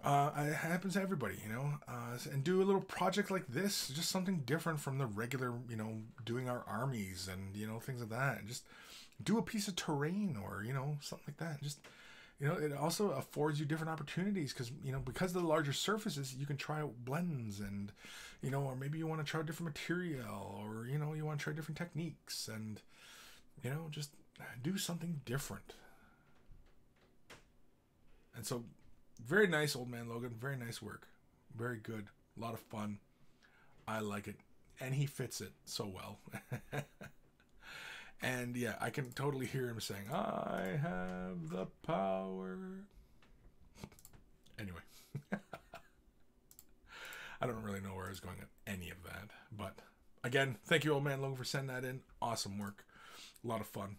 It happens to everybody, and do a little project like this, just something different from the regular, doing our armies and, things like that. And just do a piece of terrain or, something like that. Just, it also affords you different opportunities because, because of the larger surfaces, you can try out blends and, or maybe you want to try a different material or, you want to try different techniques and, just do something different. And so, very nice, Old Man Logan. Very nice work. Very good. A lot of fun. I like it. And he fits it so well. And yeah, I can totally hear him saying, I have the power. Anyway. I don't really know where I was going with any of that. But again, thank you, Old Man Logan, for sending that in. Awesome work. A lot of fun.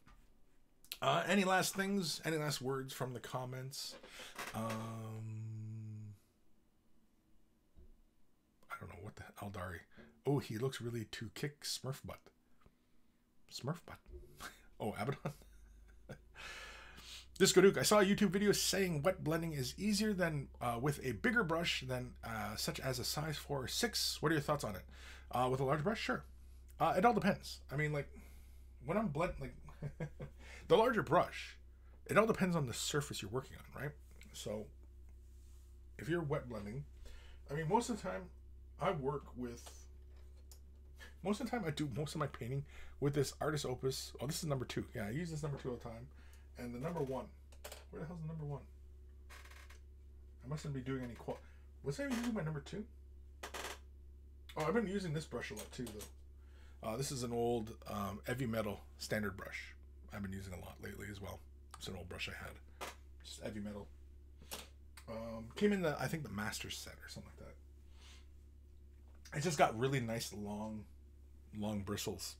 Any last things? Any last words from the comments? I don't know what the Aldari. Oh, he looks really to kick Smurf butt. Smurf butt. Oh, Abaddon. Disco Duke. I saw a YouTube video saying wet blending is easier than with a bigger brush than such as a size 4 or 6. What are your thoughts on it? With a large brush, sure. It all depends. I mean, like when I'm blending, like. The larger brush, it all depends on the surface you're working on, right? So, if you're wet blending, I mean, most of the time, I do most of my painting with this Artist Opus. Oh, this is number 2. Yeah, I use this number 2 all the time. And the number 1. Where the hell's the number 1? I mustn't be doing any was I using my number 2? Oh, I've been using this brush a lot too, though. This is an old heavy metal standard brush. I've been using a lot lately as well. It's an old brush I had. Just heavy metal. Came in I think the Masters set or something like that. It just got really nice long bristles.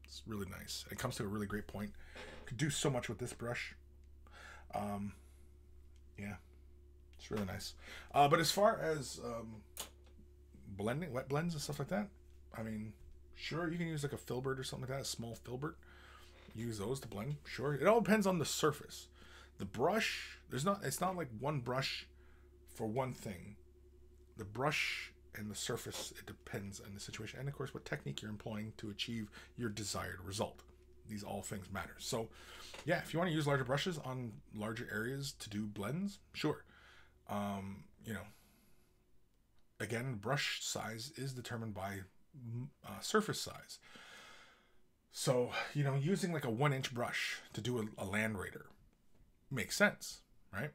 It's really nice. It comes to a really great point. Could do so much with this brush. Yeah. It's really nice. But as far as blending, wet blends and stuff like that, I mean, sure, you can use like a filbert or something like that, a small filbert. Use those to blend, sure. It all depends on the surface. The brush, it's not like one brush for one thing. The brush and the surface, it depends on the situation. And of course, what technique you're employing to achieve your desired result. These all things matter. So yeah, if you want to use larger brushes on larger areas to do blends, sure. You know, again, brush size is determined by surface size. So, you know, using like a 1-inch brush to do a land raider makes sense, right?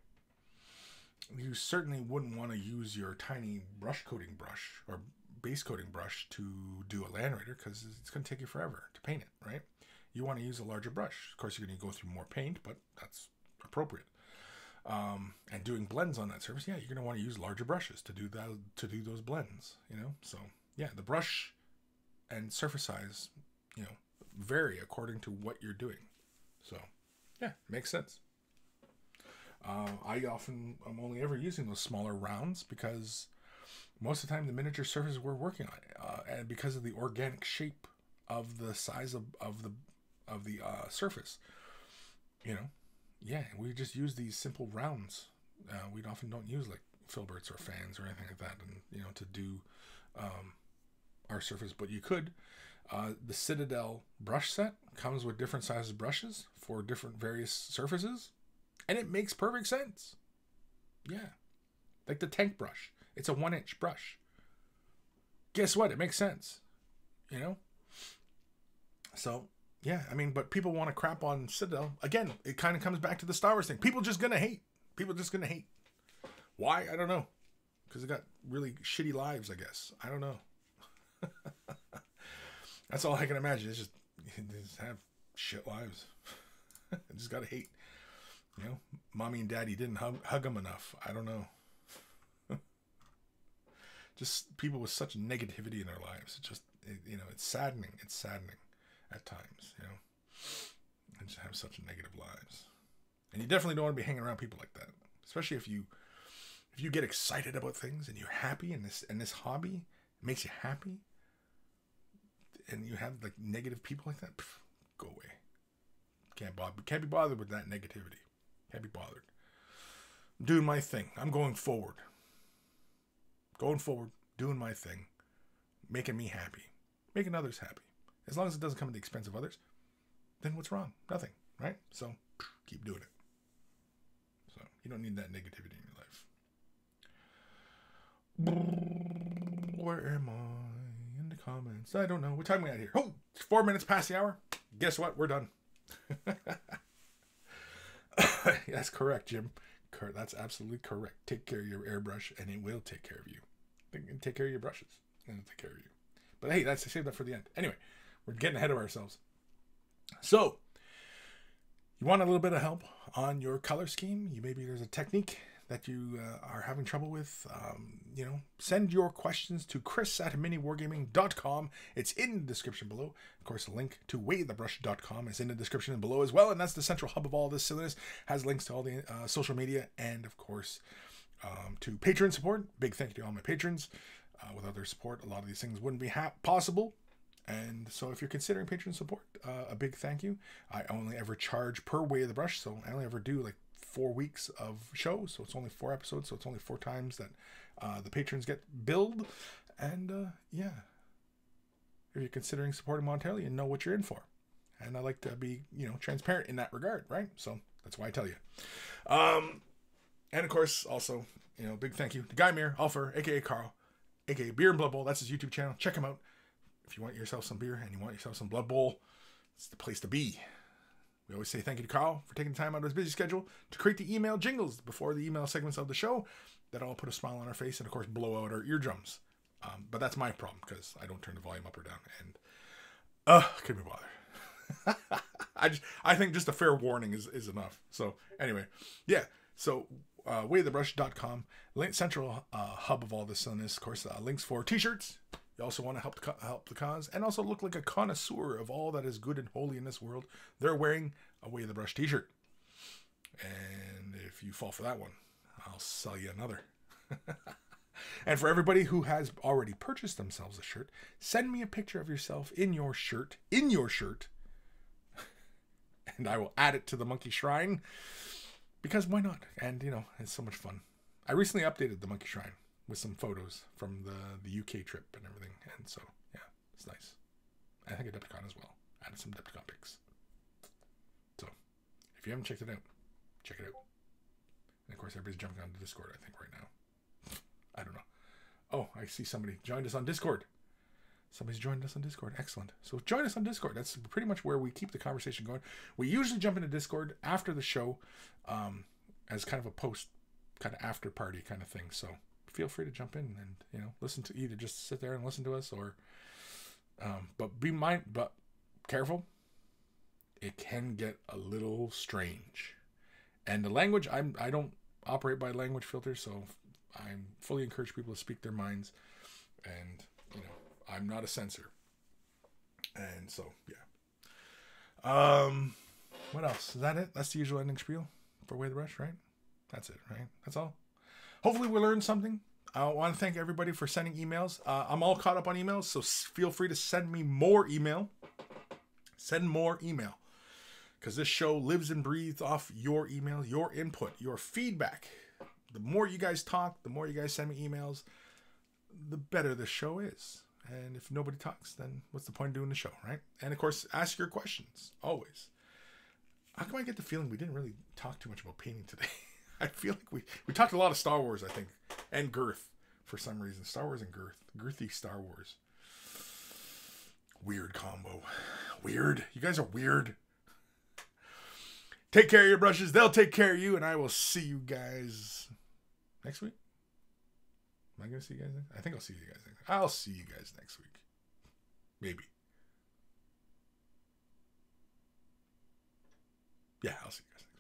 You certainly wouldn't want to use your tiny brush coating brush or base coating brush to do a land raider, because it's going to take you forever to paint it, right? You want to use a larger brush. Of course, you're going to go through more paint, but that's appropriate. And doing blends on that surface, yeah, you're going to want to use larger brushes to do that, to do those blends, you know? So yeah, the brush and surface size, you know, vary according to what you're doing. So yeah, makes sense. I'm only ever using those smaller rounds because most of the time the miniature surfaces we're working on, and because of the organic shape of the size of the surface, you know, yeah, we just use these simple rounds. We often don't use like filberts or fans or anything like that, and you know, to do our surface. But you could. The Citadel brush set comes with different sizes brushes for different various surfaces, and it makes perfect sense. Yeah, like the tank brush, it's a 1-inch brush. Guess what? It makes sense, you know. So yeah, I mean, but people want to crap on Citadel. Again, it kind of comes back to the Star Wars thing. People just gonna hate. Why? I don't know. Because they got really shitty lives, I guess. I don't know. That's all I can imagine. It's just, they just have shit lives. I just gotta hate. You know, mommy and daddy didn't hug them enough. I don't know. Just people with such negativity in their lives. It just, you know, it's saddening. It's saddening at times, you know. And just have such negative lives. And you definitely don't want to be hanging around people like that. Especially if you get excited about things and you're happy, and this hobby makes you happy, and you have like negative people like that, go away. Can't be bothered with that negativity. Can't be bothered. I'm doing my thing. I'm going forward. Doing my thing. Making me happy. Making others happy. As long as it doesn't come at the expense of others, then what's wrong? Nothing, right? So keep doing it. So you don't need that negativity in your life. Where am I in the comments? I don't know. What time are we at here? Oh, it's 4 minutes past the hour. Guess what? We're done. That's correct, Jim. That's absolutely correct. Take care of your airbrush, and it will take care of you. Take care of your brushes, and it'll take care of you. But hey, save that for the end. Anyway, we're getting ahead of ourselves. So, you want a little bit of help on your color scheme? Maybe there's a technique that you are having trouble with. You know, send your questions to Kris@miniwargaming.com. It's in the description below. Of course, a link to waythebrush.com is in the description below as well, and that's the central hub of all this silliness. Has links to all the social media, and of course, to patron support. Big thank you to all my patrons. Without their support, a lot of these things wouldn't be possible. And so if you're considering patron support, a big thank you. I only ever charge per Way of the Brush, so I only ever do like 4 weeks of shows, so it's only 4 episodes, so it's only 4 times that the patrons get billed. And yeah, if you're considering supporting monetarily, you know what you're in for. And I like to be, you know, transparent in that regard, right? So that's why I tell you. And of course, also, you know, big thank you to Guy Mir, Alfer, aka Carl, aka Beer and Blood Bowl. That's his YouTube channel. Check him out. If you want yourself some beer and you want yourself some Blood Bowl, it's the place to be. We always say thank you to Carl for taking time out of his busy schedule to create the email jingles before the email segments of the show that all put a smile on our face and, of course, blow out our eardrums. But that's my problem because I don't turn the volume up or down. And, can't be bothered. I think just a fair warning is enough. So, anyway, yeah. So, waythebrush.com, central hub of all this silliness. Of course, links for t-shirts. You also want to help the cause and also look like a connoisseur of all that is good and holy in this world. They're wearing a Way of the Brush t-shirt. And if you fall for that one, I'll sell you another. And for everybody who has already purchased themselves a shirt, send me a picture of yourself in your shirt, and I will add it to the Monkey Shrine, because why not? And, you know, it's so much fun. I recently updated the Monkey Shrine. with some photos from the UK trip and everything. And so, yeah, it's nice. I think a Depticon as well. Added some Depticon pics. So, if you haven't checked it out, check it out. And of course, everybody's jumping onto Discord, I think, right now. I don't know. Oh, I see somebody joined us on Discord. Somebody's joined us on Discord. Excellent. So join us on Discord. That's pretty much where we keep the conversation going. We usually jump into Discord after the show as kind of a post, kind of after party kind of thing. So feel free to jump in and, you know, listen to, either just sit there and listen to us, or but careful. It can get a little strange. And the language, I don't operate by language filters, so I fully encourage people to speak their minds. And, you know, I'm not a censor. And so, yeah. What else? Is that it? That's the usual ending spiel for Way the Rush, right? That's it, right? That's all. Hopefully we learned something. I want to thank everybody for sending emails. I'm all caught up on emails, so feel free to send me more email. Send more email. Because this show lives and breathes off your email, your input, your feedback. The more you guys talk, the more you guys send me emails, the better the show is. And if nobody talks, then what's the point of doing the show, right? And of course, ask your questions, always. How come I get the feeling we didn't really talk too much about painting today? I feel like we talked a lot of Star Wars, I think, and girth for some reason. Star Wars and girth. Girthy Star Wars. Weird combo. Weird. You guys are weird. Take care of your brushes. They'll take care of you, and I will see you guys next week. Am I going to see you guys next week? I think I'll see you guys next week. I'll see you guys next week. Maybe. Yeah, I'll see you guys next week.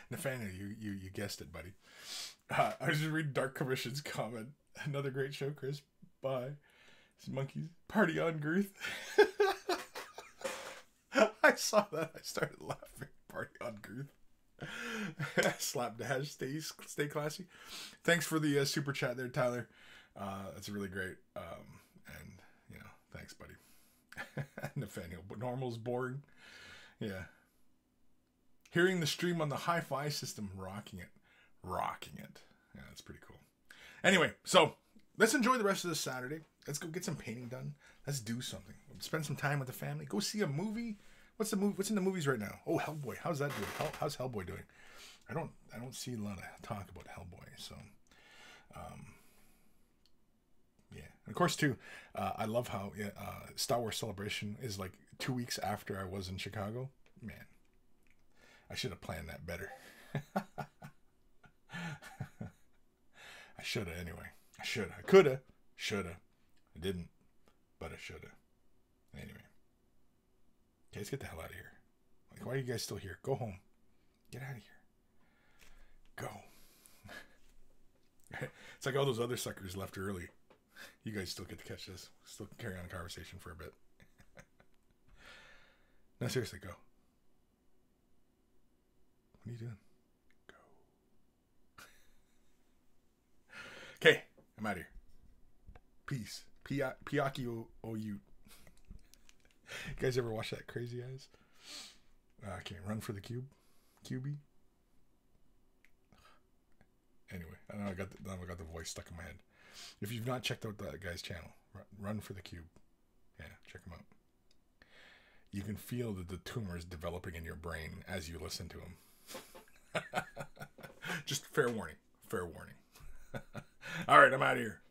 Nathaniel, you guessed it, buddy. I was just reading Dark Commission's comment. Another great show, Kris. Bye. Monkeys party on girth. I saw that. I started laughing. Party on girth. Slapdash. Stay classy. Thanks for the super chat there, Tyler. That's really great. And you know, thanks, buddy. Nathaniel, but normal's boring. Yeah. Hearing the stream on the hi-fi system, rocking it. Yeah, that's pretty cool. Anyway, so let's enjoy the rest of this Saturday. Let's go get some painting done. Let's do something. Spend some time with the family. Go see a movie. What's in the movies right now? Oh, Hellboy. How's that doing? How's Hellboy doing? I don't see a lot of talk about Hellboy. So, yeah. And of course, too, I love how Star Wars Celebration is like 2 weeks after I was in Chicago. Man, I should have planned that better. I should have anyway. I should have. I could have. Should have. I didn't. But I should have. Anyway. Okay, let's get the hell out of here. Like, why are you guys still here? Go home. Get out of here. Go. It's like all those other suckers left early. You guys still get to catch this. Still carry on a conversation for a bit. No, seriously, go. What are you doing? Go. Okay, I'm out of here. Peace. Piaki o you. You guys ever watch that Crazy Eyes? I can't run for the cube. QB. Anyway, I know I got the voice stuck in my head. If you've not checked out that guy's channel, Run for the Cube. Yeah, check him out. You can feel the tumors developing in your brain as you listen to him. Just fair warning. Fair warning. All right, I'm out of here.